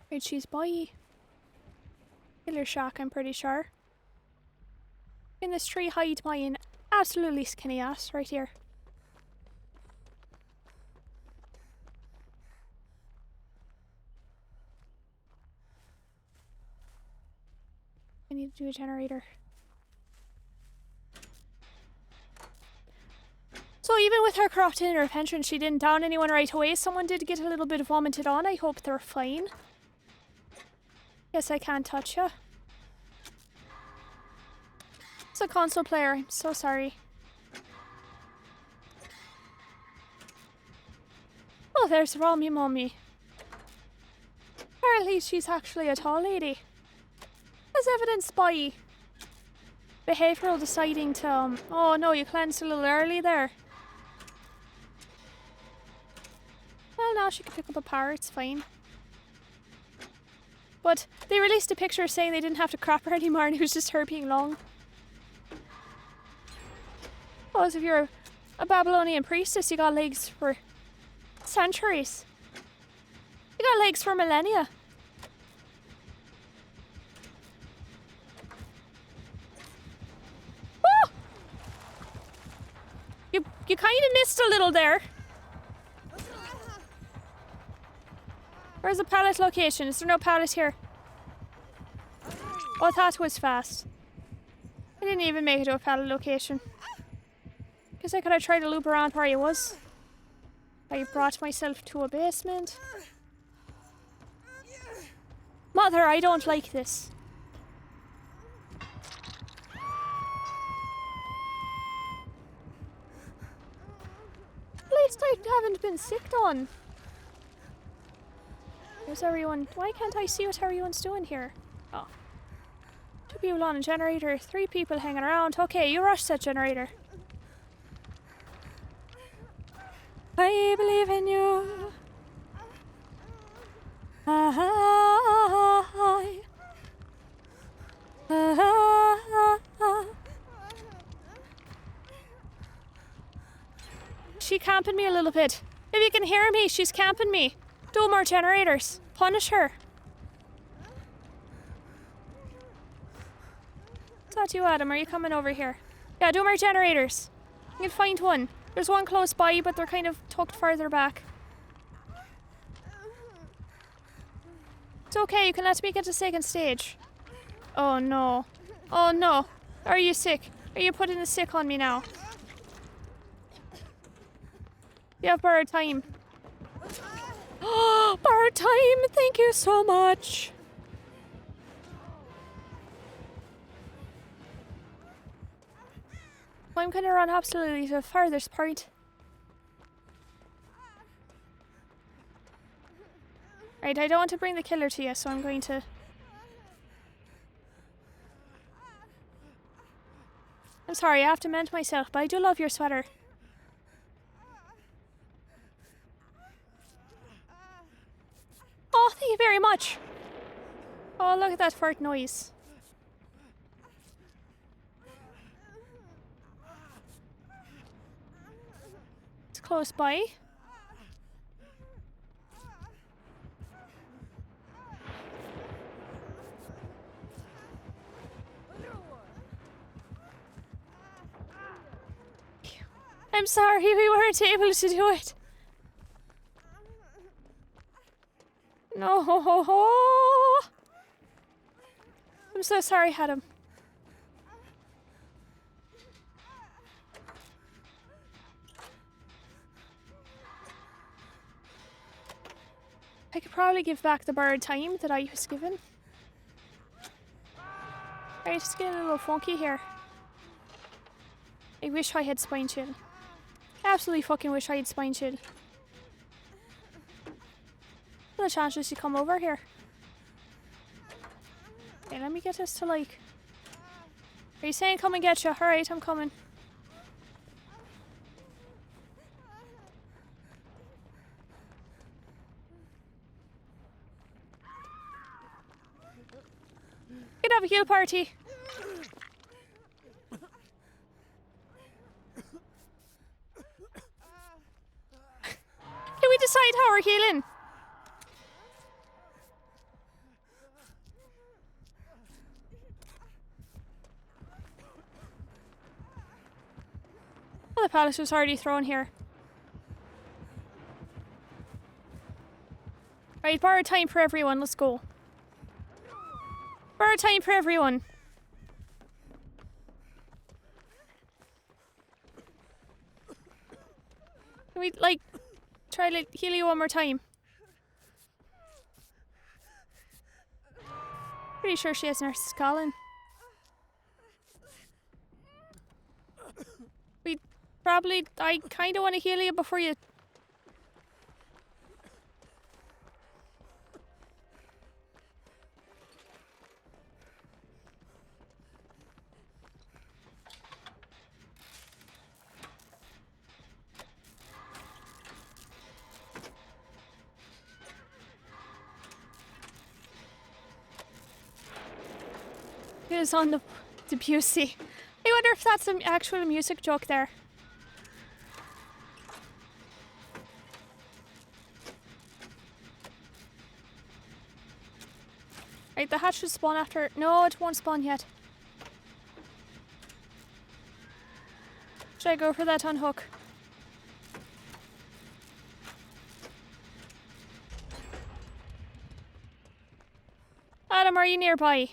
Right, she's by Killer Shack, I'm pretty sure. In this tree hide my absolutely skinny ass right here. I need to do a generator. So even with her corrupted in her pension, she didn't down anyone right away. Someone did get a little bit vomited on. I hope they're fine. Yes, I can't touch you. It's a console player. I'm so sorry. Oh, there's Romy Mummy. Apparently she's actually a tall lady. As evidenced by behavioural deciding to, oh no, you cleansed a little early there. Well, now she can pick up a power, it's fine. But they released a picture saying they didn't have to crap her anymore and it was just her being long. Oh, as if you're a Babylonian priestess, you got legs for centuries. You got legs for millennia. Woo! You kind of missed a little there. Where's the pallet location? Is there no pallet here? Oh, that was fast. I didn't even make it to a pallet location. Guess I could have tried to loop around where I was. I brought myself to a basement. Mother, I don't like this. At least I haven't been sick on. Where's everyone? Why can't I see what everyone's doing here? Oh. 2 people on a generator, 3 people hanging around. Okay, you rush that generator. I believe in you. She camping me a little bit. If you can hear me, she's camping me. 2 more generators. Punish her. It's not you, Adam. Are you coming over here? Yeah, do more generators. You can find one. There's one close by, but they're kind of tucked further back. It's okay, you can let me get to second stage. Oh no. Oh no. Are you sick? Are you putting the sick on me now? You have borrowed time. Oh, borrowed time! Thank you so much! I'm gonna run absolutely to the farthest point. Right, I don't want to bring the killer to you, so I'm going to... I'm sorry, I have to mend myself, but I do love your sweater. Oh, thank you very much! Oh, look at that fart noise. It's close by. I'm sorry, we weren't able to do it. No. I'm so sorry, Adam. I could probably give back the borrowed time that I was given. Right, it's getting a little funky here. I wish I had spine chill. Absolutely fucking wish I had spine chill. What are the chances you come over here? Okay, let me get this to like... Are you saying come and get you? Alright, I'm coming. Could have a heal party. Can we decide how we're healing? Well, the palace was already thrown here. Right, borrow time for everyone. Let's go. Borrow time for everyone. Can we, like, try to heal you one more time? Pretty sure she has nurses calling. We probably... I kind of want to heal you before you... It was on the Debussy. I wonder if that's an actual music joke there. Right, the hatch should spawn after... No, it won't spawn yet. Should I go for that unhook? Adam, are you nearby?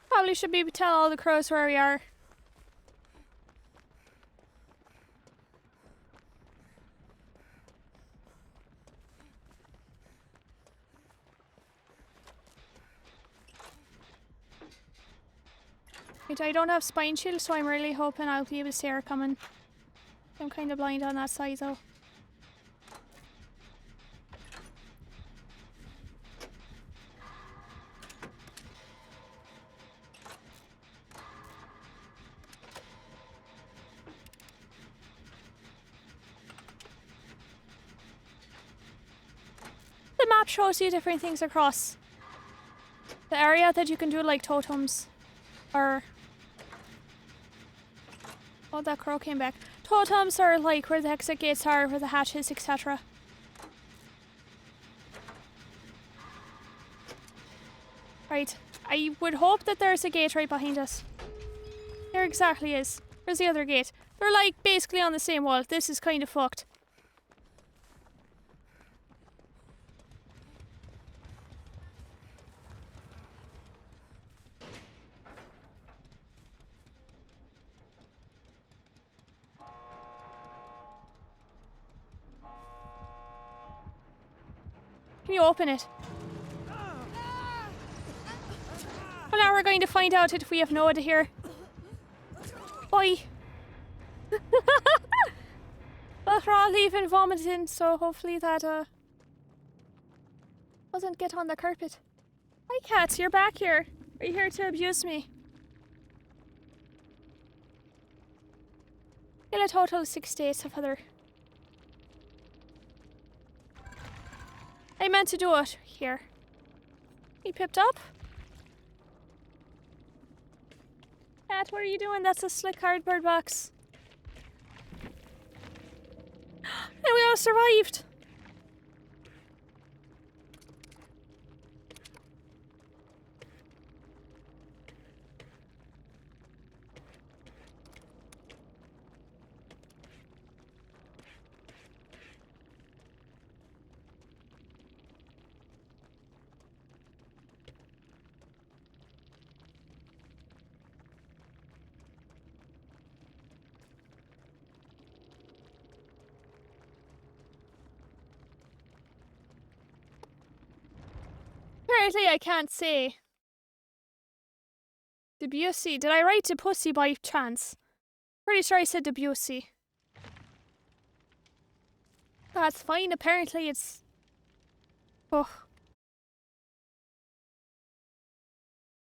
Probably should be tell all the crows where we are. Wait, I don't have spine shield, so I'm really hoping I'll be able to see her coming. I'm kind of blind on that side though. map shows you different things across the area that you can do, like totems. Or... Oh, that crow came back. Totems are like where the exit gates are, where the hatches, etc. Right. I would hope that there's a gate right behind us. There exactly is. Where's the other gate? They're like basically on the same wall. This is kind of fucked. Can you open it? Well, now we're going to find out if we have Noah here. Bye. But we're all leaving vomiting, so hopefully that doesn't get on the carpet. Hi cats, you're back here. Are you here to abuse me? Kill a total of 6 days of other. I meant to do it here. He pipped up. Cat, what are you doing? That's a slick cardboard box. And we all survived. Apparently I can't say Debussy. Did I write Debussy by chance? Pretty sure I said Debussy. That's fine, apparently it's... Oh.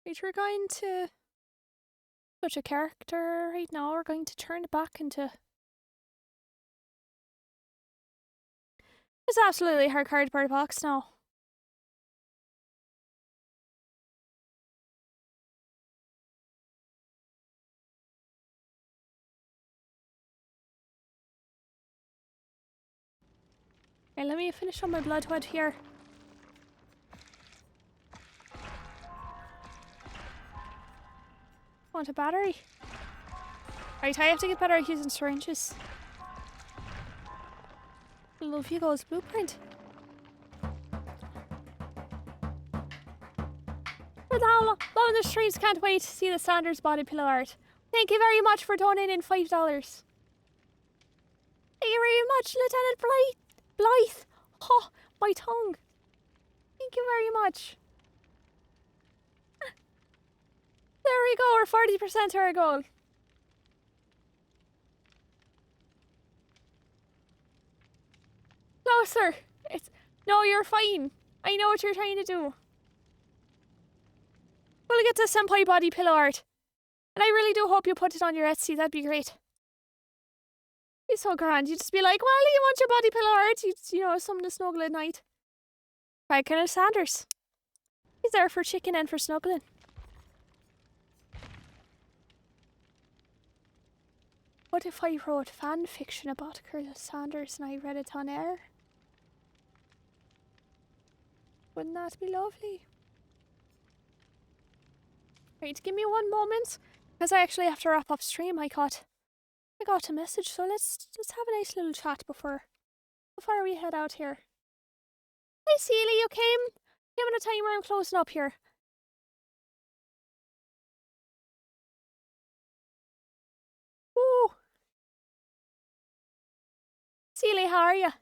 Right, we're going to... Such a character right now. We're going to turn it back into... It's absolutely her cardboard box now. Okay, let me finish on my bloodwood here. Want a battery? Right, I have to get better at using syringes. Love Hugo's blueprint. For the whole low in the streets, can't wait to see the Sanders body pillow art. Thank you very much for donating $5. Thank you very much, Lieutenant Blythe. Oh, my tongue. Thank you very much. There we go, we're 40% to our goal. Closer. No, you're fine. I know what you're trying to do. We'll get the senpai body pillow art. And I really do hope you put it on your Etsy, that'd be great. Be so grand. You'd just be like, well, you want your body pillow art? You know, something to snuggle at night. Right, Colonel Sanders. He's there for chicken and for snuggling. What if I wrote fan fiction about Colonel Sanders and I read it on air? Wouldn't that be lovely? Right, give me one moment, because I actually have to wrap up stream. I got a message, so let's have a nice little chat before we head out here. Hi Seelie, you came at a time where I'm closing up here. Ooh. Seelie, how are you?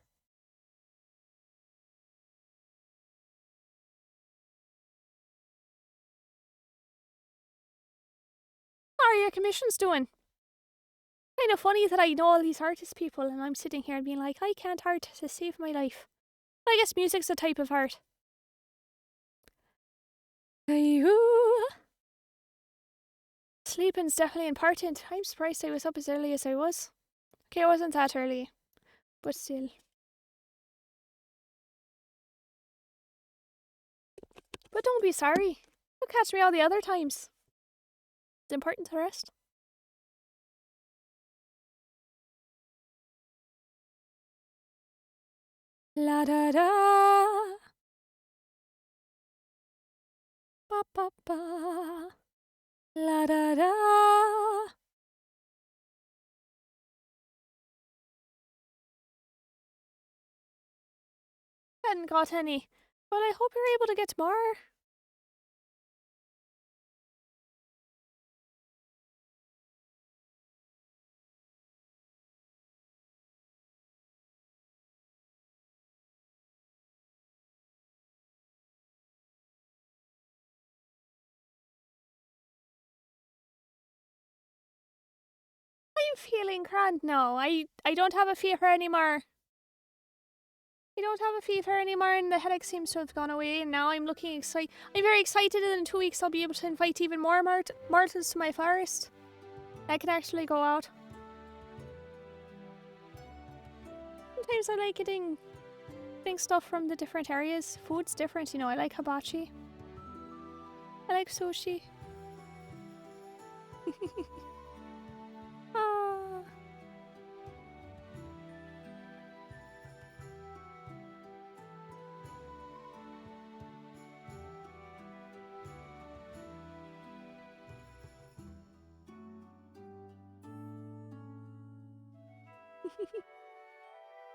How are your commissions doing? Kind of funny that I know all these artist people and I'm sitting here and being like, I can't art to save my life. But I guess music's a type of art. Sleeping's definitely important. I'm surprised I was up as early as I was. Okay, I wasn't that early, but still. But don't be sorry. You'll catch me all the other times. It's important to rest. La da da. Ba ba ba. La da da. Hadn't got any, but I hope you're able to get more. I'm feeling grand now. I don't have a fever anymore. I don't have a fever anymore, and the headache seems to have gone away. And now I'm looking excited. I'm very excited, and in 2 weeks I'll be able to invite even more mortals to my forest. I can actually go out. Sometimes I like getting stuff from the different areas. Food's different, you know. I like hibachi. I like sushi. Ah.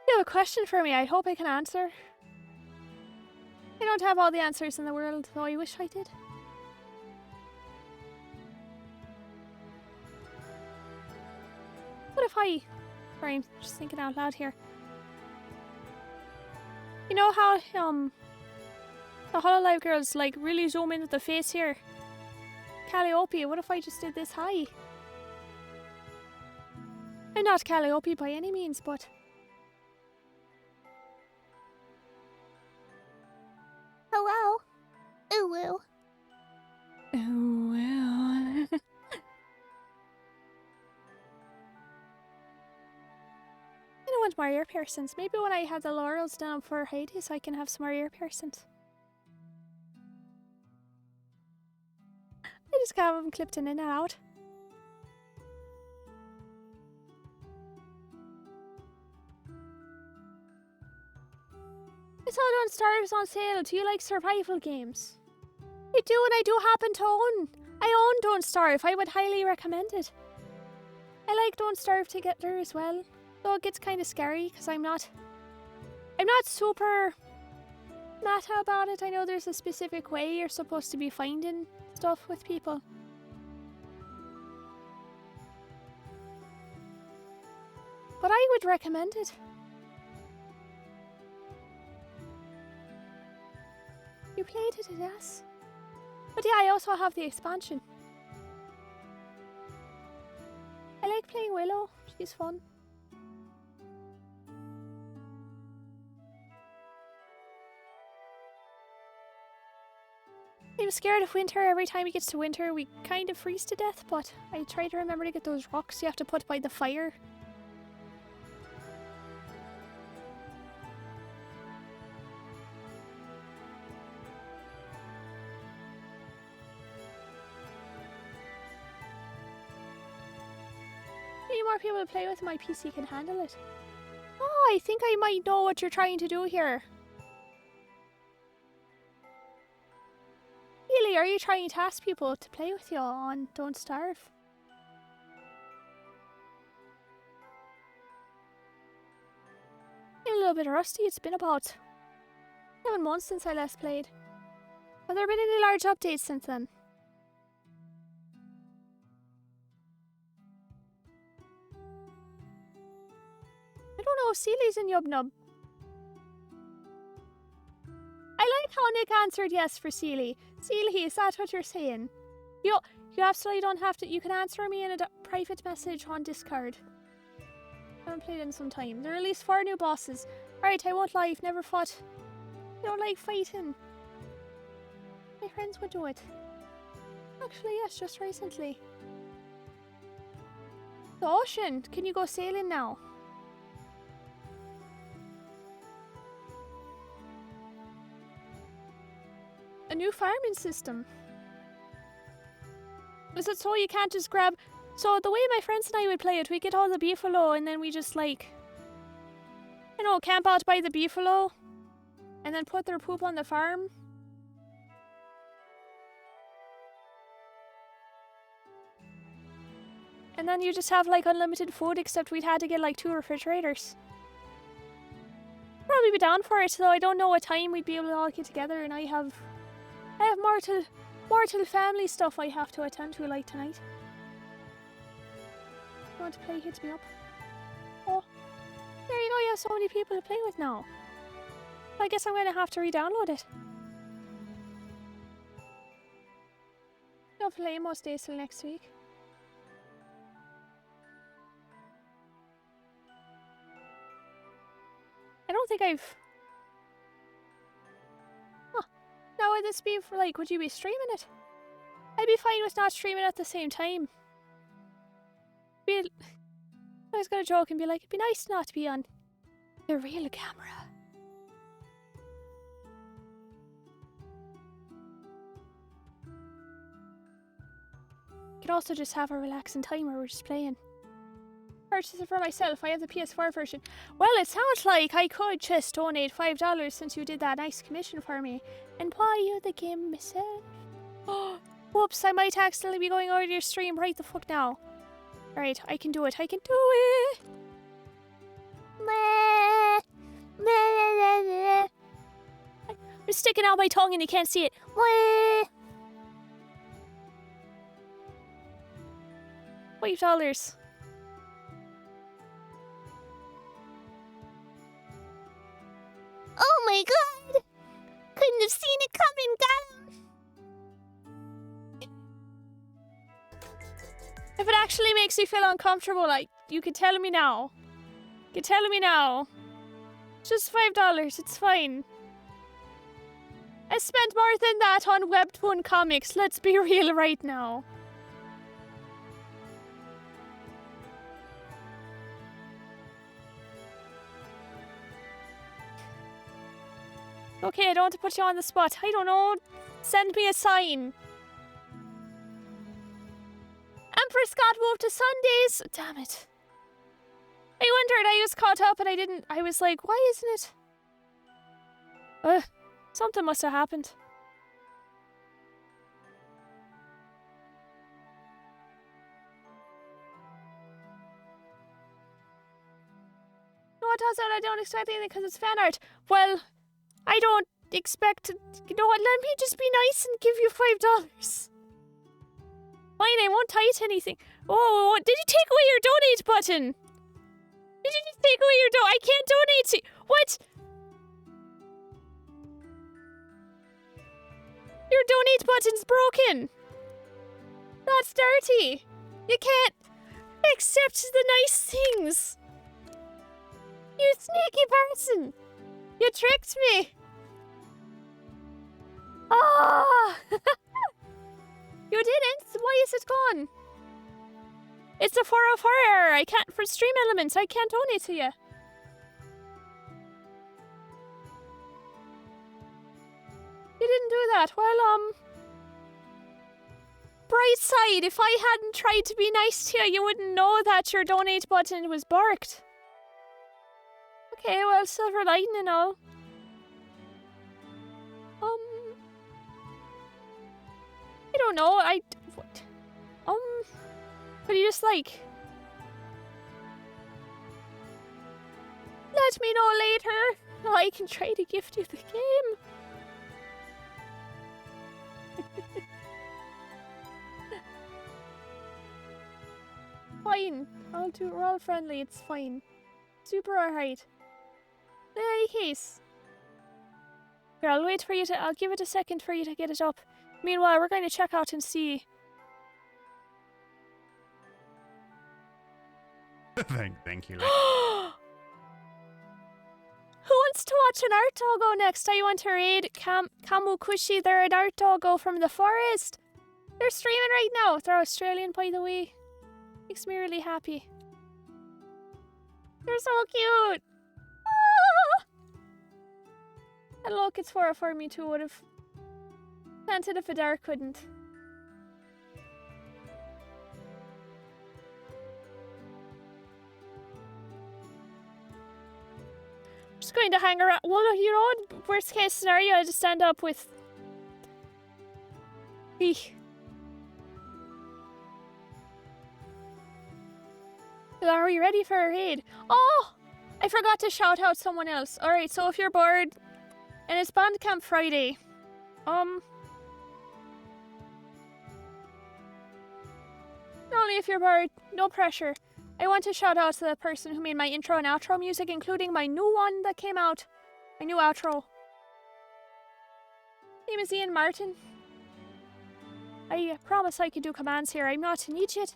You have a question for me. I hope I can answer. I don't have all the answers in the world, though I wish I did. What if I... Sorry, I'm just thinking out loud here. You know how, the Hololive girls, like, really zoom into the face here? Calliope, what if I just did this high? I'm not Calliope by any means, but... Hello? Ooh. Oh, well. I don't want more ear piercings. Maybe when I have the laurels down for Hades, I can have some more ear piercings. I just have them clipped in and out. I saw Don't Starve is on sale. Do you like survival games? I do, and I do happen to own. I own Don't Starve. I would highly recommend it. I like Don't Starve together as well. Though it gets kind of scary because I'm not super meta about it. I know there's a specific way you're supposed to be finding stuff with people. But I would recommend it. You played it, yes. But yeah, I also have the expansion. I like playing Willow. She's fun. I'm scared of winter. Every time it gets to winter, we kind of freeze to death, but I try to remember to get those rocks you have to put by the fire. Need more people to play with. My PC can handle it. Oh, I think I might know what you're trying to do here. Seelie, are you trying to ask people to play with you on Don't Starve? I'm a little bit rusty. It's been about 7 months since I last played. Have there been any large updates since then? I don't know if Seelie's in Yubnub. I like how Nick answered yes for Seelie. Seelie, is that what you're saying? You absolutely don't have to. You can answer me in a private message on Discord. I haven't played in some time. They released 4 new bosses. Alright, I won't lie, I've never fought. I don't like fighting. My friends would do it. Actually, yes, just recently. The ocean! Can you go sailing now? a new farming system. Is it so you can't just grab... So the way my friends and I would play it, we get all the beefalo and then we just like... You know, camp out by the beefalo. And then put their poop on the farm. And then you just have like unlimited food, except we'd had to get like 2 refrigerators. Probably be down for it, though I don't know what time we'd be able to all get together, and I have mortal family stuff I have to attend to like tonight. You want to play Hit Me Up? Oh, there you go, you have so many people to play with now. I guess I'm gonna have to re-download it. I'll play most days till next week. I don't think I've... Huh. Now would this be for like, would you be streaming it? I'd be fine with not streaming at the same time. I was gonna joke and be like, it'd be nice not to be on the real camera. Could also just have a relaxing time where we're just playing. Purchase it for myself. I have the PS4 version. Well, it sounds like I could just donate $5 since you did that nice commission for me and buy you the game myself. Oh, whoops! I might accidentally be going over your stream right the fuck now. Alright, I can do it. I can do it. I'm sticking out my tongue and you can't see it. $5. Oh my god! Couldn't have seen it coming, got him! If it actually makes you feel uncomfortable, like, you can tell me now. You can tell me now. It's just $5, it's fine. I spent more than that on Webtoon comics, let's be real right now. Okay, I don't want to put you on the spot. I don't know. Send me a sign. Empress got moved to Sundays. Damn it. I wondered. I was caught up and I didn't. I was like, why isn't it? Something must have happened. No, it doesn't. I don't expect anything because it's fan art. Well, I don't expect to... You know what? Let me just be nice and give you $5. Fine, I won't tie it to anything. Oh, did you take away your donate button? Did you just take away your I can't donate to... What? Your donate button's broken. That's dirty. You can't accept the nice things. You sneaky person. You tricked me. Ah! You didn't. Why is it gone? It's a 404 error. I can't for stream elements. I can't donate to you. You didn't do that. Well, bright side, if I hadn't tried to be nice to you, you wouldn't know that your donate button was barked. Okay, well, silver lining and all. I don't know, what? But you just like... Let me know later. I can try to gift you the game. Fine. We're all friendly, it's fine. Super alright. In any case. Here, I'll wait for you to... I'll give it a second for you to get it up. Meanwhile, we're going to check out and see... Thank you. Who wants to watch an art doggo next? I want to raid Kamukushi. They're an art doggo from the forest. They're streaming right now. They're Australian, by the way. Makes me really happy. They're so cute. Ah! And look, it's 404. Me too would have. Sent it if Adare couldn't. Just going to hang around. Well, you know, worst case scenario, I just stand up with. Eek. Are we ready for our raid? Oh! I forgot to shout out someone else. Alright, so if you're bored, and it's Bandcamp Friday, only if you're bored, no pressure. I want to shout out to the person who made my intro and outro music, including my new one that came out. My new outro. Name is Ian Martin. I promise I can do commands here. I'm not an idiot.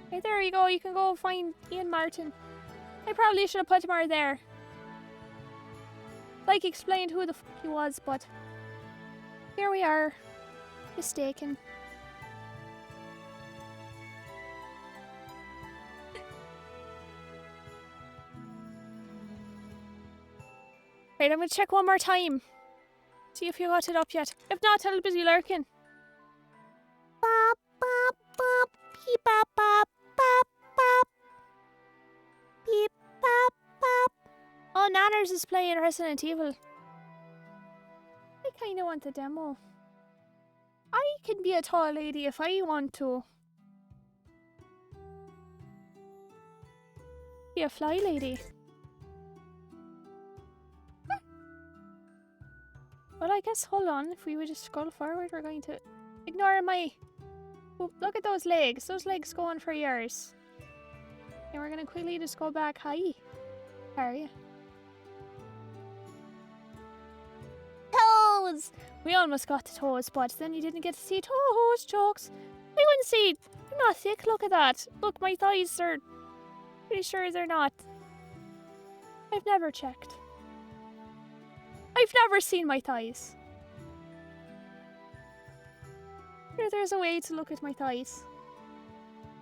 Okay, there you go. You can go find Ian Martin. I probably should have put him right there. Like, explained who the f he was, but here we are. Mistaken. Right, I'm gonna check one more time. See if you got it up yet. If not, I'll busy lurking. Bop, bop, bop, beep, bop, bop, bop, bop. Beep, bop, bop. Oh, Nanners is playing Resident Evil. I kinda want the demo. I can be a tall lady if I want to. Be a fly lady. Well, I guess, hold on, if we would just scroll forward, we're going to ignore my... Oh, look at those legs go on for years. And we're going to quickly just go back. Hi. How are you? Toes! We almost got to toes, but then you didn't get to see toes, jokes. I wouldn't see... I'm not thick, look at that. Look, my thighs are... Pretty sure they're not. I've never checked. I've never seen my thighs. There's a way to look at my thighs.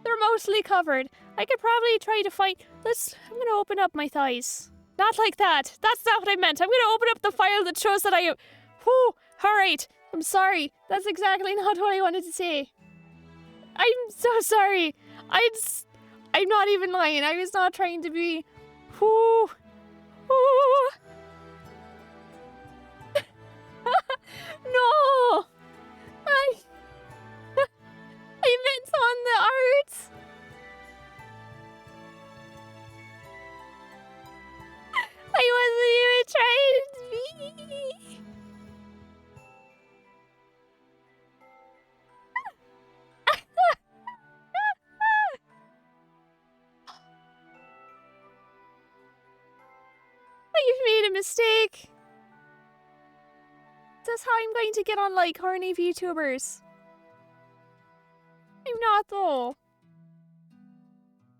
They're mostly covered. I could probably try to find... I'm gonna open up my thighs. Not like that. That's not what I meant. I'm gonna open up the file that shows that I... Whew! Alright. I'm sorry. That's exactly not what I wanted to say. I'm so sorry. I'm not even lying. I was not trying to be... Whew! Whew! No! I meant on the art! I wasn't even trying to be... You've made a mistake! That's how I'm going to get on, like, horny VTubers. I'm not, though.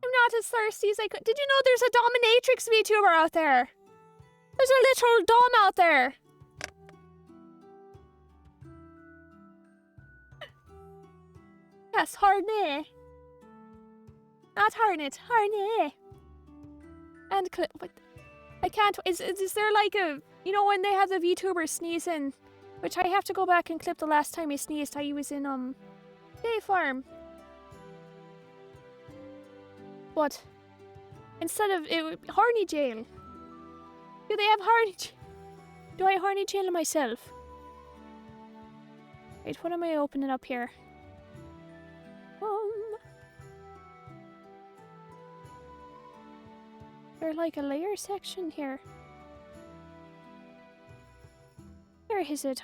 I'm not as thirsty as I could. Did you know there's a dominatrix VTuber out there? There's a literal dom out there. Yes, horny. Not hornet, horny. And clip. What? I can't. Is there like a... You know when they have the VTuber sneezing? Which I have to go back and clip the last time I sneezed. I was in, Day Farm. What? Instead of... horny jail. Do they have horny jail? Do I horny jail myself? Wait, what am I opening up here? There's like a layer section here. Where is it?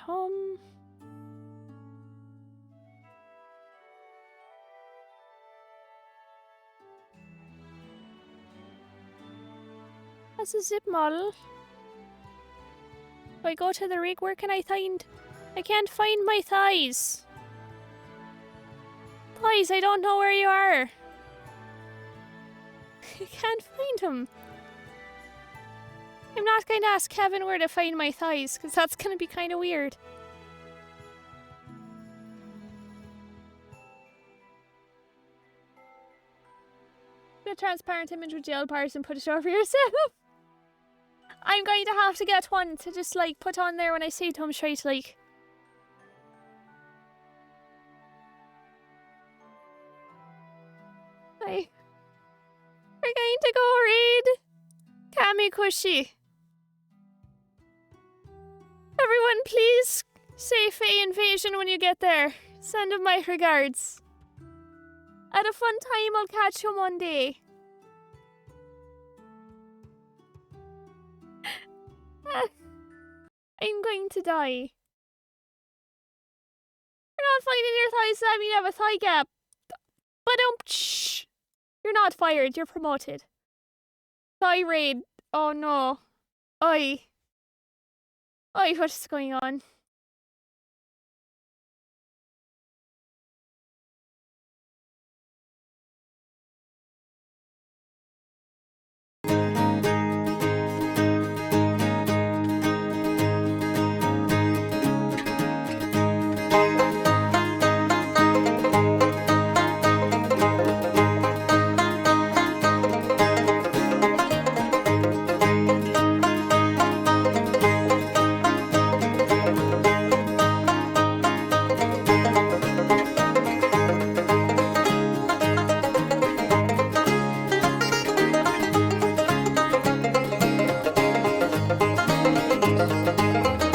That's a zip model. If I go to the rig, where can I find... I can't find my thighs. Thighs, I don't know where you are. I can't find them. I'm not going to ask Kevin where to find my thighs, because that's going to be kind of weird. Get a transparent image with gel bars and put it over yourself. I'm going to have to get one to just, like, put on there when I say to him straight, like... We're going to go raid Kamikushi. Everyone, please say Fae Invasion when you get there. Send him my regards. At a fun time, I'll catch you Monday. I'm going to die. You're not finding your thighs, that mean you have a thigh gap. But shh. You're not fired, you're promoted. Thigh raid. Oh no. Oi, what is going on?